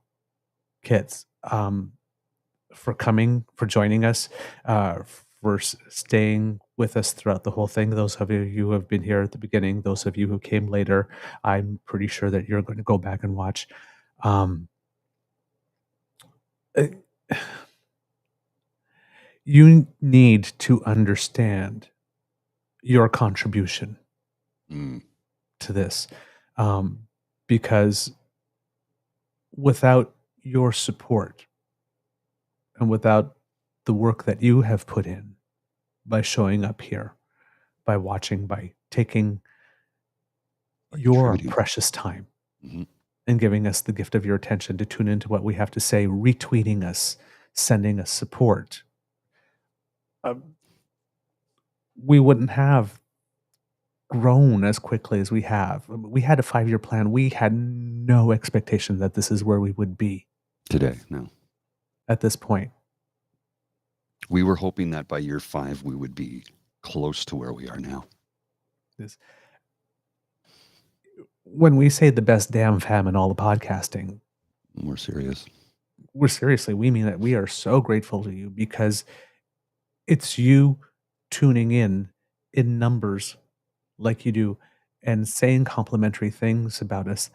kids, for coming, for joining us, for staying with us throughout the whole thing. Those of you who have been here at the beginning, those of you who came later, I'm pretty sure that you're going to go back and watch. You need to understand your contribution to this, because without your support and without the work that you have put in by showing up here, by watching, by taking your precious time and giving us the gift of your attention to tune into what we have to say, retweeting us, sending us support, we wouldn't have grown as quickly as we have. We had a 5-year plan. We had no expectation that this is where we would be today. No, at this point. We were hoping that by year 5 we would be close to where we are now. When we say the best damn fam in all the podcasting, we're serious. We mean that we are so grateful to you because it's you tuning in numbers like you do and saying complimentary things about us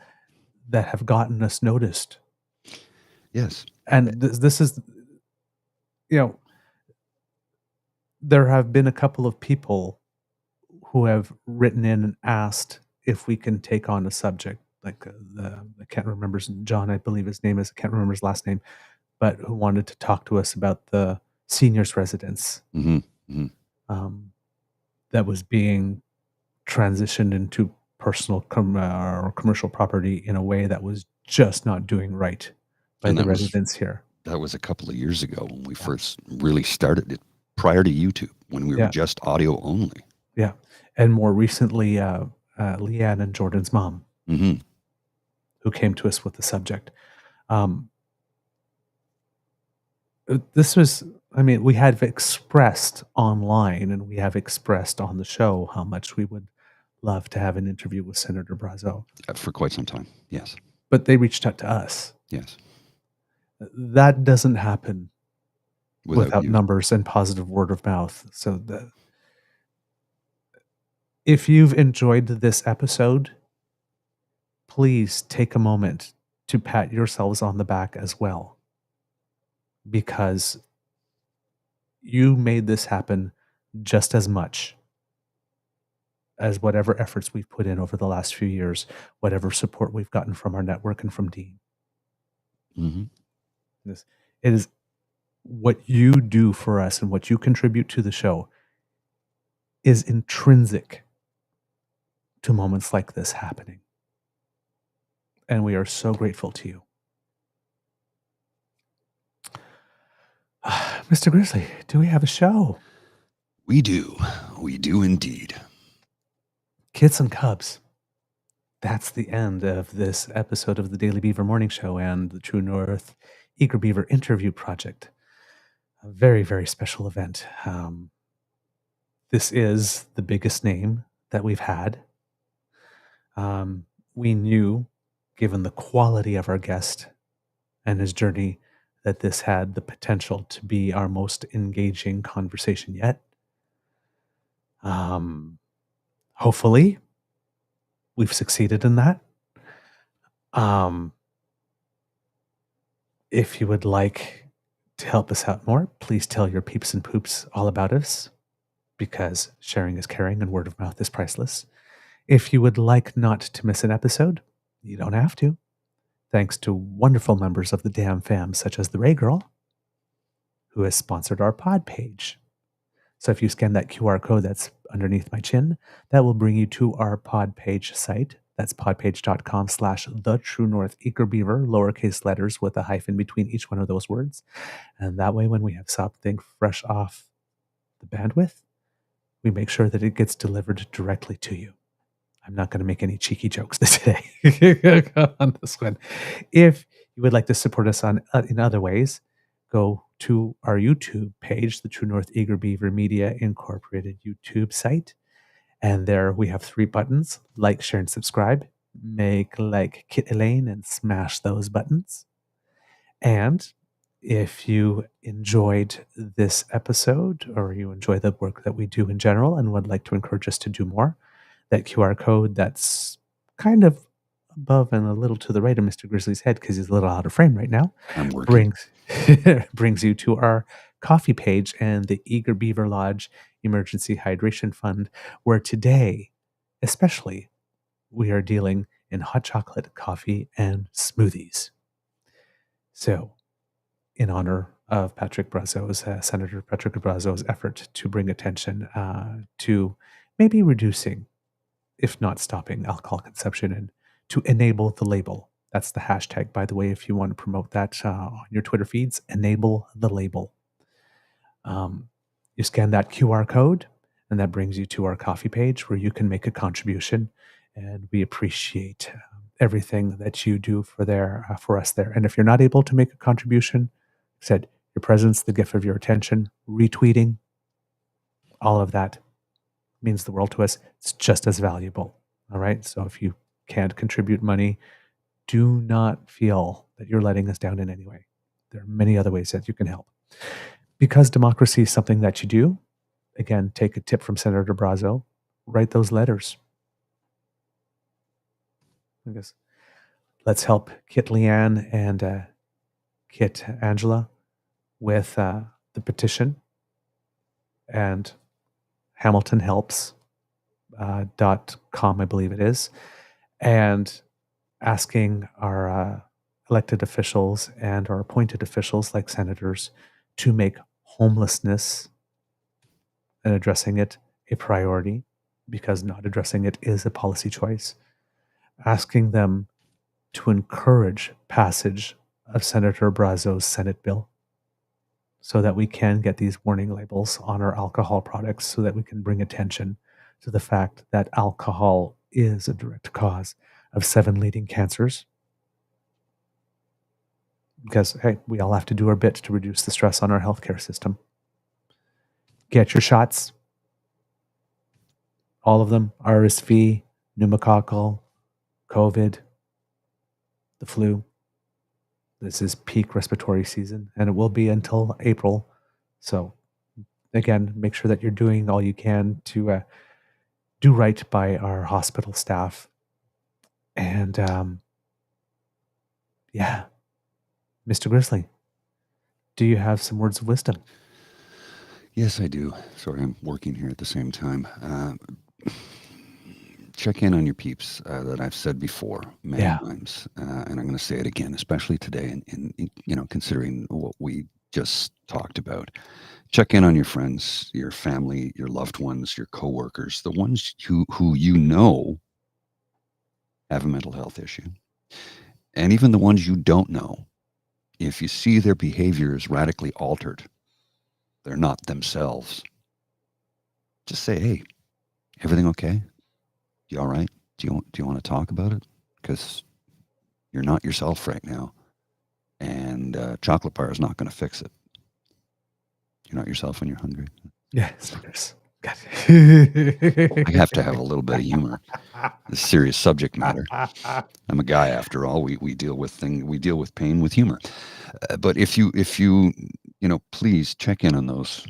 that have gotten us noticed. Yes. And this is, there have been a couple of people who have written in and asked if we can take on a subject like I can't remember John, I believe his name is, I can't remember his last name, but who wanted to talk to us about the seniors residence that was being transitioned into personal or commercial property in a way that was just not doing right by And the residents here. That was a couple of years ago when we first really started it, prior to YouTube, when we were just audio only. Yeah. And more recently, Leanne and Jordan's mom, who came to us with the subject. This was, we had expressed online and we have expressed on the show how much we would love to have an interview with Senator Brazeau. For quite some time, yes. But they reached out to us. Yes. That doesn't happen without you. Numbers and positive word of mouth. So if you've enjoyed this episode, please take a moment to pat yourselves on the back as well, because you made this happen just as much as whatever efforts we've put in over the last few years, whatever support we've gotten from our network and from Dean. It is what you do for us and what you contribute to the show is intrinsic to moments like this happening. And we are so grateful to you. Mr. Grizzly, do we have a show? We do. We do indeed. Kids and Cubs. That's the end of this episode of the Daily Beaver Morning Show and the True North Eager Beaver Interview Project. A very, very special event. This is the biggest name that we've had. We knew, given the quality of our guest and his journey, that this had the potential to be our most engaging conversation yet. Hopefully, we've succeeded in that. If you would like to help us out more, please tell your peeps and poops all about us, because sharing is caring and word of mouth is priceless. If you would like not to miss an episode, you don't have to. Thanks to wonderful members of the Damn Fam, such as the Ray Girl, who has sponsored our pod page. So if you scan that QR code that's underneath my chin, that will bring you to our pod page site. That's podpage.com/TheTrueNorthEagerBeaver, lowercase letters with a hyphen between each one of those words. And that way, when we have something fresh off the bandwidth, we make sure that it gets delivered directly to you. I'm not going to make any cheeky jokes today on this one. If you would like to support us in other ways, go to our YouTube page, the True North Eager Beaver Media Incorporated YouTube site. And there we have 3 buttons: like, share, and subscribe. Make like Kit Elaine and smash those buttons. And if you enjoyed this episode, or you enjoy the work that we do in general and would like to encourage us to do more, that QR code that's kind of above and a little to the right of Mr. Grizzly's head, because he's a little out of frame right now, brings you to our coffee page and the Eager Beaver Lodge Emergency Hydration Fund, where today, especially, we are dealing in hot chocolate, coffee, and smoothies. So, in honor of Patrick Brazeau's, Senator Patrick Brazeau's effort to bring attention to maybe reducing, if not stopping, alcohol consumption, and to enable the label. That's the hashtag, by the way, if you want to promote that on your Twitter feeds, enable the label. You scan that QR code, and that brings you to our coffee page where you can make a contribution, and we appreciate everything that you do for us there. And if you're not able to make a contribution, said your presence, the gift of your attention, retweeting, all of that means the world to us. It's just as valuable. All right. So if you can't contribute money, do not feel that you're letting us down in any way. There are many other ways that you can help. because democracy is something that you do, again, take a tip from Senator Brazeau, write those letters. I guess let's help Kit Leanne and Kit Angela with the petition, and Hamilton Helps .com, I believe it is, and asking our elected officials and our appointed officials like senators to make homelessness and addressing it a priority, because not addressing it is a policy choice. Asking them to encourage passage of Senator Brazeau's Senate bill so that we can get these warning labels on our alcohol products, so that we can bring attention to the fact that alcohol is a direct cause of 7 leading cancers. Because, hey, we all have to do our bit to reduce the stress on our healthcare system. Get your shots. All of them. RSV, pneumococcal, COVID, the flu. This is peak respiratory season, and it will be until April. So, again, make sure that you're doing all you can to do right by our hospital staff. And, yeah, Mr. Grizzly, do you have some words of wisdom? Yes, I do. Sorry, I'm working here at the same time. Check in on your peeps that I've said before many times, and I'm going to say it again, especially today, in considering what we just talked about. Check in on your friends, your family, your loved ones, your coworkers, the ones who you know have a mental health issue, and even the ones you don't know. If you see their behavior is radically altered, they're not themselves, just say, "Hey, everything okay? You all right? Do you want to talk about it? Because you're not yourself right now, and chocolate bar is not going to fix it. You're not yourself when you're hungry." Yeah, Snickers. I have to have a little bit of humor. This serious subject matter. I'm a guy, after all. We deal with pain with humor. But if you please check in on those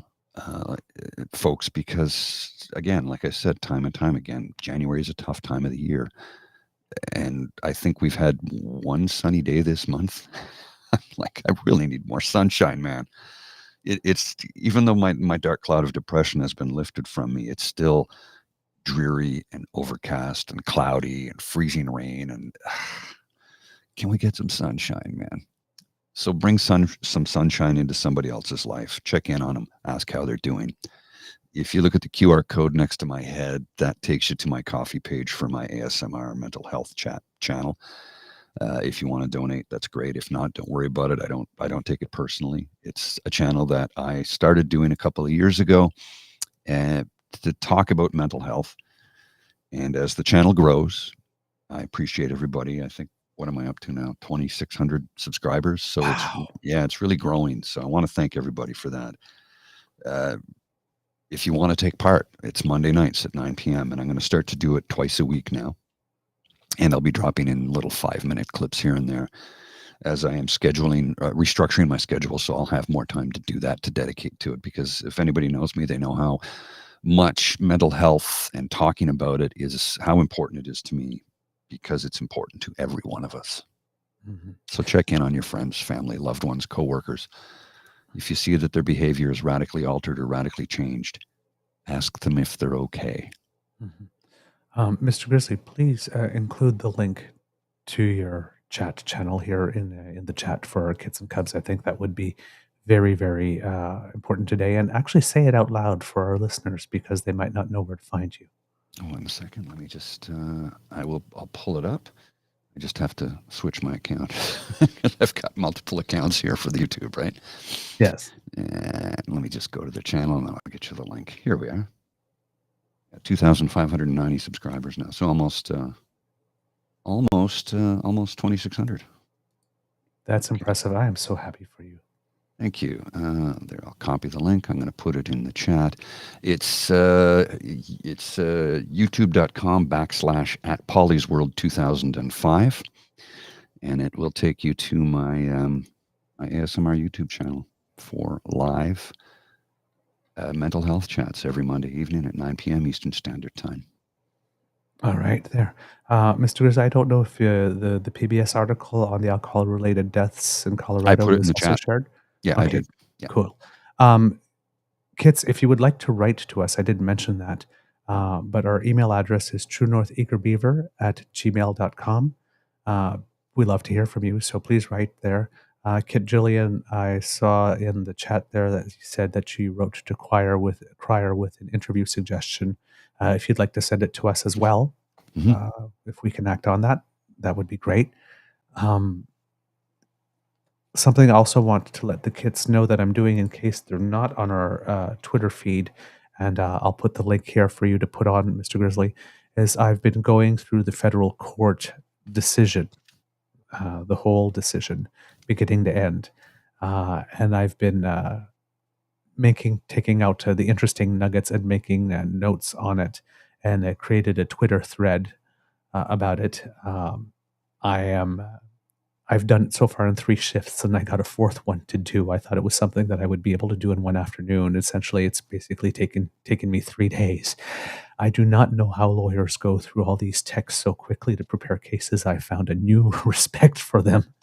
folks, because again, like I said, time and time again, January is a tough time of the year, and I think we've had one sunny day this month. Like, I really need more sunshine, man. It's even though my dark cloud of depression has been lifted from me, it's still dreary and overcast and cloudy and freezing rain. And can we get some sunshine, man? So bring some sunshine into somebody else's life. Check in on them. Ask how they're doing. If you look at the QR code next to my head, that takes you to my coffee page for my ASMR mental health chat channel. If you want to donate, that's great. If not, don't worry about it. I don't take it personally. It's a channel that I started doing a couple of years ago to talk about mental health. And as the channel grows, I appreciate everybody. I think, what am I up to now? 2,600 subscribers. So Wow. it's really growing. So I want to thank everybody for that. If you want to take part, it's Monday nights at 9 p.m. and I'm going to start to do it twice a week now. And I'll be dropping in little 5-minute clips here and there as I am restructuring my schedule. So I'll have more time to do that, to dedicate to it. Because if anybody knows me, they know how much mental health and talking about it is, how important it is to me, because it's important to every one of us. Mm-hmm. So check in on your friends, family, loved ones, coworkers. If you see that their behavior is radically altered or radically changed, ask them if they're okay. Mm-hmm. Mr. Grizzly, please include the link to your chat channel here in the chat for our Kids and Cubs. I think that would be very, very important today. And actually say it out loud for our listeners, because they might not know where to find you. One second. Let me just, I'll pull it up. I just have to switch my account. I've got multiple accounts here for the YouTube, right? Yes. And let me just go to the channel and I'll get you the link. Here we are. 2,590 subscribers now. So almost 2,600. That's impressive. I am so happy for you. Thank you. There, I'll copy the link. I'm going to put it in the chat. It's youtube.com/@Polly'sWorld2005, and it will take you to my my ASMR YouTube channel. for live mental health chats every Monday evening at 9 p.m. Eastern Standard Time. All right, there. Mr. Grizz, I don't know if the PBS article on the alcohol-related deaths in I Colorado put it in was the also chat. shared. Yeah, I Okay, did. Yeah. cool. Kids, if you would like to write to us, I didn't mention that, but our email address is truenortheagerbeaver@gmail.com. We love to hear from you, so please write there. Kit Jillian, I saw in the chat there that you said that she wrote to Crier with an interview suggestion. If you'd like to send it to us as well, if we can act on that, that would be great. Something I also want to let the kids know that I'm doing in case they're not on our Twitter feed, and I'll put the link here for you to put on, Mr. Grizzly, is I've been going through the federal court decision, the whole decision, beginning to end. And I've been taking out the interesting nuggets and making notes on it, and created a Twitter thread about it. I've done it so far in 3 shifts, and I got a 4th one to do. I thought it was something that I would be able to do in 1 afternoon. Essentially, it's basically taken me 3 days. I do not know how lawyers go through all these texts so quickly to prepare cases. I found a new respect for them.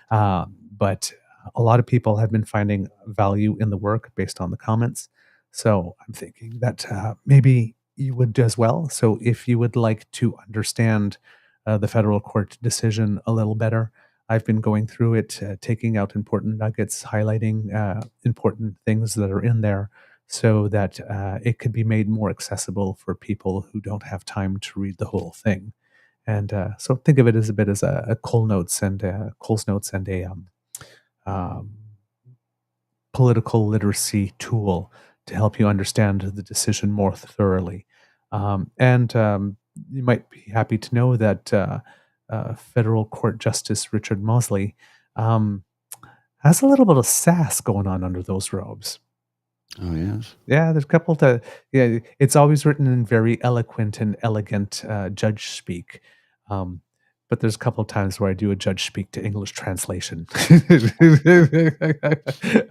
But a lot of people have been finding value in the work based on the comments. So I'm thinking that maybe you would as well. So if you would like to understand the federal court decision a little better, I've been going through it, taking out important nuggets, highlighting important things that are in there so that it could be made more accessible for people who don't have time to read the whole thing. And so think of it as a bit as a Cole's Notes and a um, political literacy tool to help you understand the decision more thoroughly. And you might be happy to know that Federal Court Justice Richard Mosley has a little bit of sass going on under those robes. Oh, yes. Yeah, there's a couple to yeah, it's always written in very eloquent and elegant judge speak. Um, but there's a couple of times where I do a judge speak to English translation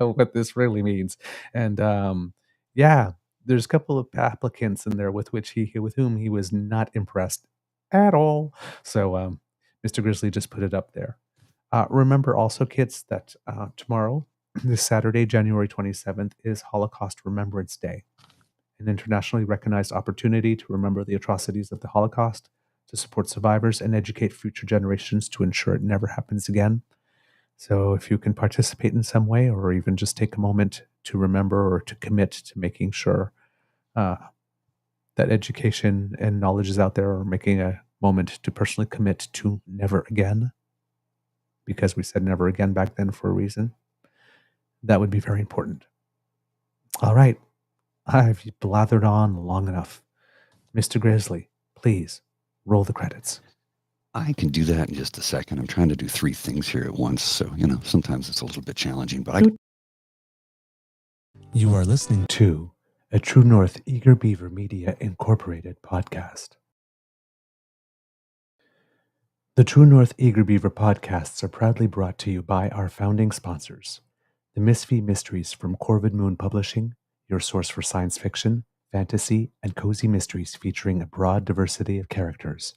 of what this really means. And yeah, there's a couple of applicants in there with whom he was not impressed at all. So Mr. Grizzly just put it up there. Remember also, kids, that tomorrow, this Saturday, January 27th, is Holocaust Remembrance Day, an internationally recognized opportunity to remember the atrocities of the Holocaust, to support survivors, and educate future generations to ensure it never happens again. So if you can participate in some way, or even just take a moment to remember or to commit to making sure uh, that education and knowledge is out there, or making a moment to personally commit to never again, because we said never again back then for a reason, that would be very important. All right. I've blathered on long enough. Mr. Grizzly, please roll the credits. I can do that in just a second. I'm trying to do 3 things here at once, so, sometimes it's a little bit challenging, but You are listening to a True North Eager Beaver Media Incorporated podcast. The True North Eager Beaver podcasts are proudly brought to you by our founding sponsors, the Misfit Mysteries from Corvid Moon Publishing, your source for science fiction, fantasy, and cozy mysteries featuring a broad diversity of characters.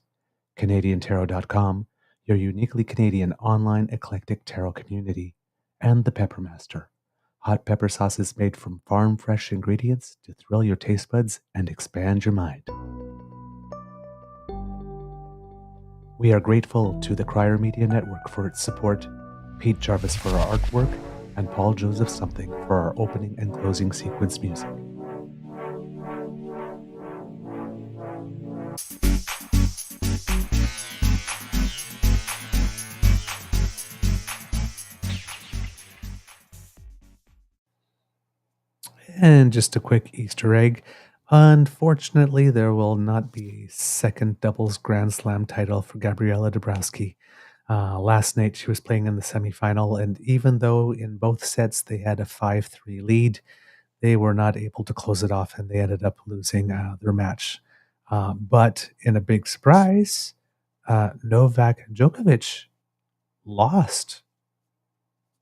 CanadianTarot.com, your uniquely Canadian online eclectic tarot community. And The Peppermaster, hot pepper sauces made from farm-fresh ingredients to thrill your taste buds and expand your mind. We are grateful to the Crier Media Network for its support, Pete Jarvis for our artwork, and Paul Joseph Something for our opening and closing sequence music. And just a quick Easter egg. Unfortunately, there will not be a second doubles Grand Slam title for Gabriela Dabrowski. Last night she was playing in the semifinal, and even though in both sets they had a 5-3 lead, they were not able to close it off, and they ended up losing their match. But in a big surprise, Novak Djokovic lost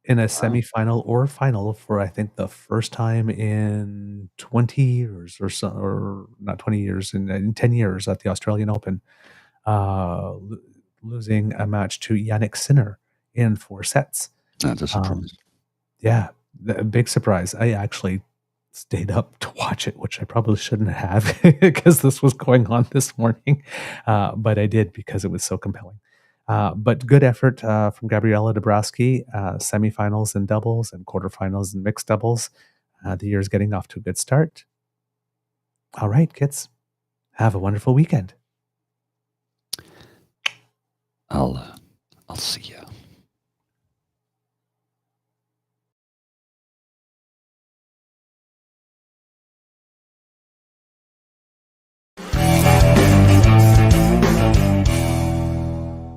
in a semifinal or final for, I think, the first time in 20 years or so, or not 20 years, in 10 years at the Australian Open, losing a match to Yannick Sinner in 4 sets. That's a surprise. Yeah, a big surprise. I actually stayed up to watch it, which I probably shouldn't have because this was going on this morning. But I did because it was so compelling. But good effort from Gabriela Dabrowski, semifinals in doubles and quarterfinals in mixed doubles. The year's getting off to a good start. All right, kids, have a wonderful weekend. I'll see ya.